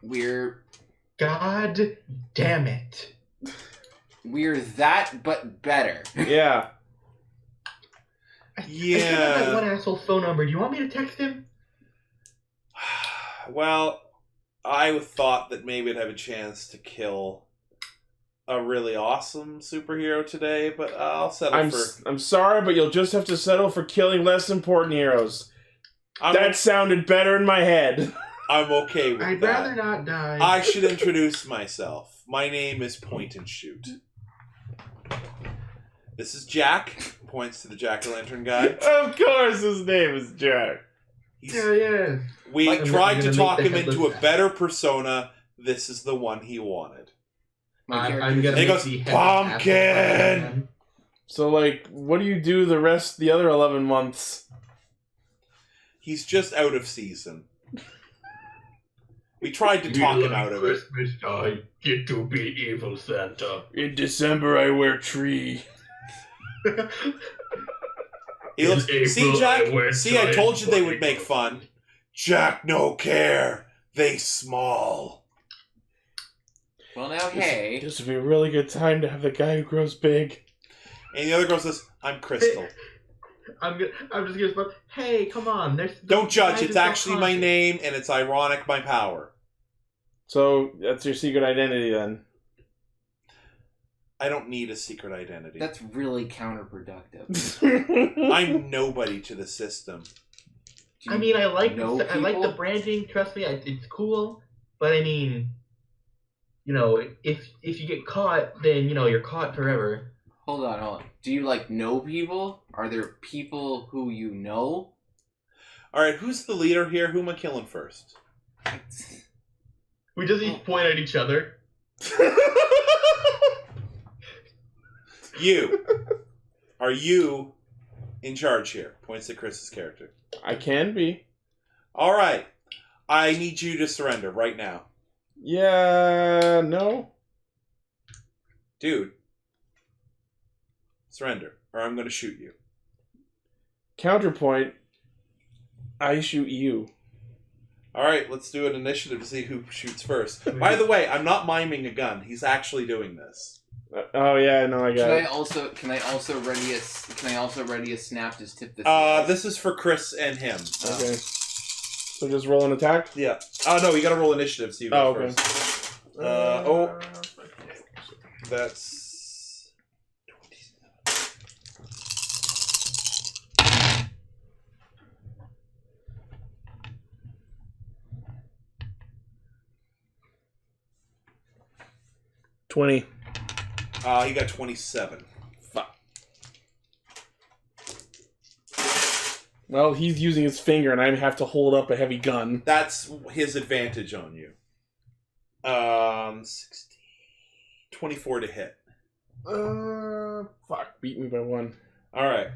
We're God damn it. that, but better. Yeah. I still have Yeah. that one asshole's phone number. Do you want me to text him? Well, I thought that maybe I'd have a chance to kill a really awesome superhero today, but I'll settle I'm sorry, but you'll just have to settle for killing less important heroes. That sounded better in my head. I'm okay with I'd that. rather not die. I should introduce myself. My name is Point and Shoot. This is Jack. Points to the jack-o'-lantern guy. Of course his name is Jack. Yeah. We I'm tried gonna to talk make him the into a headless better persona. This is the one he wanted. I'm gonna He make goes, the "Pumpkin!" So, what do you do the other 11 months? He's just out of season. We tried to talk him out of it. Christmas time, get to be evil Santa. In December, I wear tree. He looks, In see, April, Jack? I wear See, I giant told you they would bunny make fun. Jack no care. They small. Well, now, hey. This would be a really good time to have the guy who grows big. And the other girl says, I'm Crystal. I'm just gonna stop. Hey, come on! Don't judge. It's not actually my conscious. name, and it's ironic my power. So that's your secret identity then. I don't need a secret identity. That's really counterproductive. I'm nobody to the system. Do I you mean, I like know the people? branding. Trust me, it's cool. But I mean, you know, if you get caught, then you know you're caught forever. Hold on. Do you like know people? Are there people who you know? All right, who's the leader here? Who am I killing first? We just each point at each other. You. Are you in charge here? Points at Chris's character. I can be. All right. I need you to surrender right now. Yeah, no. Dude. Surrender, or I'm going to shoot you. Counterpoint, I shoot you. All right, let's do an initiative to see who shoots first. By the way, I'm not miming a gun. He's actually doing this. Oh yeah, no, I got it. Can I also ready a snap to tip this? This is for Chris and him. Okay. So just roll an attack? Yeah. Oh, no, you got to roll initiative so you go okay. first. That's 20. He got 27. Fuck. Well, he's using his finger, and I have to hold up a heavy gun. That's his advantage on you. 16, 24 to hit. Fuck, beat me by 1. All right.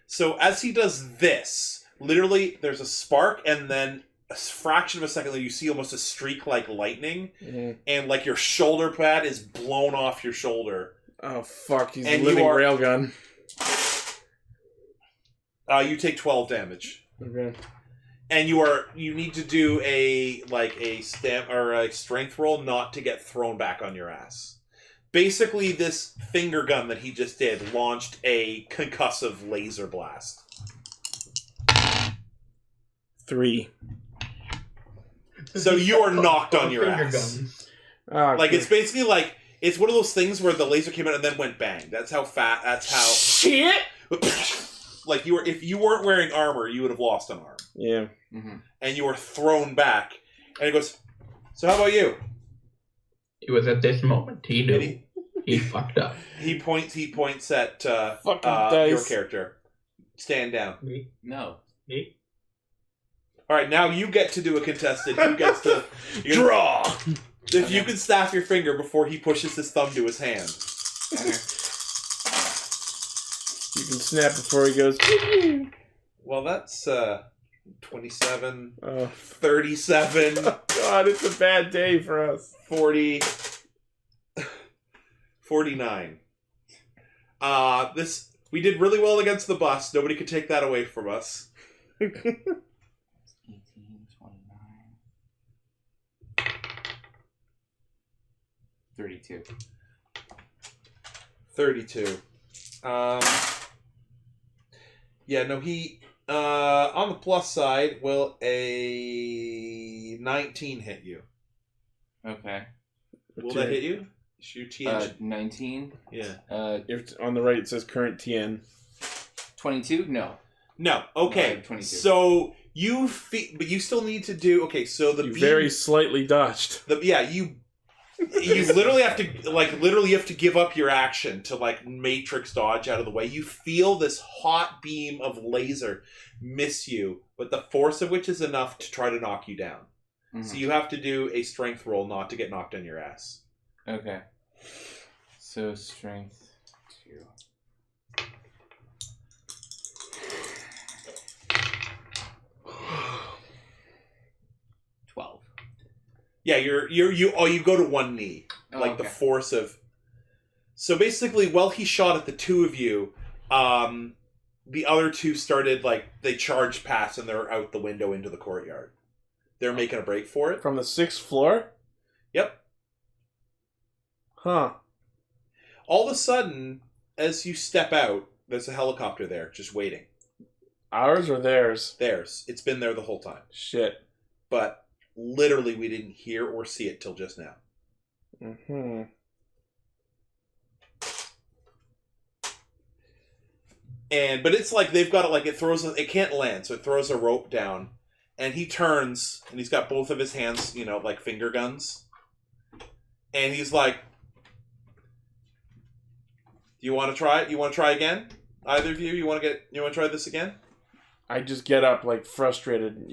So as he does this, literally, there's a spark, and then a fraction of a second later, you see almost a streak like lightning, and like your shoulder pad is blown off your shoulder. Oh fuck, he's And a living you are- railgun. You take 12 damage. Okay. And you need to do a strength roll not to get thrown back on your ass. Basically, this finger gun that he just did launched a concussive laser blast. 3. So you are knocked on your Finger ass. guns. Ah, Like good. it's basically like it's one of those things where the laser came out and then went bang. That's how fat. That's how. Shit. Like if you weren't wearing armor, you would have lost an arm, Yeah. and you were thrown back. And he goes, "So how about you?" It was at this moment he And knew he fucked up. He points at Fucking your dice. character. Stand down. Me? No. Me? All right, now you get to do a contested. Who gets to Draw. If you can snap your finger before he pushes his thumb to his hand. You can snap before he goes. Well, that's 27, Oh 37, God, it's a bad day for us. 40, 49. We did really well against the bus. Nobody could take that away from us. 18, 29. 32. 32. Yeah, no, he on the plus side, will a 19 hit you? Okay. Will that hit you? Shoot TN. 19. Yeah. If on the right it says current TN. 22? No. No. Okay. 22. So you but you still need to do. Okay. So the You beam, very slightly dodged. you literally have to give up your action to like matrix dodge out of the way. You feel this hot beam of laser miss you, but the force of which is enough to try to knock you down. Mhm. So you have to do a strength roll not to get knocked on your ass. Okay. So strength 2. Yeah, you go to one knee. Oh, Like okay. the force of. So basically, while he shot at the two of you, the other two started they charged past and they're out the window into the courtyard. They're making a break for it. From the 6th floor? Yep. Huh. All of a sudden, as you step out, There's a helicopter there, just waiting. Ours or theirs? Theirs. It's been there the whole time. Shit. But literally, we didn't hear or see it till just now. Mm-hmm. But it's like they've got it like it can't land, so it throws a rope down, and he turns and he's got both of his hands, like finger guns, and he's like, "Do you want to try it? You want to try again? Either of you? You want to try this again?" I just get up like frustrated.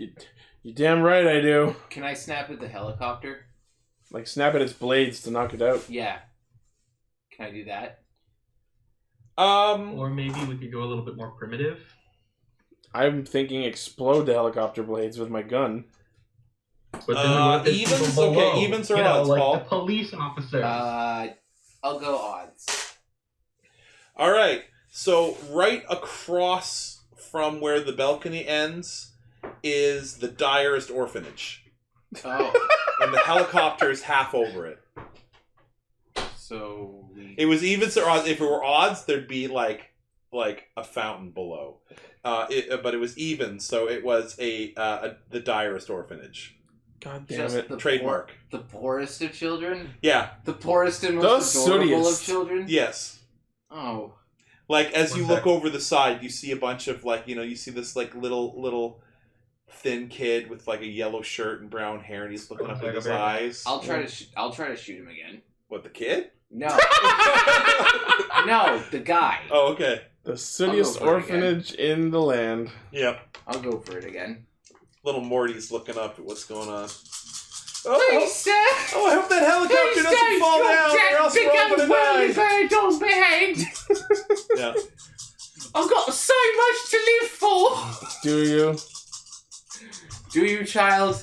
You damn right I do. Can I snap at the helicopter? Like snap at its blades to knock it out. Yeah. Can I do that? Or maybe we could go a little bit more primitive. I'm thinking explode the helicopter blades with my gun. But then we evens? Okay, evens or odds, like Paul? the police officer. I'll go odds. All right. So right across from where the balcony ends is the Diarist Orphanage. Oh. And the helicopter is half over it. So it was evens or odds. If it were odds, there'd be like a fountain below. But it was even, so it was the Diarist Orphanage. God damn it! Trademark. The poorest of children. Yeah. The poorest and most adorable of children. Yes. Oh. Like as you look over the side, you see a bunch of you see this like little thin kid with like a yellow shirt and brown hair, and he's looking up at his eyes. I'll try to shoot him again. What, the kid? No. No, the guy. Oh, okay. The silliest orphanage in the land. Yep. I'll go for it again. Little Morty's looking up at what's going on. Please, sir. Oh, I hope that helicopter doesn't fall down, or else we're all gonna die. Yeah. I've got so much to live for. Do you? Do you, child?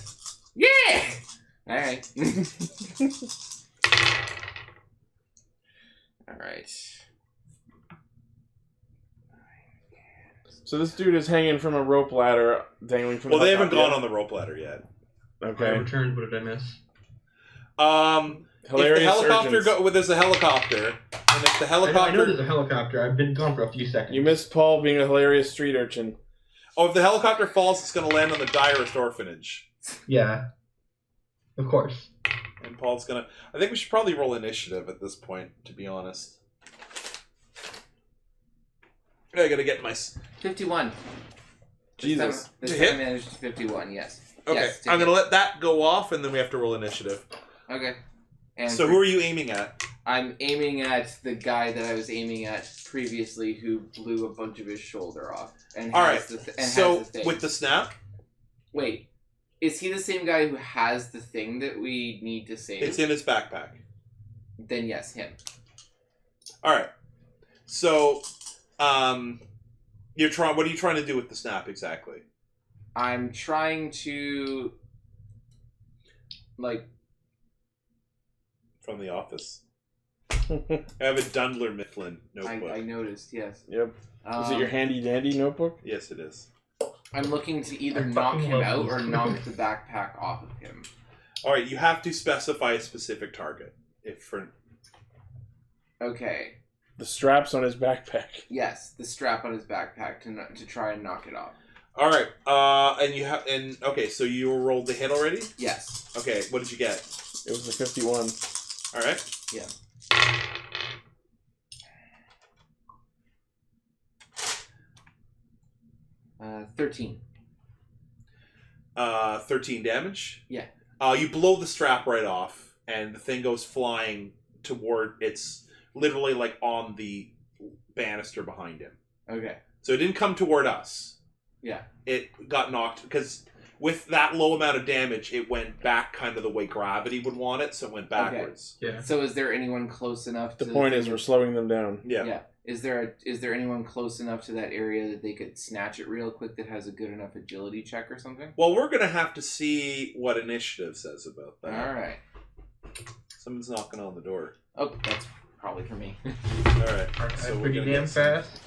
Yeah. All right. All right. So this dude is hanging from a rope ladder, dangling from. Well, they haven't gone on the rope ladder yet. Okay. I returned. What did I miss? Hilarious if the helicopter surgeons. there's a helicopter, and if the helicopter, I know there's a helicopter. I've been gone for a few seconds. You missed Paul being a hilarious street urchin. if the helicopter falls, it's going to land on the Diarist Orphanage. Yeah. Of course. And Paul's going to... I think we should probably roll initiative at this point, to be honest. I got to get my... 51. Jesus. This time I managed 51, yes. Okay, yes, I'm going to let that go off, and then we have to roll initiative. Okay. And so who are you aiming at? I'm aiming at the guy that I was aiming at previously who blew a bunch of his shoulder off. And All has right, has so the thing. with the snap? Wait, is he the same guy who has the thing that we need to save? It's in his backpack. Then yes, him. All right. So, you're trying. What are you trying to do with the snap exactly? I'm trying to, like, from The Office. I have a Dundler Mifflin notebook. I noticed. Yes. Yep. Is it your handy dandy notebook? Yes, it is. I'm looking to either knock him out or knock the backpack off of him. All right, you have to specify a specific target. Okay. The straps on his backpack. Yes, the strap on his backpack to try and knock it off. All right, okay, so you rolled the hit already? Yes. Okay, what did you get? It was a 51. All right. Yeah. Uh, 13. 13 damage? Yeah. You blow the strap right off, and the thing goes flying toward... It's literally, like, on the banister behind him. Okay. So it didn't come toward us. Yeah. It got knocked... Because with that low amount of damage, it went back kind of the way gravity would want it, so it went backwards. Okay. Yeah. So is there anyone close enough to... The point is we're slowing them down. Yeah. Yeah. Is there anyone close enough to that area that they could snatch it real quick that has a good enough agility check or something? Well, we're going to have to see what initiative says about that. All right. Someone's knocking on the door. Oh, that's probably for me. All right. So we're pretty gonna damn get some- fast.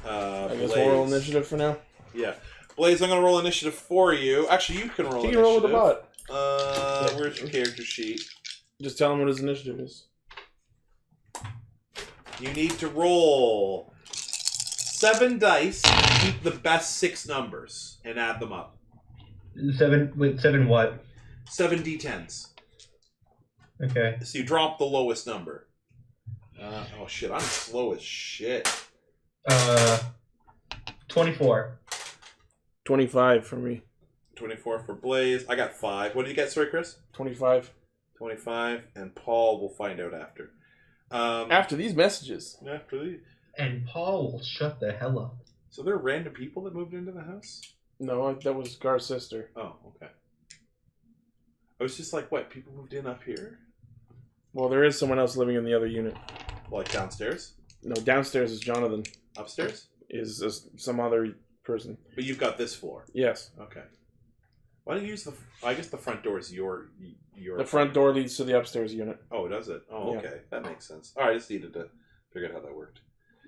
I guess we'll roll initiative for now. Yeah. Blaze, I'm going to roll initiative for you. Actually, you can roll You initiative. can roll with the bot. Where's your character sheet? Just tell him what his initiative is. You need to roll 7 dice, keep the best 6 numbers, and add them up. 7 what? 7 d10s. Okay. So you drop the lowest number. Oh shit, I'm slow as shit. 24. 25 for me. 24 for Blaze. I got 5. What did you get, sorry, Chris? 25. 25, and Paul will find out after. After these messages. After these. And Paul will shut the hell up. So there are random people that moved into the house? No, that was Gar's sister. Oh, okay. I was just like, what, people moved in up here? Well, there is someone else living in the other unit. Like downstairs? No, downstairs is Jonathan. Upstairs? Is some other person. But you've got this floor? Yes. Okay. Why don't you use the... I guess the front door is your... The front door leads to the upstairs unit. Oh, does it? Oh, Yeah. okay. That makes sense. Alright, I just needed to figure out how that worked.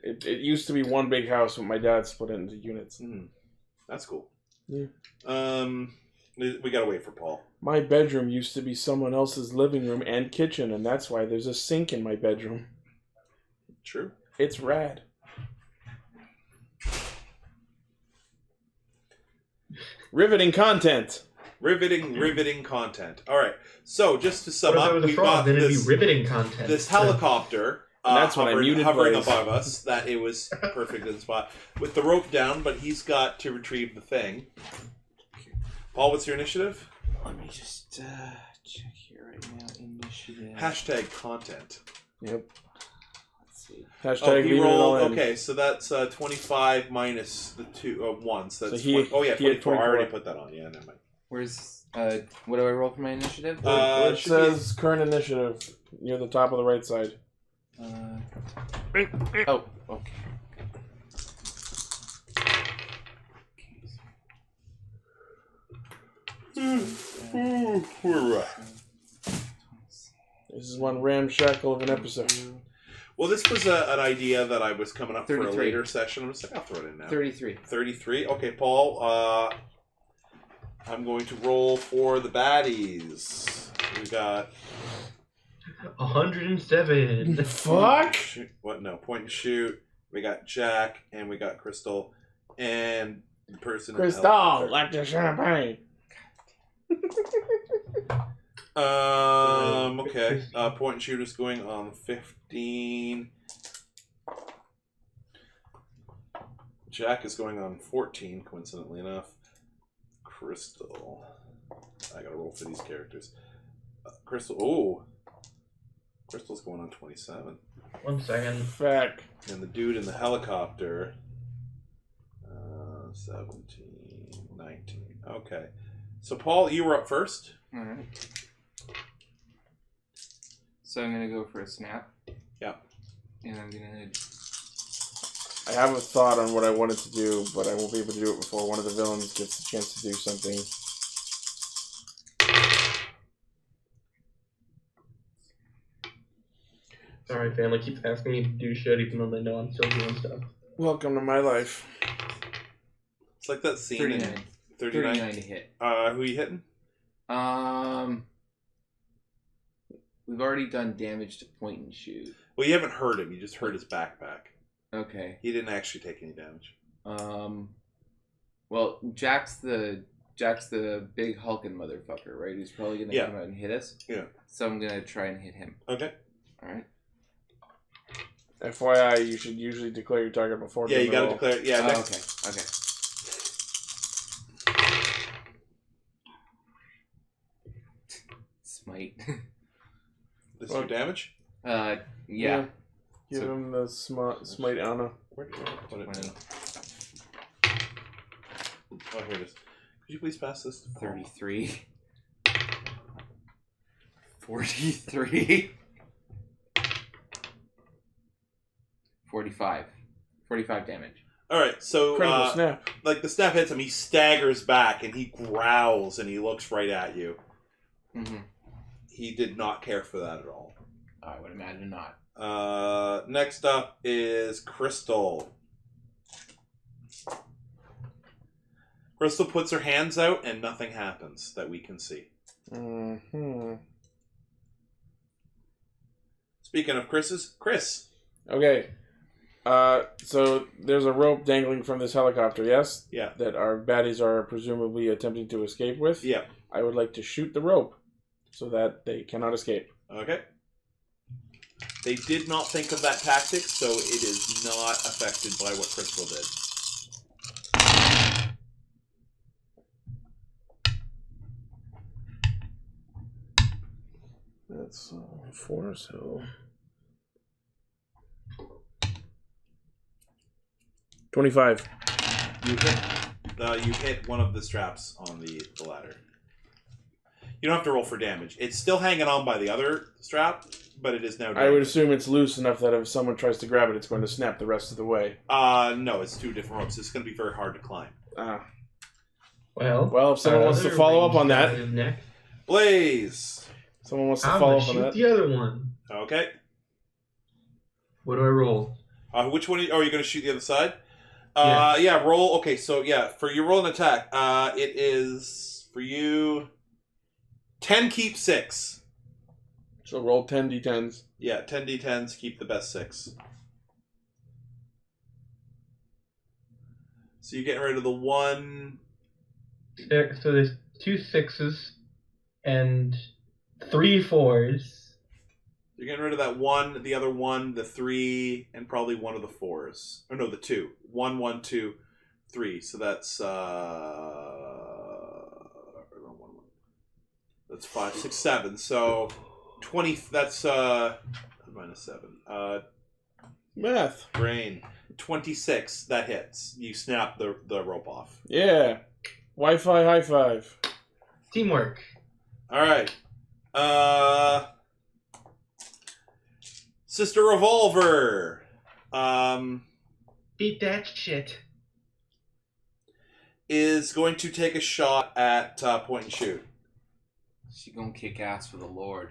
It used to be one big house, but my dad split it into units. That's cool. Yeah. We gotta wait for Paul. My bedroom used to be someone else's living room and kitchen, and that's why there's a sink in my bedroom. True. It's rad. Riveting content. Riveting content. Alright, so just to sum What if up, there was a we've frog? got Then it'd be this, riveting content. this helicopter That's when I muted hovering Blaze. above us. That it was perfect in the spot. With the rope down, but he's got to retrieve the thing. Paul, what's your initiative? Let me just check here right now. Initiative. Hashtag content. Yep. Let's see. Hashtag He leave it all rolled. in. Okay, so that's 25 minus the 1. So that's So he- 20, oh yeah, he had 24. I already 24. put that on. Yeah, never mind. Where's what do I roll for my initiative? It Should be- says current initiative near the top of the right side. Oh, okay. This is one ramshackle of an episode. Well, this was an idea that I was coming up for a 33. later session. I'm just like, I'll throw it in now. 33. 33. Okay, Paul. I'm going to roll for the baddies. We got 107. Fuck! what? No, point and shoot. We got Jack and we got Crystal and the person. in the Crystal, helicopter. like the champagne. Okay. Point and shoot is going on 15. Jack is going on 14, coincidentally enough. Crystal. I gotta roll for these characters. Crystal. Oh! Crystal's going on 27. 1 second. Fuck. And the dude in the helicopter. 17, 19. Okay. So, Paul, you were up first. Alright. So I'm gonna go for a snap. Yeah. And I'm gonna. I have a thought on what I wanted to do, but I won't be able to do it before one of the villains gets the chance to do something. Sorry, family keeps asking me to do shit even though they know I'm still doing stuff. Welcome to my life. It's like that scene 39. in 39. 39 to hit. Who are you hitting? We've already done damage to point and shoot. Well, you haven't hurt him. You just hurt his backpack. Okay. He didn't actually take any damage. Well, Jack's the big hulking motherfucker, right? He's probably gonna come out and hit us. Yeah. So I'm gonna try and hit him. Okay. All right. FYI, you should usually declare your target before. Yeah, doing you the got to roll. declare. Yeah. Oh, Next. okay. Smite. This is your damage. Yeah. Give So- him the smite Anna. Where did I put it? 20, Oh, here it is. Could you please pass this to Paul? 33. 43. 45. 45 damage. All right. So, Critical snap. like the snap hits him, he staggers back and he growls and he looks right at you. Mm-hmm. He did not care for that at all. I would imagine not. Next up is Crystal. Crystal puts her hands out and nothing happens that we can see. Mm-hmm. Speaking of Chris's, Chris. Okay. So there's a rope dangling from this helicopter, yes? Yeah. That our baddies are presumably attempting to escape with? Yeah. I would like to shoot the rope so that they cannot escape. Okay. They did not think of that tactic, so it is not affected by what Crystal did. That's 4, so... 25. You hit one of the straps on the ladder. You don't have to roll for damage. It's still hanging on by the other strap, but it is now damaged. I would assume it's loose enough that if someone tries to grab it, it's going to snap the rest of the way. No, it's 2 different ropes. It's going to be very hard to climb. Well, if someone wants to follow up on that... Next. Blaze! Someone wants to I'm follow gonna up on shoot that. the other one. Okay. What do I roll? Which one? Are you going to shoot the other side? Yeah. Yeah, roll. Okay, so yeah, for you roll an attack, it is for you 10 keep 6. So roll 10 d10s. Yeah, 10 d10s, keep the best 6. So you're getting rid of the 1. So there's 2 6s and 3 4s. You're getting rid of that 1, the other 1, the 3, and probably one of the 4s. Or no, the 2. 1, 1, 2, 3. So that's that's 5, 6, 7. So 20. That's minus 7. Math. Brain. 26. That hits. You snap the rope off. Yeah. Wi-Fi high five. Teamwork. All right. Sister Revolver. Beat that shit. Is going to take a shot at point and shoot. She gonna kick ass for the Lord.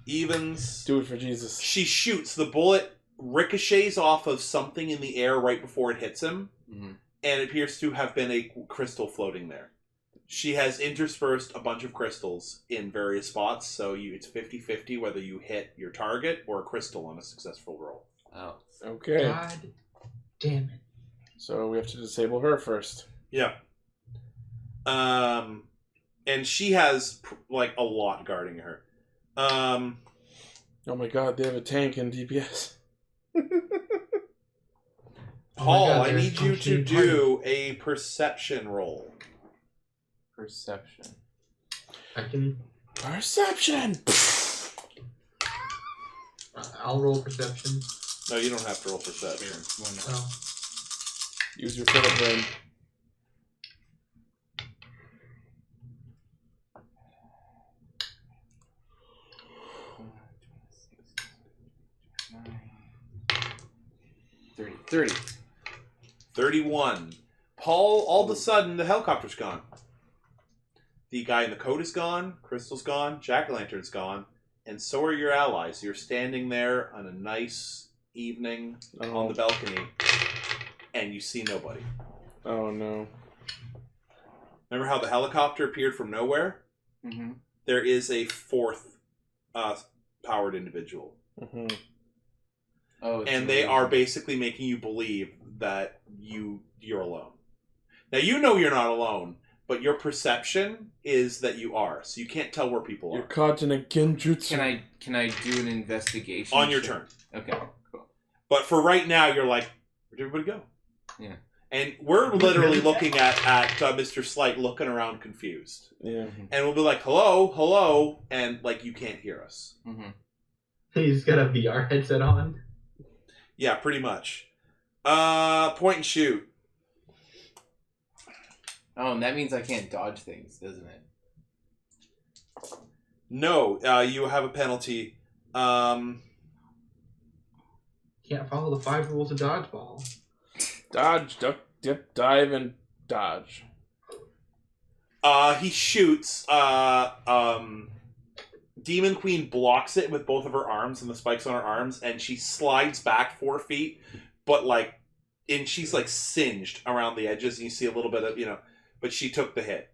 Evens. Do it for Jesus. She shoots. The bullet ricochets off of something in the air right before it hits him, and it appears to have been a crystal floating there. She has interspersed a bunch of crystals in various spots, so it's 50-50 whether you hit your target or a crystal on a successful roll. Oh. Okay. God damn it. So we have to disable her first. Yeah. And she has, like, a lot guarding her. Oh my god, they have a tank in DPS. Paul, God, I there's need you to functioning do a perception roll. Perception. I can. Perception! I'll roll perception. No, you don't have to roll perception. Why not? Oh. Use your pivot brain. $30. 30. 31. Paul, all of a sudden, the helicopter's gone. The guy in the coat is gone, Crystal's gone, Jack-o'-lantern's gone, and so are your allies. You're standing there on a nice evening on the balcony, and you see nobody. Oh no. Remember how the helicopter appeared from nowhere? Mm-hmm. There is a 4th powered individual. Mm-hmm. Oh, And they are basically making you believe that you're alone. Now, you know you're not alone, but your perception is that you are, so you can't tell where people You're are. caught in a genjutsu. Can I do an investigation? On your turn. Okay, cool. But for right now, you're like, where'd everybody go? Yeah. And we're literally looking at Mr. Slight looking around confused. Yeah. And we'll be like, hello, hello, and like you can't hear us. Mm-hmm. He's got a VR headset on. Yeah, pretty much. Point and shoot. Oh, and that means I can't dodge things, doesn't it? No, you have a penalty. Can't follow the 5 rules of dodgeball. Dodge, duck, dip, dive, and dodge. He shoots. Demon Queen blocks it with both of her arms and the spikes on her arms, and she slides back 4 feet, but she's like singed around the edges, and you see a little bit of, but she took the hit.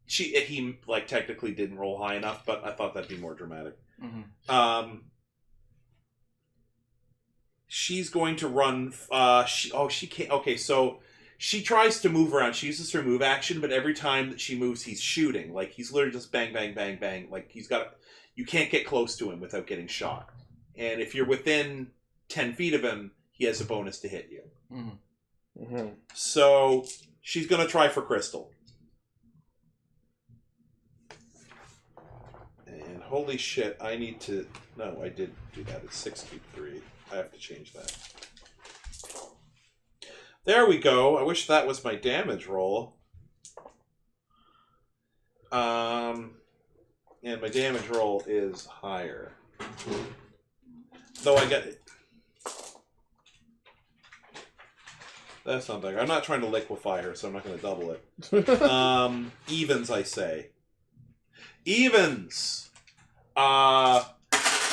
He like technically didn't roll high enough, but I thought that'd be more dramatic. Mm-hmm. she's going to run. She can't. Okay, so she tries to move around. She uses her move action, but every time that she moves, he's shooting. Like he's literally just bang, bang, bang, bang. Like he's got. You can't get close to him without getting shot. And if you're within 10 feet of him, he has a bonus to hit you. Mm-hmm. So she's gonna try for Crystal. And holy shit, I need to. No, I did do that. It's 6-3. I have to change that. There we go. I wish that was my damage roll. And my damage roll is higher. Though I get it. That's not that. I'm not trying to liquefy her, so I'm not going to double it. Evens, I say. Evens!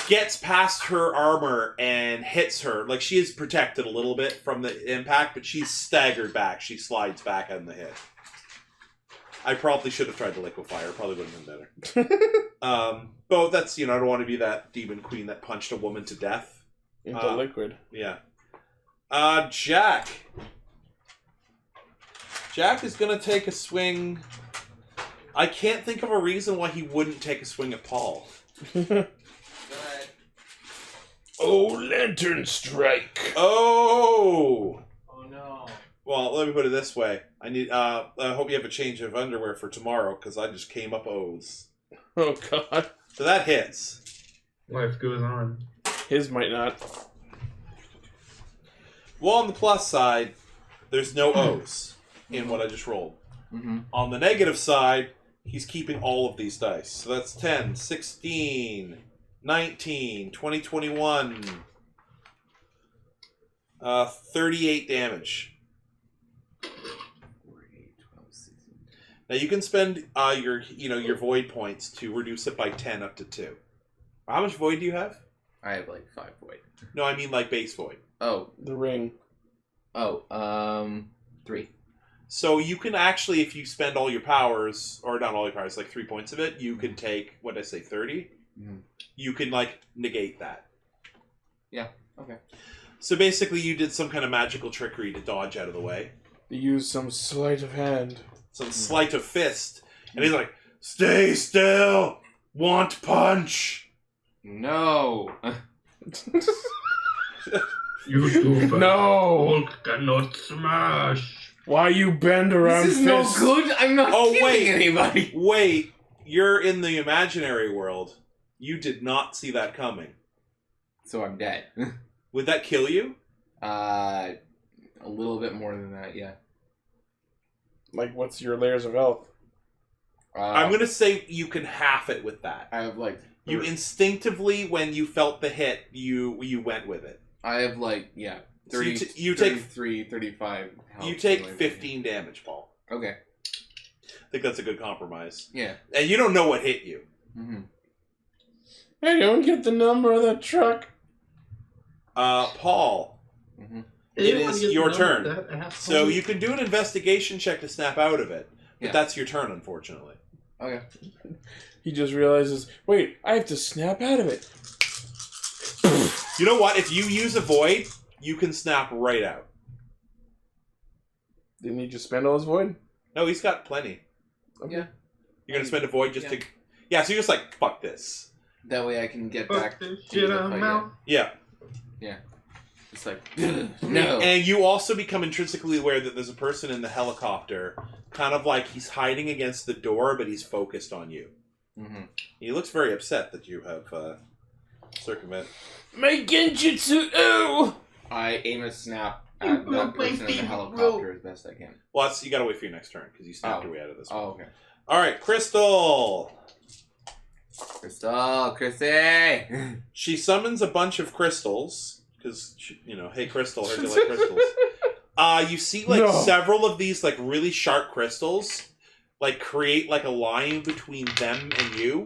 Gets past her armor and hits her. Like, she is protected a little bit from the impact, but she's staggered back. She slides back on the hit. I probably should have tried to liquefy her. Probably would have been better. But that's, I don't want to be that demon queen that punched a woman to death. Into liquid. Yeah. Jack. Jack is going to take a swing. I can't think of a reason why he wouldn't take a swing at Paul. Oh, lantern strike. Oh! Oh no. Well, let me put it this way. I hope you have a change of underwear for tomorrow, because I just came up O's. Oh, God. So that hits. Life goes on. His might not. Well, on the plus side, there's no O's in what I just rolled. Mm-hmm. On the negative side, he's keeping all of these dice. So that's 10, 16, 19, 20, 21, 38 damage. Now you can spend your void points to reduce it by 10 up to 2. How much void do you have? I have like 5 void. No, I mean like base void. Oh. The ring. Oh, 3. So you can actually, if you spend all your powers, or not all your powers, like 3 points of it, you can take, what did I say, 30? Mm-hmm. You can, like, negate that. Yeah, okay. So basically you did some kind of magical trickery to dodge out of the way. Use some sleight of hand. Some sleight of fist. And he's like, stay still! Want punch! No! You stupid. No! Hulk cannot smash. Why you bend around This is fists? no good! I'm not killing anybody! Wait, you're in the imaginary world. You did not see that coming. So I'm dead. Would that kill you? A little bit more than that, yeah. Like, what's your layers of health? I'm going to say you can half it with that. I have like... You instinctively, when you felt the hit, you went with it. I have like, yeah, 30, So you take 33, 35 health. You take like 15 damage, Paul. Okay. I think that's a good compromise. Yeah. And you don't know what hit you. Mm-hmm. I don't get the number of that truck. Paul. Mm-hmm. It is your turn. So you can do an investigation check to snap out of it. But that's your turn, unfortunately. Okay. He just realizes, wait, I have to snap out of it. You know what? If you use a void, you can snap right out. Didn't he just spend all his void? No, he's got plenty. Okay. Yeah. You're going to spend a void just to... Yeah, so you're just like, fuck this. That way I can get back to shit the out of fight. mouth. Yeah. Yeah. It's like, no. And you also become intrinsically aware that there's a person in the helicopter, kind of like he's hiding against the door, but he's focused on you. Mm-hmm. He looks very upset that you have circumvented. My genjutsu! Oh! I aim a snap at that person in the helicopter as best I can. Well, you gotta wait for your next turn, because you snapped your way out of this one. Oh, okay. Alright, Crystal! Crystal! Chrissy! She summons a bunch of crystals, because, hey Crystal, heard you like crystals. You see, several of these, really sharp crystals, create, a line between them and you,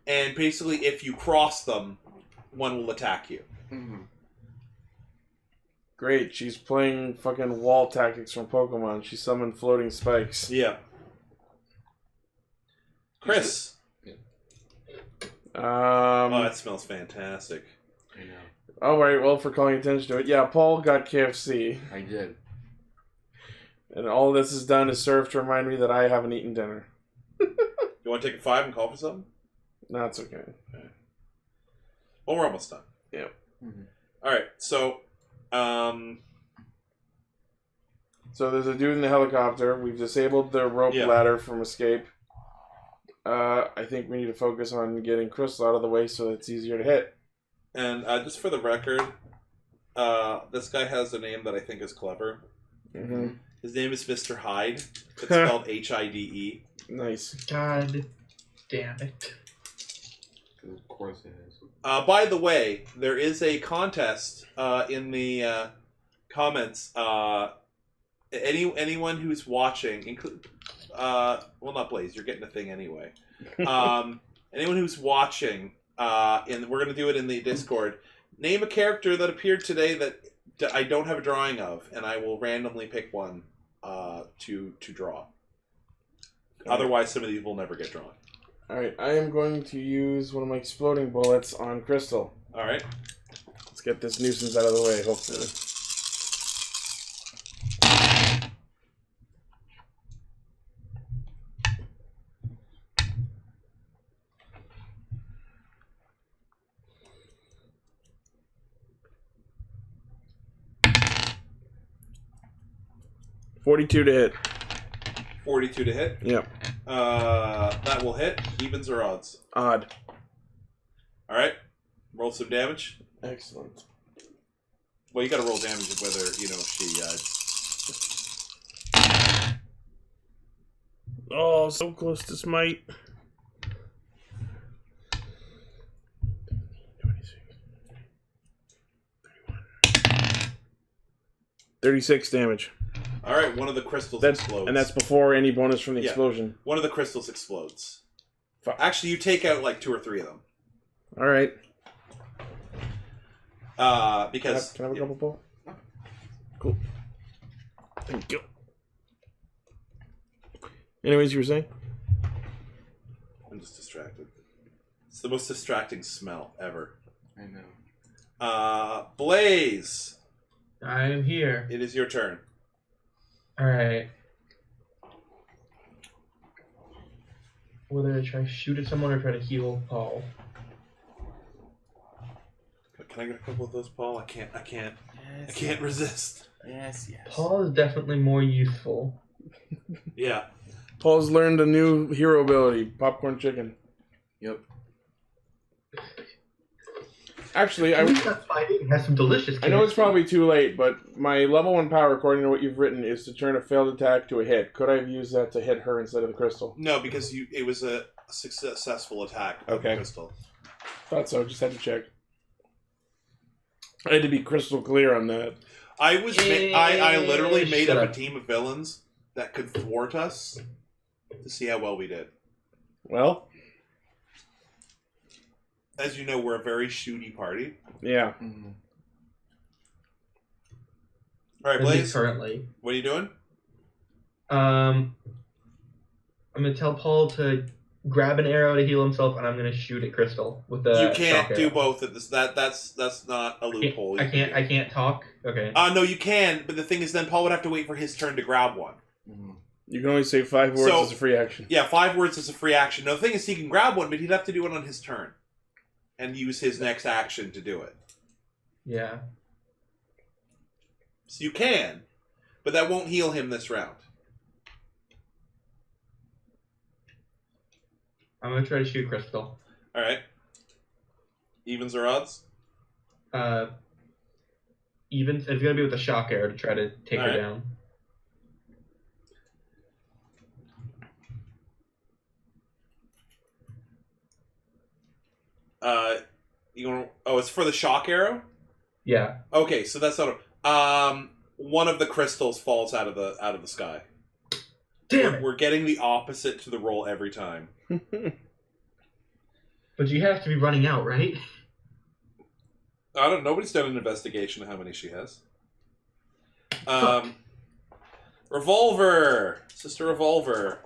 and basically, if you cross them, one will attack you. Mm-hmm. Great, she's playing fucking wall tactics from Pokemon. She summoned floating spikes. Yeah. Chris. Yeah. Oh, that smells fantastic. I know. All right, well, for calling attention to it. Yeah, Paul got KFC. I did. And all this has done is serve to remind me that I haven't eaten dinner. You want to take a 5 and call for something? No, it's okay. Well, we're almost done. Yeah. Mm-hmm. All right, so, So there's a dude in the helicopter. We've disabled the rope ladder from escape. I think we need to focus on getting Crystal out of the way so it's easier to hit. And just for the record, this guy has a name that I think is clever. Mm-hmm. His name is Mr. Hyde. It's spelled Hide. Nice. God damn it. Of course it is. By the way, there is a contest in the comments. Anyone who's watching, well, not Blaze, you're getting a thing anyway. Anyone who's watching, and we're going to do it in the Discord, name a character that appeared today that I don't have a drawing of, and I will randomly pick one to draw. Otherwise, some of these will never get drawn. Alright, I am going to use one of my exploding bullets on Crystal. Alright. Let's get this nuisance out of the way, hopefully. $42 to hit. 42 to hit. Yep. That will hit. Evens or odds? Odd. Alright. Roll some damage. Excellent. Well, you gotta roll damage whether, you know, she, Oh, so close to smite. 36 damage. Alright, one of the crystals explodes. And that's before any bonus from the explosion. One of the crystals explodes. Actually, you take out like 2 or 3 of them. Alright. Because... Can I have a couple, Paul? Cool. Thank you. Anyways, you were saying? I'm just distracted. It's the most distracting smell ever. I know. Blaze! I am here. It is your turn. Alright. Whether to try to shoot at someone or try to heal Paul. Can I get a couple of those, Paul? I can't resist. Yes, yes. Paul is definitely more useful. Yeah. Paul's learned a new hero ability, popcorn chicken. Yep. Actually, Fighting has some delicious. I know it's probably too late, but my level 1 power, according to what you've written, is to turn a failed attack to a hit. Could I have used that to hit her instead of the crystal? No, because it was a successful attack of the crystal. Thought so. Just had to check. I had to be crystal clear on that. I literally made up a team of villains that could thwart us to see how well we did. Well, as you know, we're a very shooty party. Yeah. Mm-hmm. All right, Blaze. Currently, what are you doing? I'm gonna tell Paul to grab an arrow to heal himself, and I'm gonna shoot at Crystal with the. You can't shock do arrow. both at this. That's not a loophole. I can't talk. Okay. No, you can. But the thing is, then Paul would have to wait for his turn to grab one. Mm-hmm. You can only say 5 words as a free action. Yeah, 5 words as a free action. Now, the thing is, he can grab one, but he'd have to do it on his turn. And use his next action to do it. Yeah. So you can, but that won't heal him this round. I'm gonna try to shoot Crystal. Alright. Evens or odds? Evens. It's gonna be with a shock arrow to try to take her down. It's for the shock arrow? Yeah. Okay, so that's not one of the crystals falls out of the sky. Damn it! We're getting the opposite to the roll every time. But you have to be running out, right? Nobody's done an investigation of how many she has. Revolver! Sister Revolver.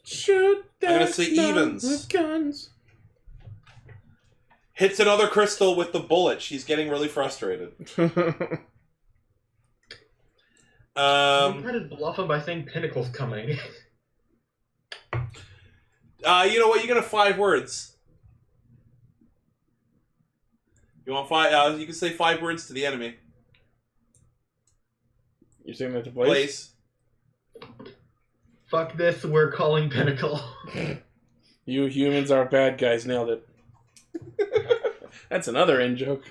Shoot that I'm gonna say evens. With guns. Hits another crystal with the bullet. She's getting really frustrated. I'm trying to bluff him by saying Pinnacle's coming. You know what? You got 5 words. You want 5? You can say 5 words to the enemy. You're saying that to Blaze? Fuck this, we're calling Pinnacle. You humans are bad guys. Nailed it. That's another in-joke.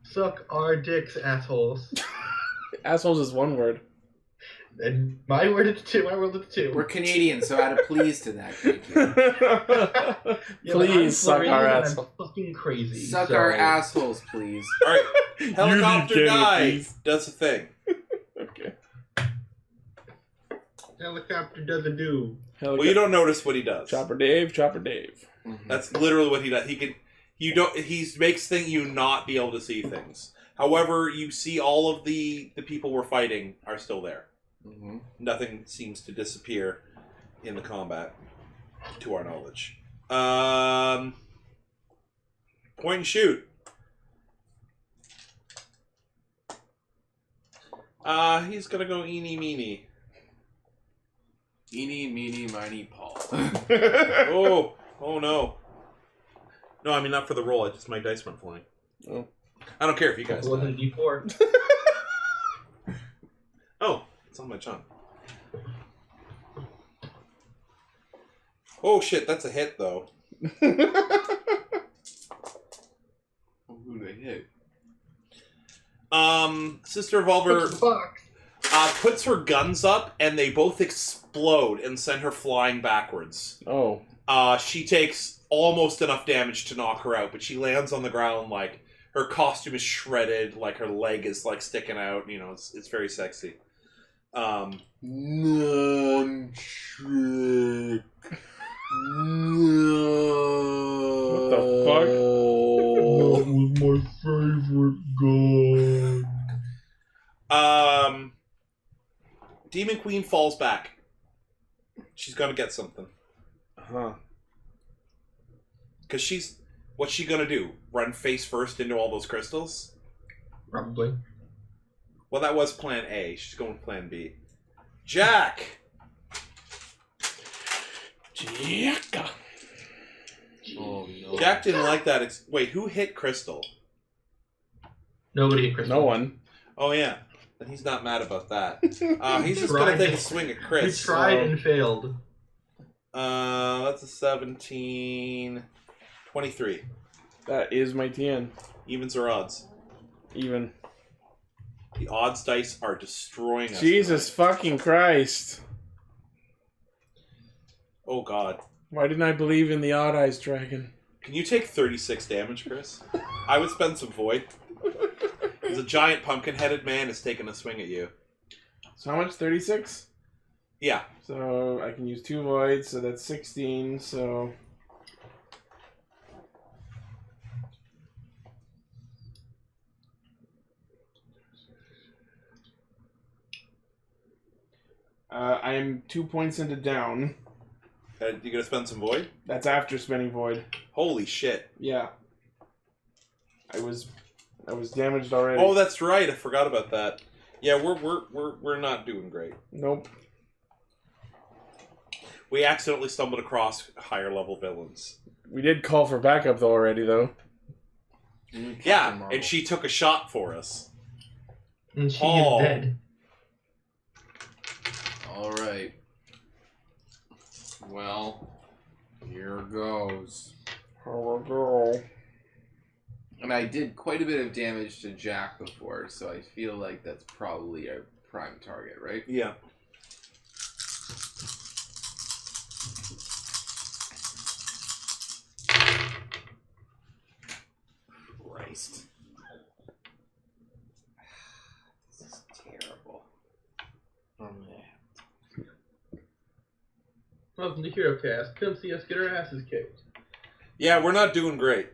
Suck our dicks, assholes. Assholes is 1 word. And my word is 2. My word is 2. We're Canadian, so add a please to that. Thank you. Yeah, Please suck our ass. asshole. I'm fucking crazy. Suck so... our assholes, please. All right. Helicopter You guy please. does a thing. Okay. Helicopter doesn't do. Well, you don't notice what he does. Chopper Dave, Chopper Dave. Mm-hmm. That's literally what he does. He can. You don't. He makes you not be able to see things. However, you see all of the people we're fighting are still there. Mm-hmm. Nothing seems to disappear in the combat, to our knowledge. Point and shoot. He's gonna go eeny meeny. Eeny, meeny, miny, Paul. Oh no. No, I mean not for the roll. My dice went flying. Oh. I don't care if you guys. It wasn't D4. Oh, it's on my chunk. Oh shit, that's a hit though. Who they hit? Sister Revolver Fuck. puts her guns up and they both explode and send her flying backwards. Oh. She takes almost enough damage to knock her out, but she lands on the ground like her costume is shredded, like her leg is like sticking out. You know, it's very sexy. Non-trick. What the fuck? That was my favorite gun. Demon Queen falls back. She's gonna get something. Huh. Because what's she gonna do? Run face first into all those crystals? Probably. Well, that was plan A. She's going with plan B. Jack! Jack. Oh no. Jack didn't like that. Wait, who hit Crystal? Nobody at Crystal. No one. Oh, yeah. And he's not mad about that. He's just gonna take a swing at We Chris. tried and failed. That's a 17... 23. That is my TN. Evens or odds? Even. The odds dice are destroying us. Jesus fucking Christ. Oh, God. Why didn't I believe in the Odd Eyes Dragon? Can you take 36 damage, Chris? I would spend some void. There's a giant pumpkin-headed man is taking a swing at you. So how much? 36? Yeah. So I can use 2 voids, so that's 16, so... I'm 2 points into down. You gonna spend some void? That's after spending void. Holy shit. Yeah. I was damaged already. Oh, that's right. I forgot about that. Yeah, we're not doing great. Nope. We accidentally stumbled across higher level villains. We did call for backup though already though. Yeah, and she took a shot for us. And she Oh. is dead. Alright. Well, here goes. Oh girl. And I did quite a bit of damage to Jack before, so I feel like that's probably our prime target, right? Yeah. Christ. This is terrible. Oh man. Welcome to HeroCast. Come see us get our asses kicked. Yeah, we're not doing great.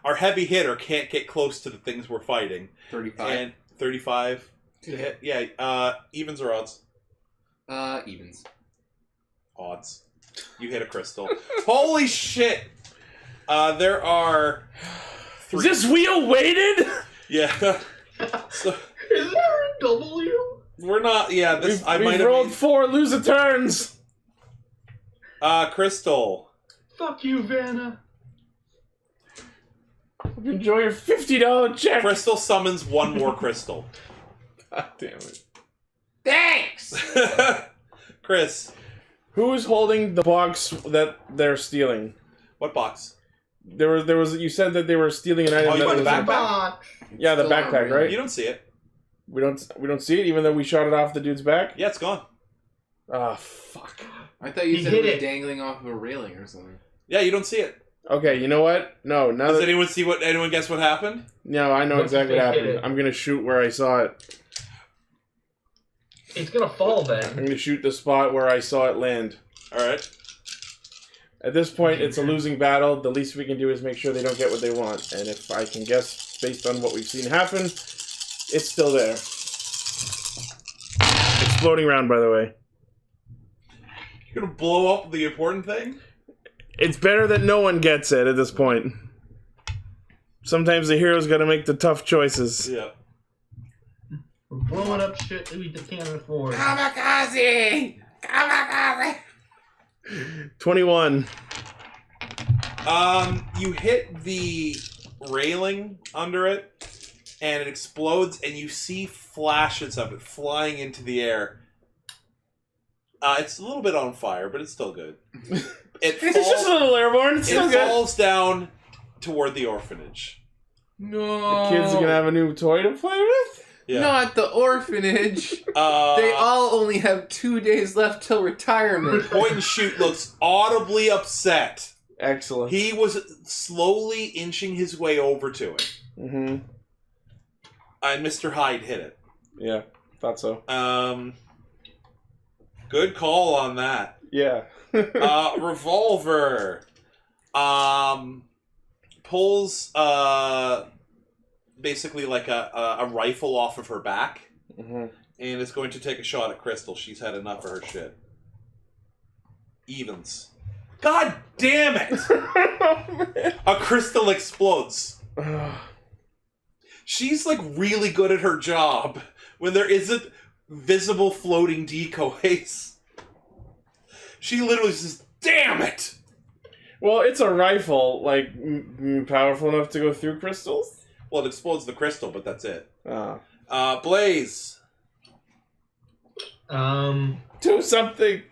Our heavy hitter can't get close to the things we're fighting. 35. And 35 to hit. Yeah, evens or odds? Evens. Odds. You hit a crystal. Holy shit! There are... Is this wheel weighted? Yeah. So, Is there a W? we're not... Yeah, this... I might We've have rolled made- 4 loser turns. Crystal. Fuck you, Vanna. Enjoy your $50 check. Crystal summons one more crystal. God damn it. Thanks! Chris. Who is holding the box that they're stealing? What box? There was. You said that they were stealing an item. Oh, you that meant was the in- backpack? Yeah, the Still not backpack, really. right? You don't see it. We don't see it, even though we shot it off the dude's back. Yeah, it's gone. Ah, fuck. I thought you He said hit it was it. dangling off of a railing or something. Yeah, you don't see it. Okay, you know what? No, now Does that anyone guess what happened? no, I know What's exactly what the hit happened. it? I'm gonna shoot where I saw it. It's gonna fall I'm then. gonna shoot the spot where I saw it land. Alright. At this point, it's a losing battle. The least we can do is make sure they don't get what they want. And if I can guess, based on what we've seen happen, it's still there. It's floating around, by the way. You're gonna blow up the important thing? It's better that no one gets it at this point. Sometimes the hero's gotta make the tough choices. Yeah. We're blowing up shit that we can't afford. Kamikaze! Kamikaze! 21. You hit the railing under it, and it explodes, and you see flashes of it flying into the air. It's a little bit on fire, but it's still good. It's just a little airborne. It's still It good. falls down toward the orphanage. No. The kids are gonna have a new toy to play with? Yeah. Not the orphanage. They all only have 2 days left till retirement. Point and Shoot looks audibly upset. Excellent. He was slowly inching his way over to it. Mm-hmm. And Mr. Hyde hit it. Yeah, thought so. Good call on that. Yeah. Revolver. Pulls basically like a rifle off of her back, Mm-hmm. and is going to take a shot at Crystal. She's had enough of her shit. Evens. God damn it! A crystal explodes. She's like really good at her job when there isn't visible floating decoys. She literally says, "Damn it!" Well, it's a rifle, like, powerful enough to go through crystals? Well, it explodes the crystal, but that's it. Ah. Blaze. Do something!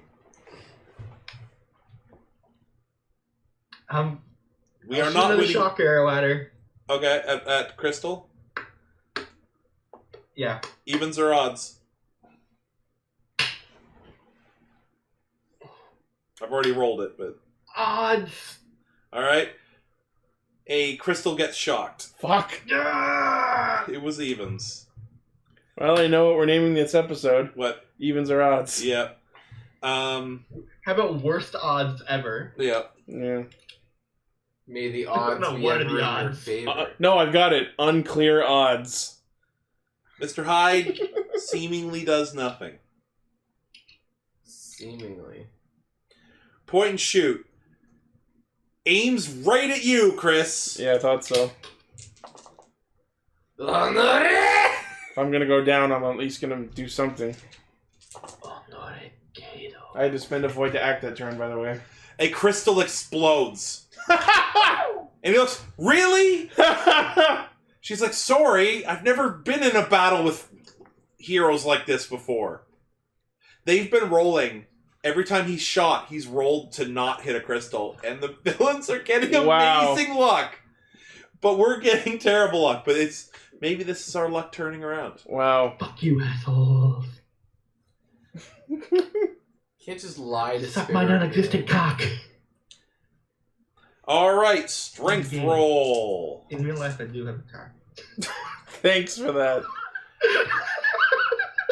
We are Shoot not another winning. shock arrow at her. Okay, at Crystal. Yeah. Evens or odds? I've already rolled it, but Odds. all right. A crystal gets shocked. Fuck! It was evens. Well, I know what we're naming this episode. What? Evens or odds. Yeah. How about worst odds ever? Yeah. Yeah. May the I don't odds know be what are ever the in your odds. favor. No, I've got it. Unclear odds. Mr. Hyde seemingly does nothing. Seemingly. Point and shoot. Aims right at you, Chris. Yeah, I thought so. If I'm gonna go down, I'm at least gonna do something. I had to spend a void to act that turn, by the way. A crystal explodes. And he looks, really? She's like, sorry, I've never been in a battle with heroes like this before. They've been rolling. Every time he's shot, he's rolled to not hit a crystal. And the villains are getting amazing luck. But we're getting terrible luck. But it's maybe this is our luck turning around. Wow. Fuck you, assholes. Can't just lie to Suck my non-existent cock. Alright, strength roll. In real life, I do have a cock. Thanks for that.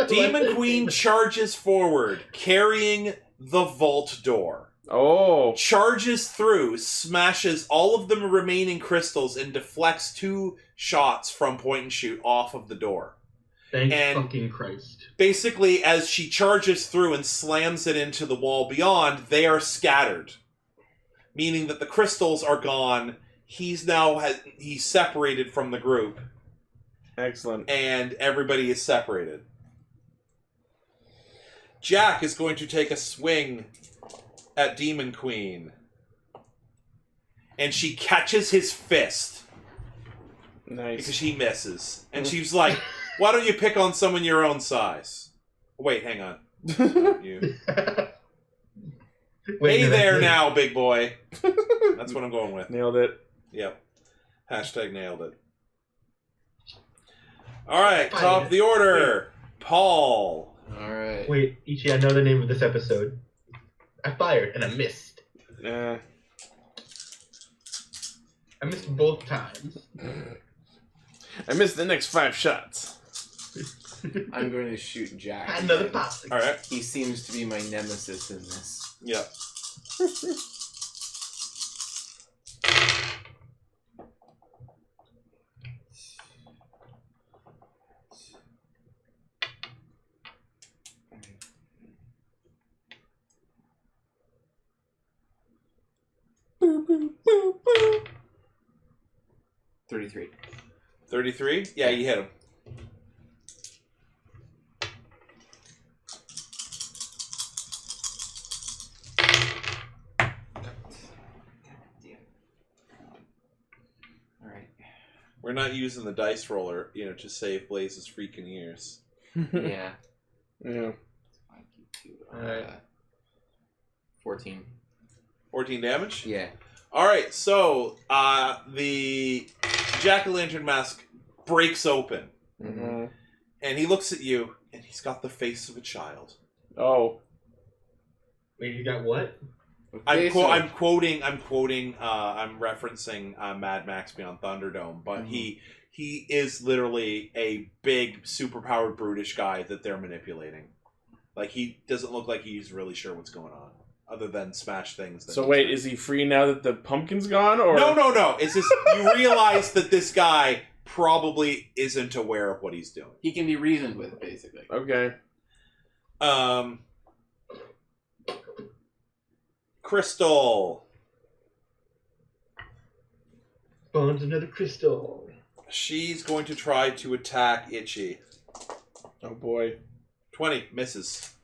Demon Queen charges forward, carrying the vault door. Oh. Charges through, smashes all of the remaining crystals, and deflects 2 shots from point and shoot off of the door. Thank And- fucking Christ. Basically, as she charges through and slams it into the wall beyond, they are scattered. Meaning that the crystals are gone. He's separated from the group. Excellent. And everybody is separated. Jack is going to take a swing at Demon Queen. And she catches his fist. Nice. Because he misses. And she's like, why don't you pick on someone your own size? Wait, hang on. You. Wait, Hey no, there that's- now, big boy. That's what I'm going with. Nailed it. Yep. Hashtag nailed it. Alright, top of the order. Paul. Alright. Wait, Ichi, I know the name of this episode. I fired and I missed. Nah. I missed both times. I missed the next 5 shots. I'm going to shoot Jack. Another again. pop. Alright. He seems to be my nemesis in this. Yep. Boop, boop, boop, boop. 33. 33? Yeah, you hit him. Damn. Alright. We're not using the dice roller, to save Blaze's freaking ears. Yeah. Yeah. Alright. 14. 14 damage? Yeah. Alright, so, the jack-o'-lantern mask breaks open. Mm-hmm. And he looks at you, and he's got the face of a child. Oh. Wait, you got what? I'm Basically- quoting, I'm referencing Mad Max Beyond Thunderdome, but Mhm. he is literally a big, superpowered, brutish guy that they're manipulating. Like, he doesn't look like he's really sure what's going on, other than smash things. So wait, is he free now that the pumpkin's gone, or No. It's just, you realize that this guy probably isn't aware of what he's doing. He can be reasoned with, basically. Okay. Crystal. Bones another crystal. She's going to try to attack Itchy. Oh boy. 20, misses.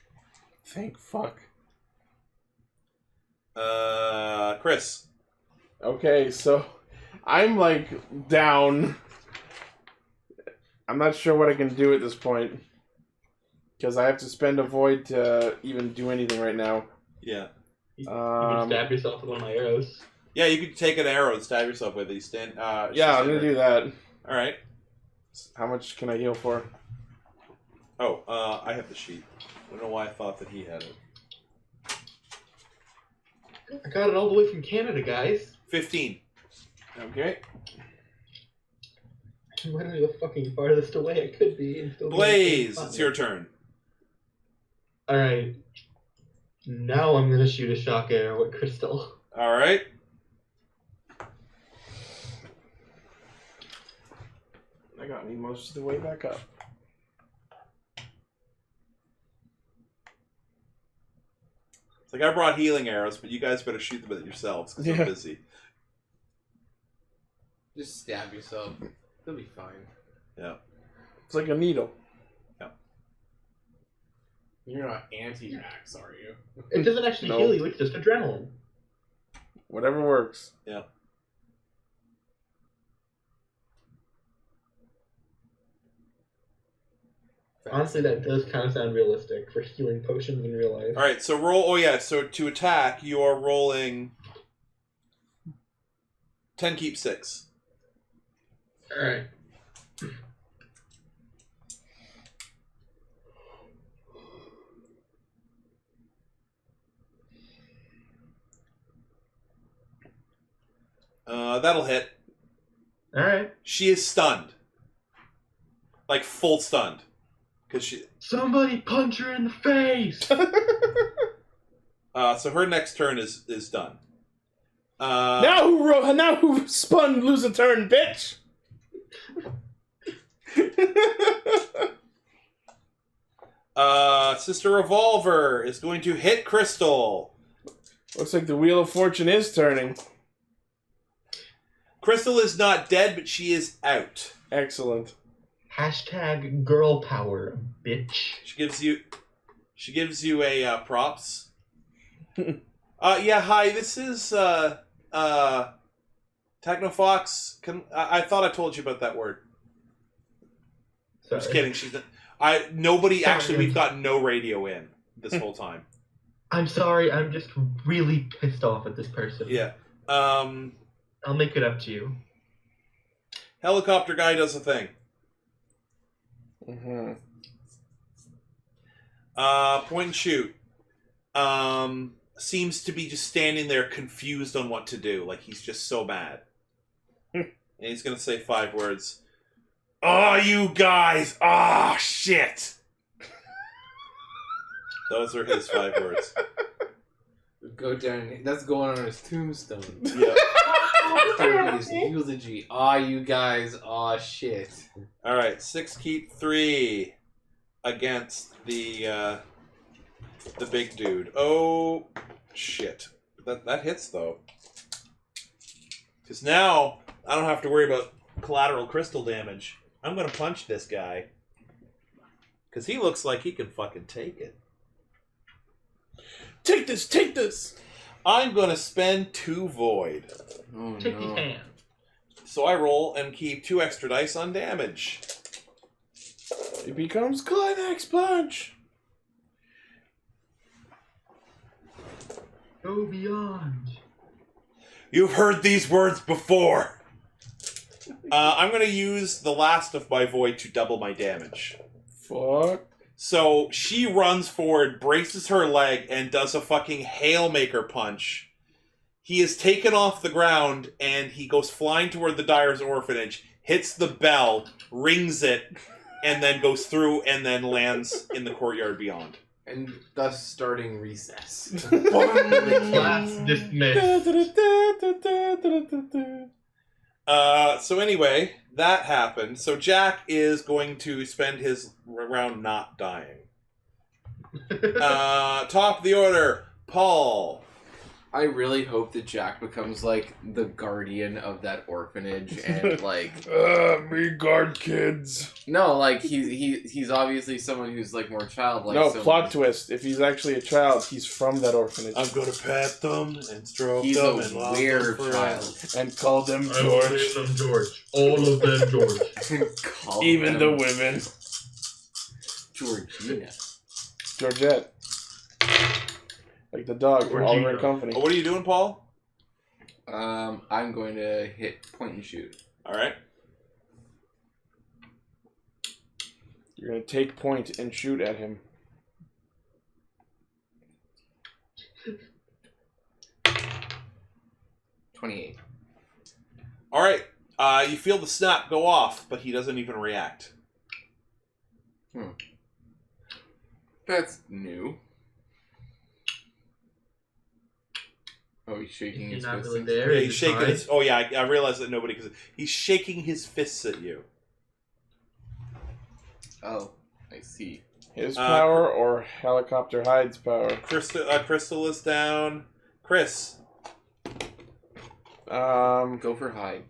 Thank fuck. Chris. Okay, so I'm like down. I'm not sure what I can do at this point. Because I have to spend a void to even do anything right now. Yeah. You can stab yourself with one of my arrows. Yeah, you could take an arrow and stab yourself with it. Yeah, I'm gonna do that. Alright. How much can I heal for? Oh, I have the sheet. I don't know why I thought that he had it. I got it all the way from Canada, guys. 15. Okay. I'm literally the fucking farthest away I could be. And still Blaze, it's your turn. Alright. Now I'm gonna shoot a shock arrow at Crystal. Alright. I got me most of the way back up. It's like I brought healing arrows, but you guys better shoot them at yourselves because Yeah. I'm busy. Just stab yourself. It'll be fine. Yeah. It's like a needle. You're not anti-max, are you? It doesn't actually No. heal you, it's just adrenaline. Whatever works. Yeah. Honestly, that does kind of sound realistic for healing potions in real life. Alright, so roll. Oh, yeah, so to attack, you are rolling 10, keep 6. Alright. That'll hit. Alright. She is stunned. Like, full stunned. Because she. Somebody punch her in the face! So her next turn is done. Now who spun lose a turn, bitch? Sister Revolver is going to hit Crystal. Looks like the Wheel of Fortune is turning. Crystal is not dead, but she is out. Excellent. Hashtag girl power, bitch. She gives you a props. Yeah, hi, this is Technofox. I thought I told you about that word. I'm just kidding. We've got no radio in this whole time. I'm sorry, I'm just really pissed off at this person. Yeah. I'll make it up to you. Helicopter guy does a thing. Mm-hmm. Point and shoot. Seems to be just standing there confused on what to do. Like he's just so mad. And he's gonna say 5 words. Oh, you guys! Ah, shit! Those are his 5 words. Go down. That's going on his tombstone. Yeah. His eulogy. Aw, you guys. Aw, shit. Alright, 6 keep 3 against the big dude. Oh, shit. That hits, though. Because now, I don't have to worry about collateral crystal damage. I'm gonna punch this guy. Because he looks like he can fucking take it. Take this! Take this! I'm gonna spend 2 void. Oh, Take no. these hands. So I roll and keep 2 extra dice on damage. It becomes Climax Punch! Go beyond. You've heard these words before! I'm gonna use the last of my void to double my damage. Fuck. So she runs forward, braces her leg, and does a fucking Hailmaker punch. He is taken off the ground, and he goes flying toward the Diarist Orphanage, hits the bell, rings it, and then goes through and then lands in the courtyard beyond. And thus starting recess. Class dismissed. So anyway, that happened. So Jack is going to spend his round not dying. Top of the order, Paul. I really hope that Jack becomes like the guardian of that orphanage and like Me guard kids. no, like he's obviously someone who's like more childlike. No, so plot twist. If he's actually a child, he's from that orphanage. I'm gonna pet them and stroke He's them a and love them weird forever. child. And call them I will George. name them George. All of them George. Call Even the them women. Georgina. Georgette. Like the dog from Oliver and Company. Oh, what are you doing, Paul? I'm going to hit point and shoot. All right. You're gonna take point and shoot at him. $28. All right. You feel the snap go off, but he doesn't even react. That's new. Oh, he's shaking He's his not fist. really there. Yeah, Is he's it shaking fine? his. Oh yeah, I realized that nobody because he's shaking his fists at you. Oh, I see. His power or Helicopter Hyde's power? Crystal is down. Chris. Go for high.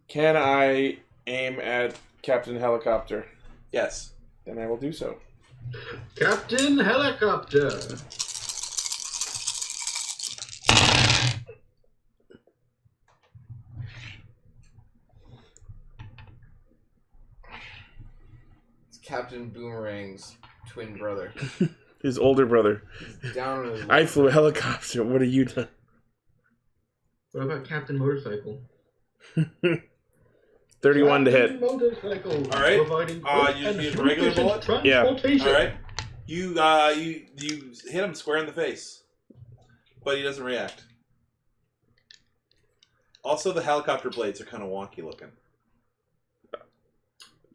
Can I aim at Captain Helicopter? Yes. Then I will do so. Captain Helicopter. It's Captain Boomerang's twin brother. His older brother. He's down on his I flew a helicopter. What are you doing? What about Captain Motorcycle? 31 to hit. Motorcycle. All right. Providing You use a regular bullet? Yeah. Transportation. All right. You hit him square in the face, but he doesn't react. Also, the helicopter blades are kind of wonky looking.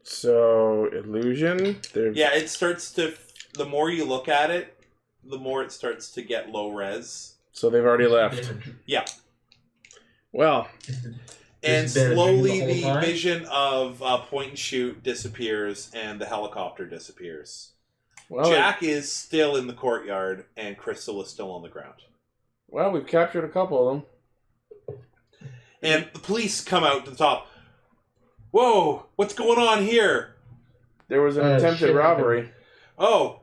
So, illusion. Yeah, it starts to. The more you look at it, the more it starts to get low res. So they've already left. Yeah. Well, And Just been a dream slowly the the whole time? vision of point and shoot disappears and the helicopter disappears. Well, Jack is still in the courtyard and Crystal is still on the ground. well, we've captured a couple of them. And the police come out to the top. Whoa, what's going on here? There was an attempted shit robbery. Oh,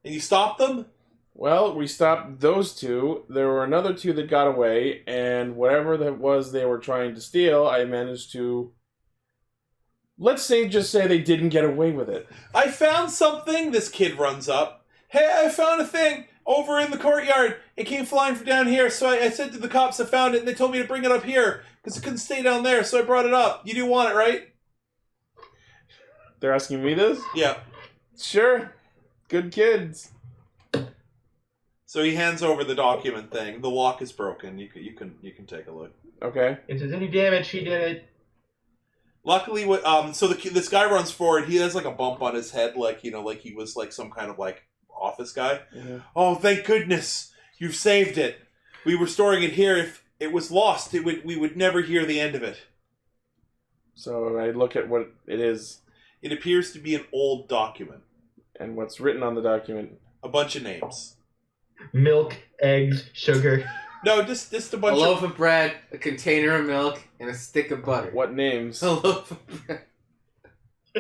and you stopped them? Well, we stopped those two. There were another two that got away, and whatever that was they were trying to steal, I managed to... Let's just say they didn't get away with it. I found something. This kid runs up. Hey, I found a thing over in the courtyard. It came flying from down here, so I said to the cops I found it, and they told me to bring it up here, because it couldn't stay down there, so I brought it up. You do want it, right? They're asking me this? Yeah. Sure. Good kids. So he hands over the document thing. The lock is broken. You can take a look. Okay. If there's any damage, he did it. Luckily, this guy runs forward. He has like a bump on his head, like like he was like some kind of like office guy. Mm-hmm. Oh, thank goodness you've saved it. We were storing it here. If it was lost, we would never hear the end of it. So I look at what it is It appears to be an old document. and what's written on the document. A bunch of names. Milk, eggs, sugar. No, just a A bunch loaf of bread, a container of milk, and a stick of butter. What names? A loaf of bread.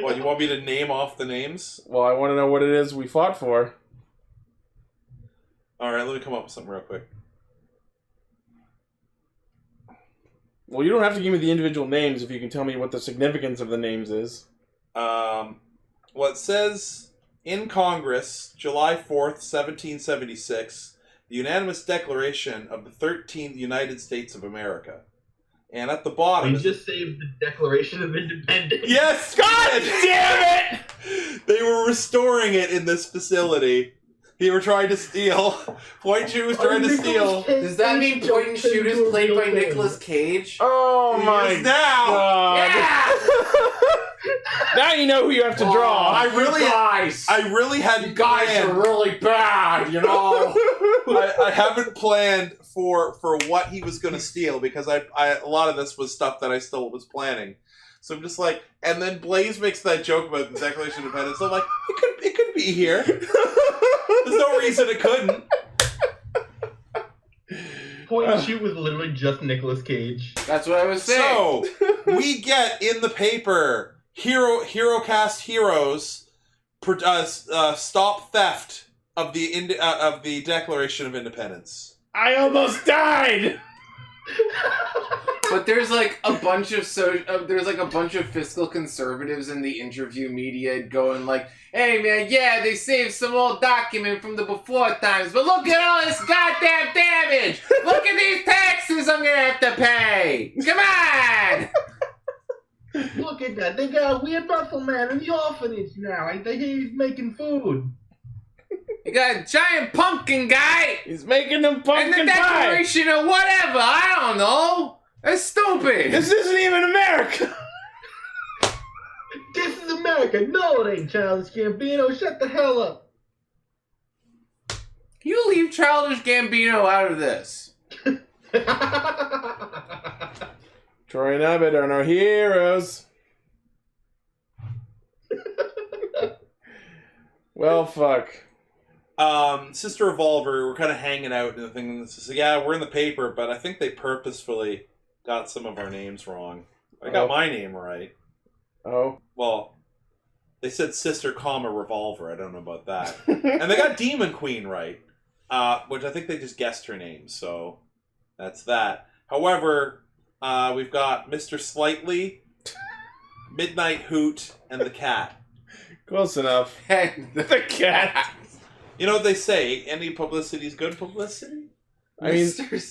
What, you want me to name off the names? Well, I want to know what it is we fought for. Alright, let me come up with something real quick. Well, you don't have to give me the individual names if you can tell me what the significance of the names is. Well, it says, in Congress, July 4th, 1776, the unanimous declaration of the 13th United States of America. And at the bottom... We just saved the Declaration of Independence. Yes! God damn it! They were restoring it in this facility. They were trying to steal. Point and Shoot was trying to steal. Does that mean Point and Shoot is played by Nicolas Cage? Oh my He is now! god! Yeah! Now you know who you have to draw. I really had You guys planned. are really bad, you know? I haven't planned for what he was going to steal because a lot of this was stuff that I still was planning. So I'm just like, and then Blaze makes that joke about the Declaration of Independence. I'm like, it could be here. There's no reason it couldn't. Point and Shoot was literally just Nicolas Cage. That's what I was saying. So we get in the paper HeroCAST heroes stop theft of the Declaration of Independence. I almost died. But there's like a bunch of fiscal conservatives in the interview media going like, "Hey man, yeah, they saved some old document from the before times, but look at all this goddamn damage! Look at these taxes I'm gonna have to pay! Come on!" Look at that. They got a weird Buffalo man in the orphanage now. I think he's making food. You got a giant pumpkin guy He's making them and pumpkin the pie. Declaration of whatever. I don't know. That's stupid. This isn't even America. This is America. No, it ain't Childish Gambino. Shut the hell up. You leave Childish Gambino out of this. Troy and Abbott are our heroes. Well, fuck. Sister Revolver, we're kind of hanging out and the thing. Says, yeah, we're in the paper, but I think they purposefully got some of our names wrong. I got my name right. Oh. Well, they said Sister, Revolver. I don't know about that. And they got Demon Queen right, which I think they just guessed her name. So that's that. However, we've got Mr. Slightly, Midnight Hoot, and the Cat. Close enough. And The cat. You know what they say? Any publicity is good publicity? I mean,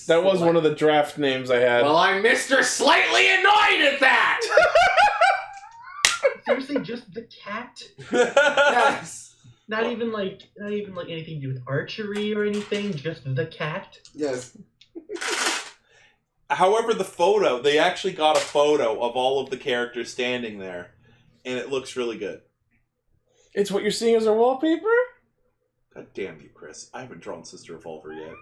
that was one of the draft names I had. Well, I'm Mr. Slightly annoyed at that! Seriously, just the cat? Yes. Not even like anything to do with archery or anything. Just the cat. Yes. However, the photo, they actually got a photo of all of the characters standing there, and it looks really good. It's what you're seeing as our wallpaper? God damn you, Chris. I haven't drawn Sister Revolver yet.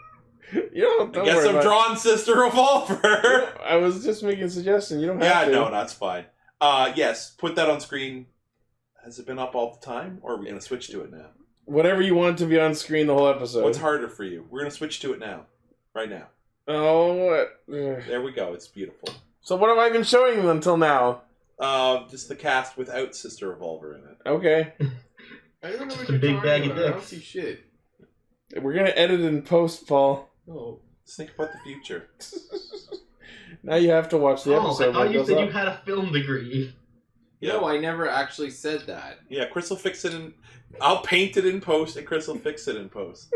Don't I guess worry I'm about drawing Sister Revolver. I was just making a suggestion. You don't have Yeah, to. no, that's fine. Yes, put that on screen. Has it been up all the time, or are we going to switch to it now? Whatever you want to be on screen the whole episode. What's harder for you? We're going to switch to it now. Right now. Oh, what? There we go. It's beautiful. So what have I been showing them until now? Just the cast without Sister Revolver in it. Okay. I don't know Just what a you're big talking bag of about. I don't dicks. see shit. We're going to edit in post, Paul. Oh. Just think about the future. Now you have to watch the Oh, I episode. when thought it you goes said you up. had a film degree. Yeah. No, I never actually said that. Yeah, Chris will fix it in... I'll paint it in post, and Chris will fix it in post.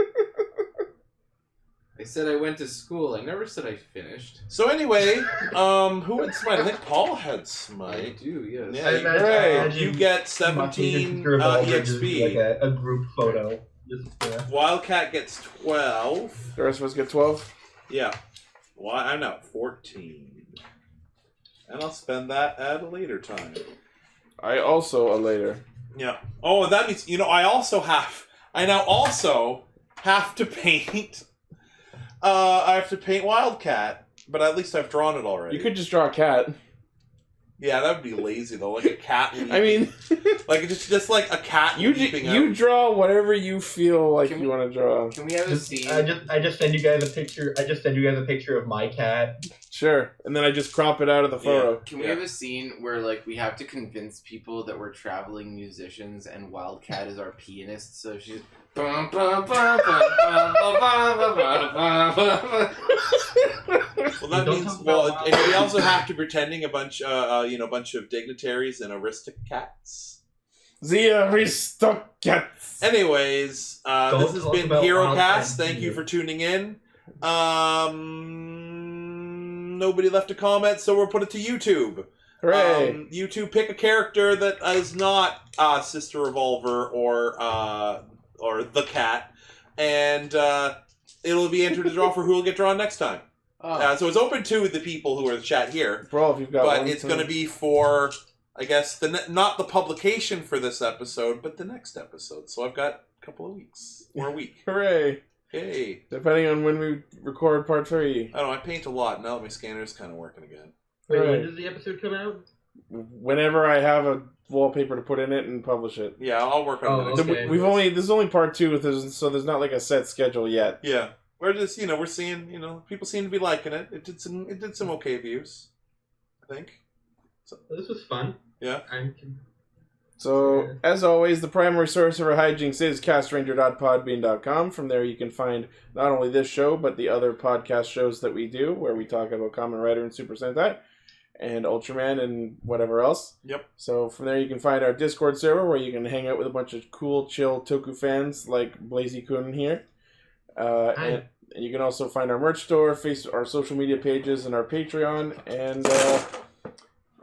I said I went to school. I never said I finished. So anyway, who had Smite? I think Paul had I Smite. do, yes. Yeah, I imagine you get 17 just EXP. like a group photo. Just, Wildcat gets 12. The rest of us get 12? Yeah. Well, I'm now at 14. And I'll spend that at a later time. I also a later. Yeah. Oh, that means, I now also have to paint, I have to paint Wildcat, but at least I've drawn it already. You could just draw a cat. Yeah, that would be lazy though, like a cat leaping. I mean, like just like a cat leaping out. you draw whatever you feel like Can you we- want to draw. Can we have a scene? I just send you guys a picture. I just send you guys a picture of my cat. Sure. And then I just crop it out of the photo. Can we have a scene where, like, we have to convince people that we're traveling musicians and Wildcat is our pianist, so she's... Well, that Don't means talk about and we also have to pretending a bunch of dignitaries and aristocrats. The Aristocats. Anyways, Don't this has talk been about HeroCast. Wildcat Thank you either. for tuning in. Nobody left a comment, so we'll put it to YouTube. Hooray. YouTube, pick a character that is not Sister Revolver or the cat, and it'll be entered to draw for who will get drawn next time. So it's open to the people who are in the chat here, Bro, if you've got but one it's to- going to be for, I guess, not the publication for this episode, but the next episode. So I've got a couple of weeks, or a week. Hooray. Hey, Depending on when we record part 3. I don't know, I paint a lot now that my scanner's kind of working again. Wait, Right. when does the episode come out? Whenever I have a wallpaper to put in it and publish it. Yeah, I'll work on Oh, the next okay. one. This is only part 2, so there's not like a set schedule yet. Yeah, we're just we're seeing people seem to be liking it. It did some okay views, I think. Well, this was fun. Yeah. So, as always, the primary source of our hijinks is castranger.podbean.com. From there you can find not only this show, but the other podcast shows that we do, where we talk about Kamen Rider and Super Sentai, and Ultraman, and whatever else. Yep. So, from there you can find our Discord server, where you can hang out with a bunch of cool, chill Toku fans like Blazy-kun here. And you can also find our merch store, our social media pages, and our Patreon, and...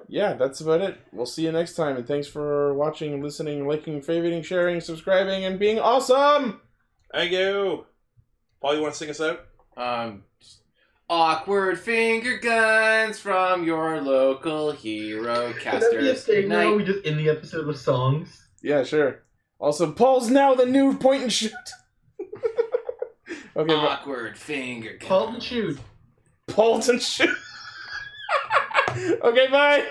yeah, that's about it. We'll see you next time, and thanks for watching, listening, liking, favoriting, sharing, subscribing, and being awesome! Thank you. Paul, you want to sing us out? Awkward finger guns from your local hero Could that be a casters. thing now? Night. We just end the episode with songs. Yeah, sure. Also, Paul's now the new point and shoot! Okay, Awkward finger guns. Halt and shoot. Paul's and shoot! Okay, bye!